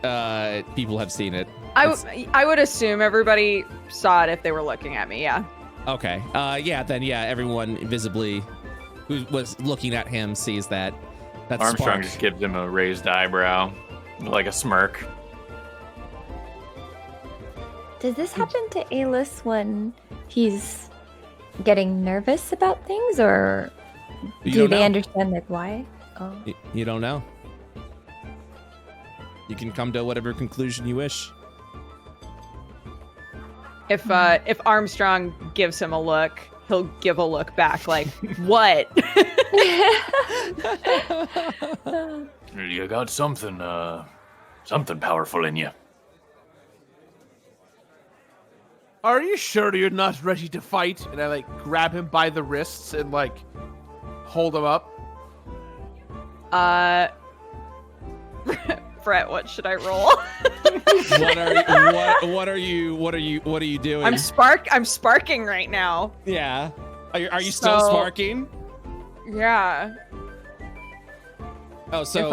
people have seen it? I would assume everybody saw it if they were looking at me. Yeah. Okay. Then everyone visibly who was looking at him sees that. That's Armstrong just gives him a raised eyebrow, like a smirk. Does this happen to Alis when he's getting nervous about things, or do they understand like why? Oh. You don't know. You can come to whatever conclusion you wish. If Armstrong gives him a look, he'll give a look back like, what? You got something powerful in you. Are you sure you're not ready to fight? And I like grab him by the wrists and like hold him up. Brett, what should I roll? What are you doing? I'm sparking right now. Yeah. Are you still sparking? Yeah. Oh, so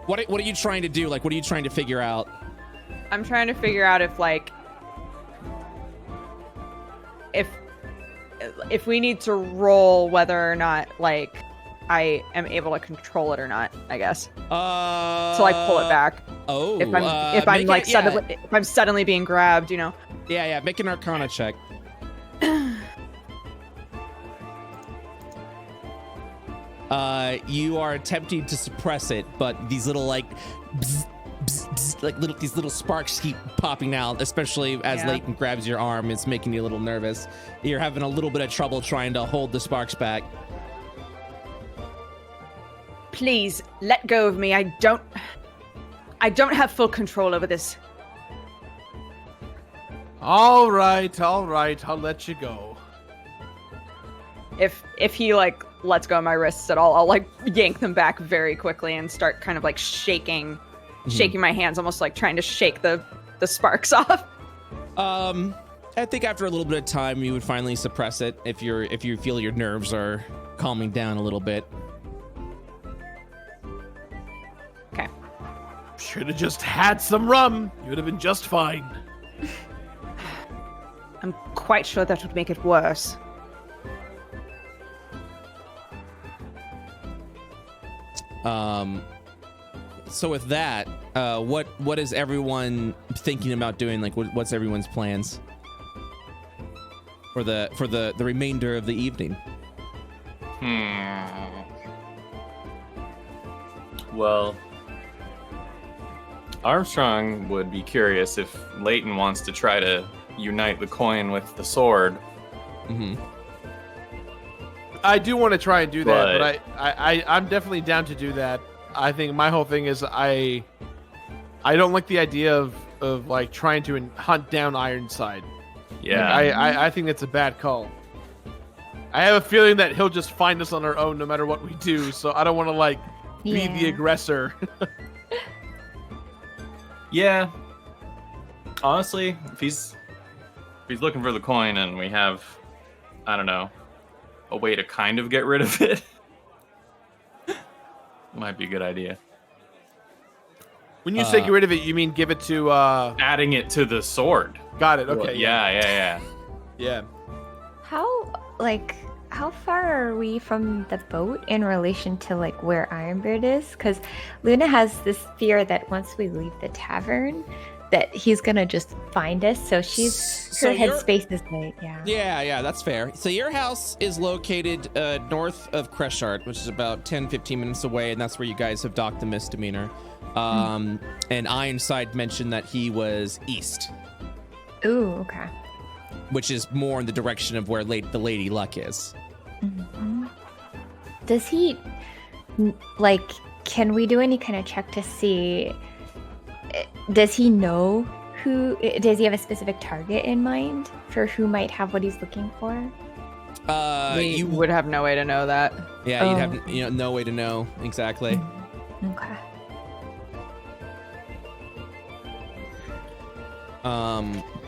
what are you trying to do? Like, what are you trying to figure out? I'm trying to figure out if like if we need to roll whether or not like I am able to control it or not, I guess. So like pull it back. Oh. If I'm like suddenly if I'm suddenly being grabbed, you know. Yeah, make an Arcana check. You are attempting to suppress it, but these little like bzz, bzz, bzz, like these little sparks keep popping out, especially as Leighton grabs your arm. It's making you a little nervous. You're having a little bit of trouble trying to hold the sparks back. Please let go of me. I don't have full control over this. All right, I'll let you go. If he like lets go of my wrists at all, I'll like yank them back very quickly and start kind of like shaking my hands, almost like trying to shake the sparks off. I think after a little bit of time, you would finally suppress it if you feel your nerves are calming down a little bit. Okay. Should have just had some rum. You would have been just fine. I'm quite sure that would make it worse. So with that, what is everyone thinking about doing? Like, what's everyone's plans for the remainder of the evening? Well, Armstrong would be curious if Leighton wants to try to unite the coin with the sword. Mm-hmm. I do want to try and do that, but I'm definitely down to do that. I think my whole thing is I don't like the idea of like trying to hunt down Ironside. Yeah. I think that's a bad call. I have a feeling that he'll just find us on our own no matter what we do, so I don't want to like be the aggressor. Yeah. Honestly, if he's looking for the coin and we have, I don't know, a way to kind of get rid of it, might be a good idea. When you say get rid of it, you mean give it to adding it to the sword. Got it. Okay. Yeah. How far are we from the boat in relation to like where Ironbeard is? Because Luna has this fear that once we leave the tavern, that he's gonna just find us. So her headspace is like, Yeah, that's fair. So your house is located north of Creshart, which is about 10-15 minutes away, and that's where you guys have docked the Misdemeanor. And Ironside mentioned that he was east. Ooh, okay. Which is more in the direction of where the Lady Luck is. Mm-hmm. Does he, like, can we do any kind of check to see, does he know does he have a specific target in mind for who might have what he's looking for? You would have no way to know that. Yeah, you'd have no way to know exactly. Okay.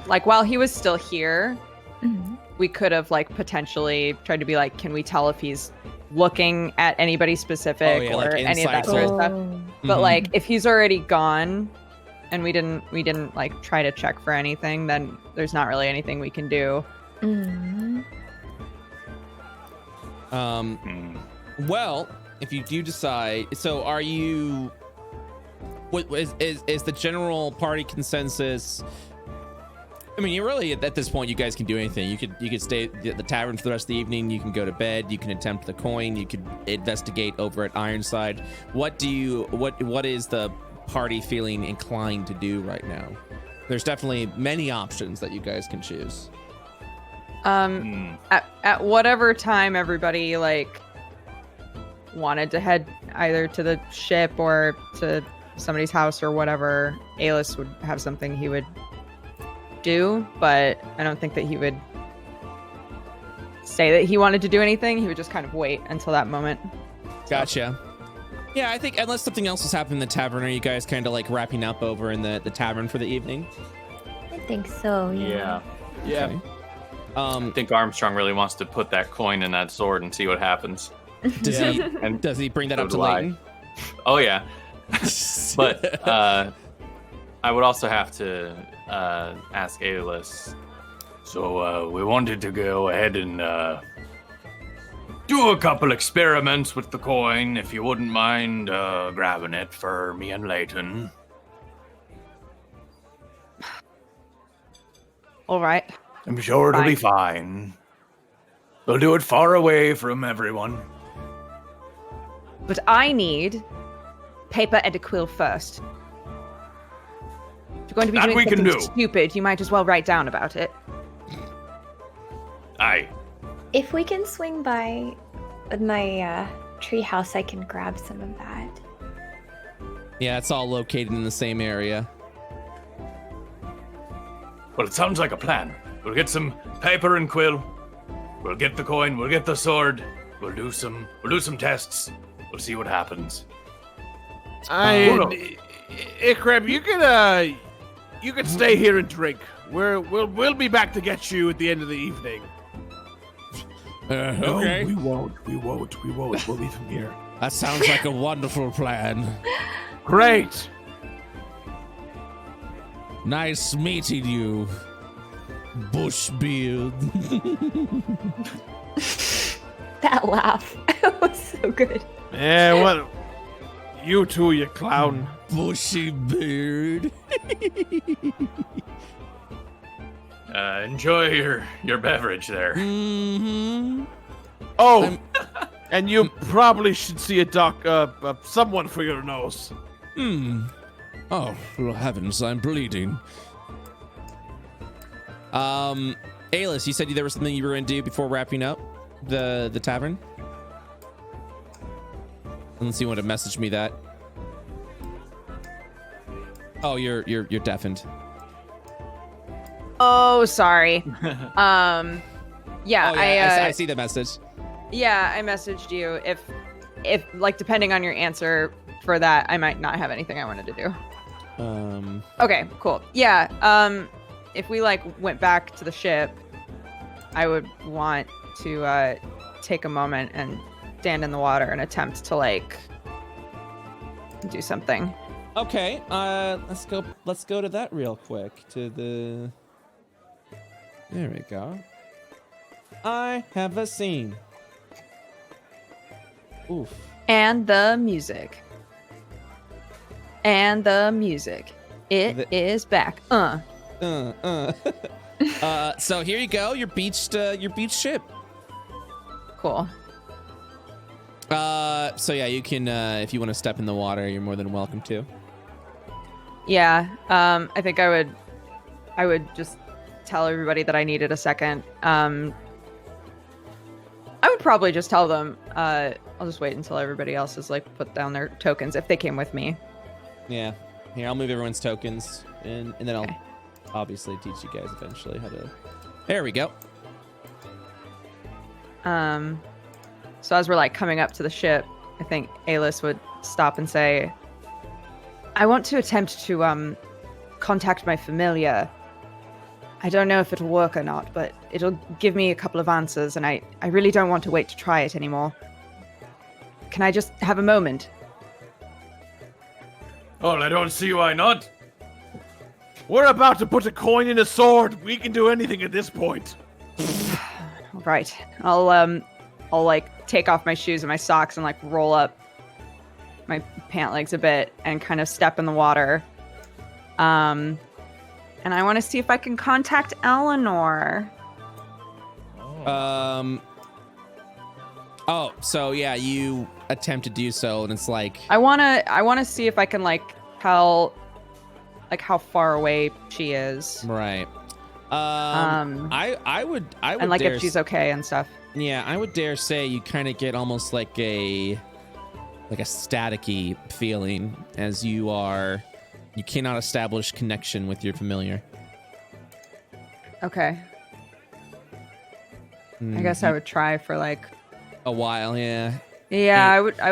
Like while he was still here, Mm-hmm. we could have like potentially tried to be like, can we tell if he's looking at anybody specific or like any of that sort of stuff? But like if he's already gone and we didn't like try to check for anything, then there's not really anything we can do. Mm-hmm. Well, if you do decide, so are you? What is the general party consensus? I mean, you really at this point, you guys can do anything. You could stay at the tavern for the rest of the evening. You can go to bed. You can attempt the coin. You could investigate over at Ironside. What is the party feeling inclined to do right now? There's definitely many options that you guys can choose. At whatever time everybody like wanted to head either to the ship or to somebody's house or whatever, Alis would have something he would do, but I don't think that he would say that he wanted to do anything. He would just kind of wait until that moment. Gotcha. Yeah, I think unless something else has happened in the tavern, are you guys kind of like wrapping up over in the tavern for the evening? I think so. Yeah. Okay. I think Armstrong really wants to put that coin in that sword and see what happens. Does he bring that up to Leighton? Oh yeah. But I would also have to ask Aeolus. So we wanted to go ahead and do a couple experiments with the coin, if you wouldn't mind grabbing it for me and Leighton. All right. I'm sure it'll be fine. We'll do it far away from everyone. But I need paper and a quill first. If you're going to be That doing we can something do. stupid, you might as well write down about it. Aye. If we can swing by my tree house, I can grab some of that. Yeah, it's all located in the same area. Well, it sounds like a plan. We'll get some paper and quill. We'll get the coin. We'll get the sword. We'll do some tests. We'll see what happens. Ikram, you can stay here and drink. We'll be back to get you at the end of the evening. Okay. We won't. We'll leave him here. That sounds like a wonderful plan. Great. Nice meeting you, Bushbeard. That laugh was so good. Yeah, what? You too, you clown. Bushy beard. Enjoy your beverage there. Mm-hmm. Oh, and you probably should see a someone for your nose. Oh, heavens, I'm bleeding. Aylis, you said there was something you were going to do before wrapping up the tavern? Unless you want to message me that. Oh, you're deafened. Oh, sorry. Yeah, Oh, yeah, I see the message. Yeah, I messaged you. If like depending on your answer for that, I might not have anything I wanted to do. Okay, cool. Yeah. If we like went back to the ship, I would want to take a moment and stand in the water and attempt to like do something. Okay, let's go to that real quick. There we go. I have a scene. Oof. And the music. And the music. It is back. So here you go. Your beached ship. Cool. So yeah, you can if you want to step in the water, you're more than welcome to. Yeah. I think I would just tell everybody that I needed a second. I would probably just tell them. I'll just wait until everybody else has like put down their tokens if they came with me. Yeah. Here, I'll move everyone's tokens, and then I'll obviously teach you guys eventually how to. There we go. So as we're like coming up to the ship, I think Aylis would stop and say, "I want to attempt to contact my familiar. I don't know if it'll work or not, but it'll give me a couple of answers, and I really don't want to wait to try it anymore. Can I just have a moment?" Well, I don't see why not. We're about to put a coin in a sword. We can do anything at this point. Right. I'll like take off my shoes and my socks and like roll up my pant legs a bit and kind of step in the water. And I want to see if I can contact Eleanor. Oh, so yeah, you attempt to do so, and it's like I wanna see if I can like tell like how far away she is. right. I would And like if she's okay and stuff. Yeah, I would dare say you kind of get almost like a staticky feeling as you cannot establish connection with your familiar. Okay. I guess I would try for like a while, yeah. Yeah, I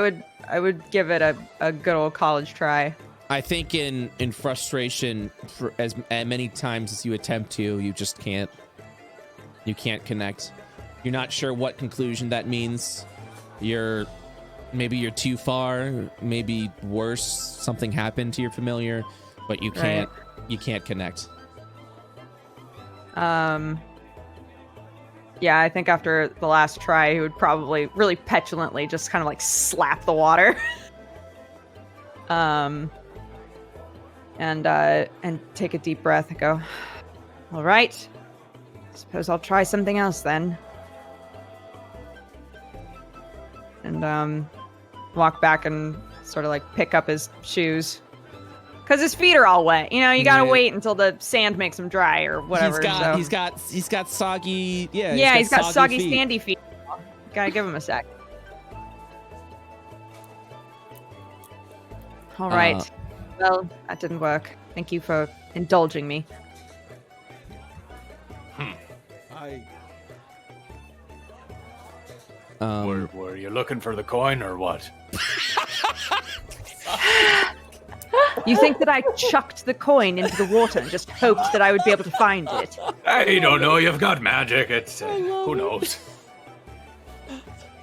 would give it a good old college try. I think in frustration, for as many times as you attempt to, you just can't. You can't connect. You're not sure what conclusion that means. Maybe you're too far. Maybe worse, something happened to your familiar, but you can't. Right. You can't connect. Yeah, I think after the last try, he would probably really petulantly just kind of like slap the water. And take a deep breath and go, "All right, suppose I'll try something else then." And walk back and sort of like pick up his shoes. Because his feet are all wet. You know, you gotta wait until the sand makes them dry or whatever. He's got soggy. Yeah, he's got soggy, feet. sandy feet. Gotta give him a sec. All right. Well, that didn't work. Thank you for indulging me. Were you looking for the coin or what? You think that I chucked the coin into the water and just hoped that I would be able to find it? I don't know. You've got magic. It's who knows.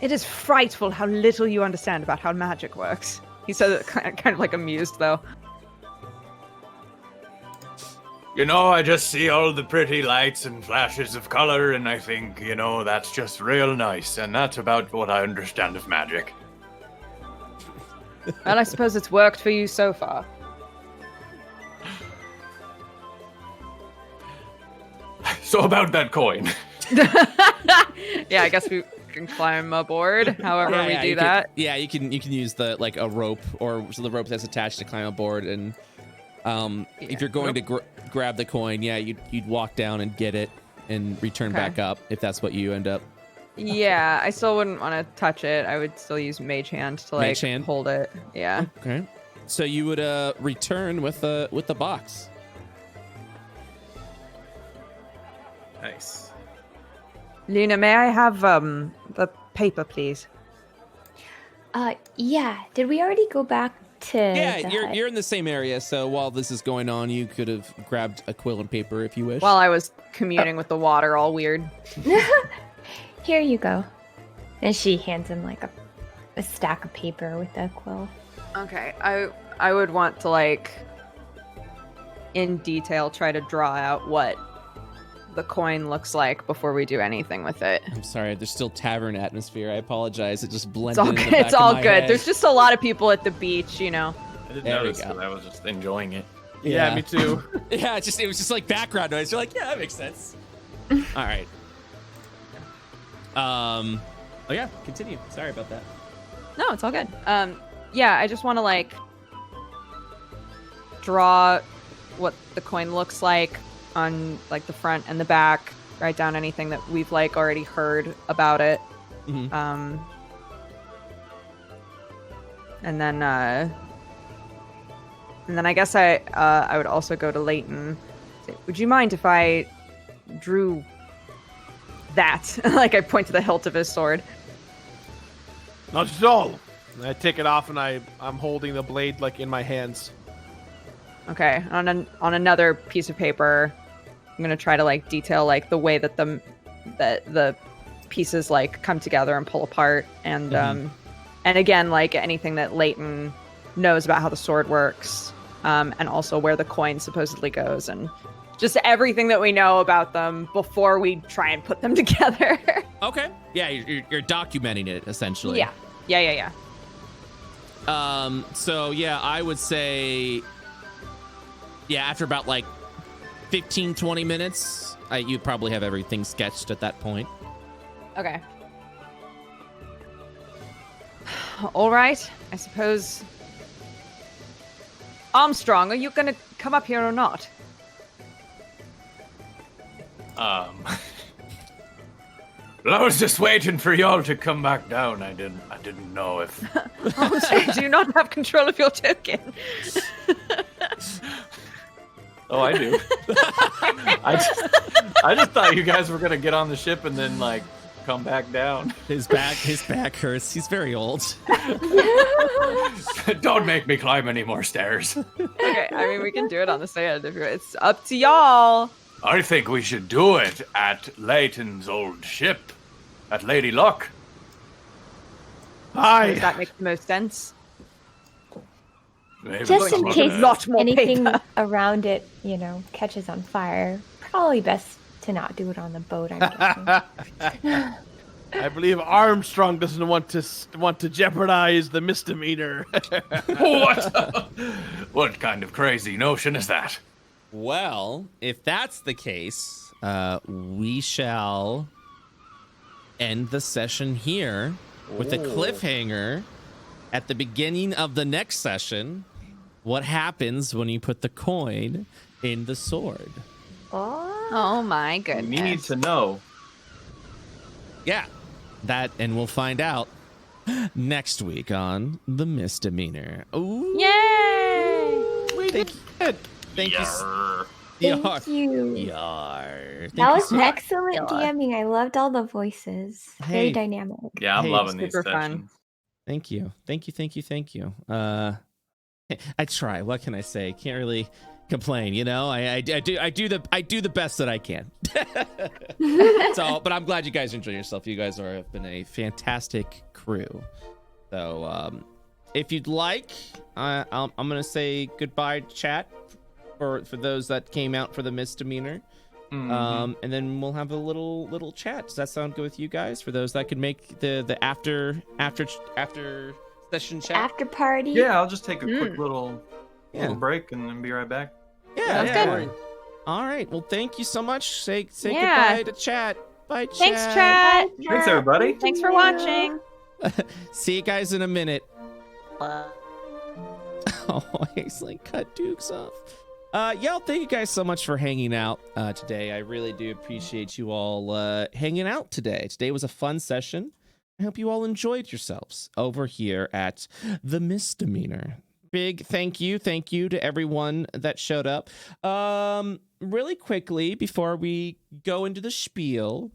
It is frightful how little you understand about how magic works. He said it kind of like amused, though. You know, I just see all the pretty lights and flashes of color, and I think, you know, that's just real nice. And that's about what I understand of magic. Well, I suppose it's worked for you so far. So about that coin. Yeah, I guess we can climb aboard. However we do that. You can use the like a rope or so the rope that's attached to climb aboard, and if you're going to grab the coin, you'd walk down and get it and return back up if that's what you end up. Yeah, I still wouldn't want to touch it. I would still use Mage Hand to like hold it. Yeah. Okay. So you would return with the box. Nice. Luna, may I have the paper, please? Yeah. Did we already go back to? Yeah, you're in the same area. So while this is going on, you could have grabbed a quill and paper if you wish. While I was communing with the water, all weird. Here you go. And she hands him like a stack of paper with a quill. Okay, I would want to like in detail try to draw out what the coin looks like before we do anything with it. I'm sorry, there's still tavern atmosphere. I apologize. It just blended. It's all in good. the back It's of all my good. head. There's just a lot of people at the beach, you know. I didn't There we notice go. because I was just enjoying it. Yeah, me too. Yeah, it was just like background noise. You're like, yeah, that makes sense. All right. Oh yeah, continue. Sorry about that. No, it's all good. Yeah, I just want to like draw what the coin looks like on like the front and the back. Write down anything that we've like already heard about it. Mm-hmm. And then I guess I would also go to Leighton. Say, would you mind if I drew that? Like I point to the hilt of his sword. Not at all. I take it off and I'm holding the blade like in my hands. Okay, on another piece of paper, I'm gonna try to like detail like the way that the pieces like come together and pull apart, and and again like anything that Leighton knows about how the sword works, and also where the coin supposedly goes, and just everything that we know about them before we try and put them together. Okay. Yeah, you're documenting it essentially. Yeah. So yeah, I would say, yeah, after about like 15, 20 minutes, you'd probably have everything sketched at that point. Okay. All right. I suppose. Armstrong, are you gonna come up here or not? Well, I was just waiting for y'all to come back down. I didn't know if. Do you not have control of your token? Oh, I do. I just thought you guys were gonna get on the ship and then like come back down. His back hurts. He's very old. Don't make me climb any more stairs. Okay, I mean we can do it on the sand if it's up to y'all. I think we should do it at Leighton's old ship, at Lady Luck. Does that make the most sense? Maybe Just in some of case the- Lot more anything paper. around it, catches on fire. Probably best to not do it on the boat, I'm guessing. I believe Armstrong doesn't want to jeopardize the misdemeanor. What kind of crazy notion is that? Well, if that's the case, we shall end the session here with a cliffhanger at the beginning of the next session what happens when you put the coin in the sword. Oh my We goodness. need to know. Yeah, that, and we'll find out next week on the Misdemeanor. Ooh, Yay! thank you. Thank you. Yarr. Thank you. Yar. Thank That you was so- excellent God. DMing. I loved all the voices. Very Hey. dynamic. Yeah, I'm Hey, loving these super fun. sessions. Thank you. I try. What can I say? Can't really complain. You know, I do the best that I can. So, but I'm glad you guys enjoy yourself. You guys have been a fantastic crew. So, if you'd like, I'm gonna say goodbye, chat, for those that came out for the Misdemeanor. Mhm. And then we'll have a little chat. Does that sound good with you guys? For those that could make the after session chat. After party. Yeah, I'll just take a quick little Yeah. break and then be right back. Yeah, Sounds yeah. All right. Well, thank you so much. Say Yeah. goodbye to chat. Bye, chat. Thanks, chat. Thanks, everybody. Thanks for watching. See you guys in a minute. Oh, he's like cut Dukes off. Y'all, thank you guys so much for hanging out today. I really do appreciate you all hanging out today. Today was a fun session. I hope you all enjoyed yourselves over here at the Misdemeanor. Big thank you to everyone that showed up. Really quickly before we go into the spiel,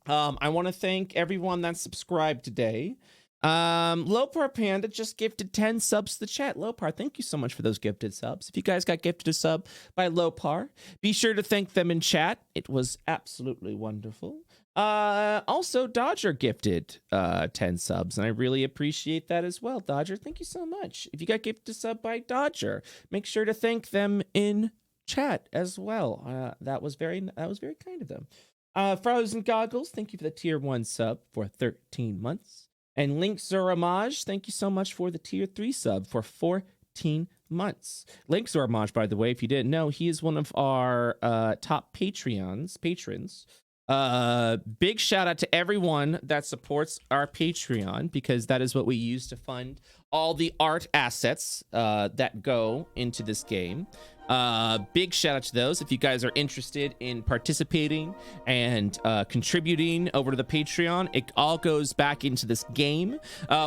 I want to thank everyone that subscribed today. Lopar Panda just gifted 10 subs to the chat. Lopar, thank you so much for those gifted subs. If you guys got gifted a sub by Lopar, be sure to thank them in chat. It was absolutely wonderful. Also, Dodger gifted 10 subs, and I really appreciate that as well. Dodger, thank you so much. If you got gifted a sub by Dodger, make sure to thank them in chat as well. That was very kind of them. Frozen Goggles, thank you for the tier 1 sub for 13 months. And Link Zuramaj, thank you so much for the tier 3 sub for 14 months. Link Zuramaj, by the way, if you didn't know, he is one of our top patrons. Big shout out to everyone that supports our Patreon, because that is what we use to fund all the art assets that go into this game. Big shout out to those. If you guys are interested in participating and contributing over to the Patreon, it all goes back into this game.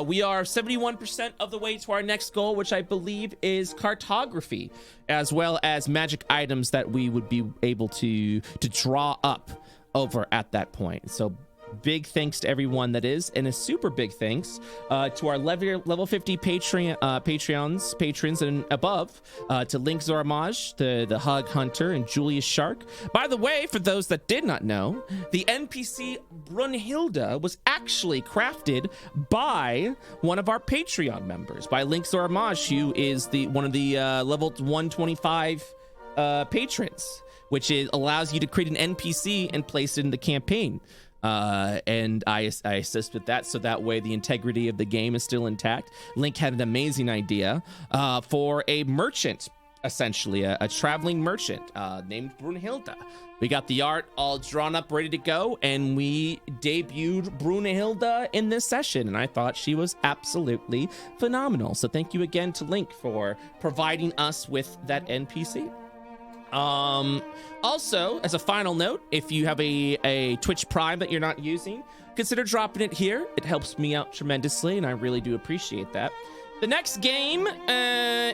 We are 71% of the way to our next goal, which I believe is cartography, as well as magic items that we would be able to draw up over at that point. So big thanks to everyone that is, and a super big thanks to our level 50 patrons and above, to Link Zoramaj, the Hug Hunter, and Julius Shark. By the way, for those that did not know, the NPC Brunhilde was actually crafted by one of our Patreon members, by Link Zoramaj, who is one of the level 125 patrons, which allows you to create an NPC and place it in the campaign. And I assist with that, so that way the integrity of the game is still intact. Link had an amazing idea for a merchant, essentially a traveling merchant named Brunhilde. We got the art all drawn up, ready to go, and we debuted Brunhilde in this session, and I thought she was absolutely phenomenal. So thank you again to Link for providing us with that NPC. Also, as a final note, if you have a Twitch Prime that you're not using, consider dropping it here. It helps me out tremendously, and I really do appreciate that. The next game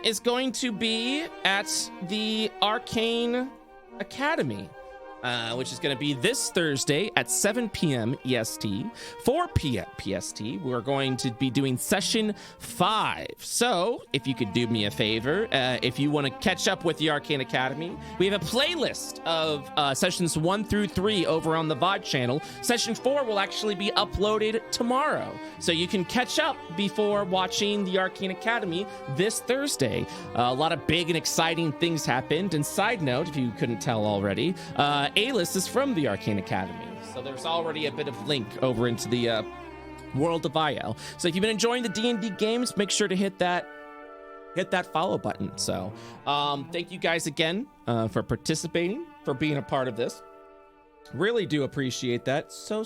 is going to be at the Arcane Academy, which is going to be this Thursday at 7 p.m. EST, 4 p.m. PST. We're going to be doing session 5. So, if you could do me a favor, if you want to catch up with the Arcane Academy, we have a playlist of sessions 1 through 3 over on the VOD channel. Session 4 will actually be uploaded tomorrow, so you can catch up before watching the Arcane Academy this Thursday. A lot of big and exciting things happened. And side note, if you couldn't tell already, A-List is from the Arcane Academy, so there's already a bit of link over into the world of IL. So if you've been enjoying the D&D games, make sure to hit that follow button. So thank you guys again for participating, for being a part of this. Really do appreciate that so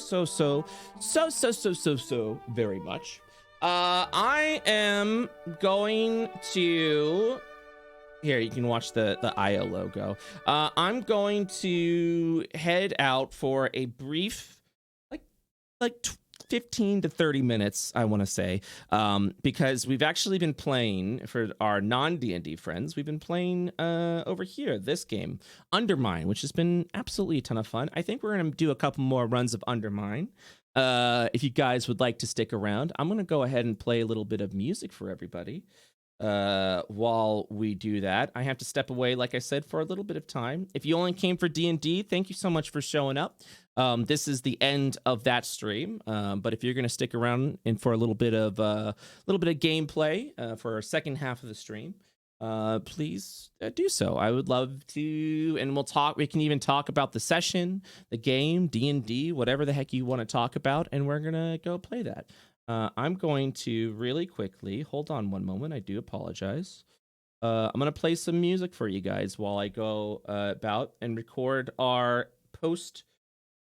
very much. I am going to. Here, you can watch the IO logo. I'm going to head out for a brief, like 15 to 30 minutes, I want to say, because we've actually been playing, for our non-D&D friends, we've been playing over here, this game, Undermine, which has been absolutely a ton of fun. I think we're going to do a couple more runs of Undermine. If you guys would like to stick around, I'm going to go ahead and play a little bit of music for everybody. While we do that, I have to step away, like I said, for a little bit of time. If you only came for D&D, thank you so much for showing up. This is the end of that stream, but if you're going to stick around and for a little bit of gameplay for our second half of the stream, please do so. I would love to, and we can even talk about the session, the game, D&D, whatever the heck you want to talk about, and we're gonna go play that. I'm going to really quickly, hold on one moment, I do apologize. I'm going to play some music for you guys while I go about and record our post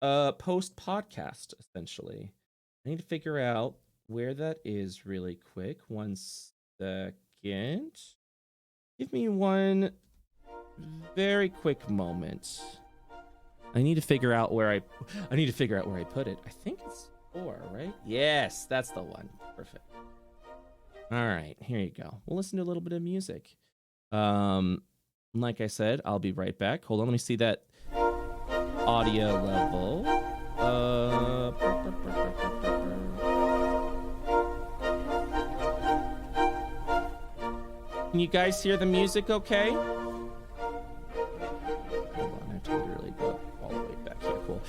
podcast, essentially. I need to figure out where that is really quick. 1 second. Give me one very quick moment. I need to figure out where I put it. I think it's 4, right? Yes, that's the one. Perfect. All right, here you go. We'll listen to a little bit of music. Like I said, I'll be right back. Hold on, let me see that audio level. Can you guys hear the music okay? Hold on, I have to really go all the way back here. Cool.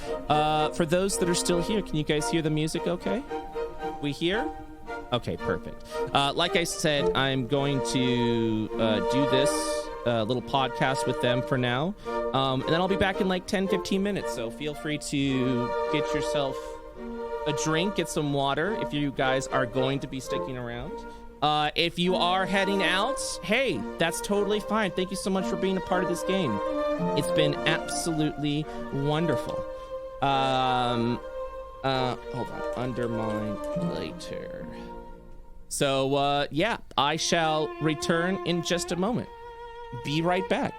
For those that are still here, can you guys hear the music okay? We hear? Okay, perfect. Like I said, I'm going to do this little podcast with them for now. And then I'll be back in like 10-15 minutes. So feel free to get yourself a drink, get some water if you guys are going to be sticking around. If you are heading out, hey, that's totally fine. Thank you so much for being a part of this game. It's been absolutely wonderful. Hold on. Undermine later. So, yeah, I shall return in just a moment. Be right back.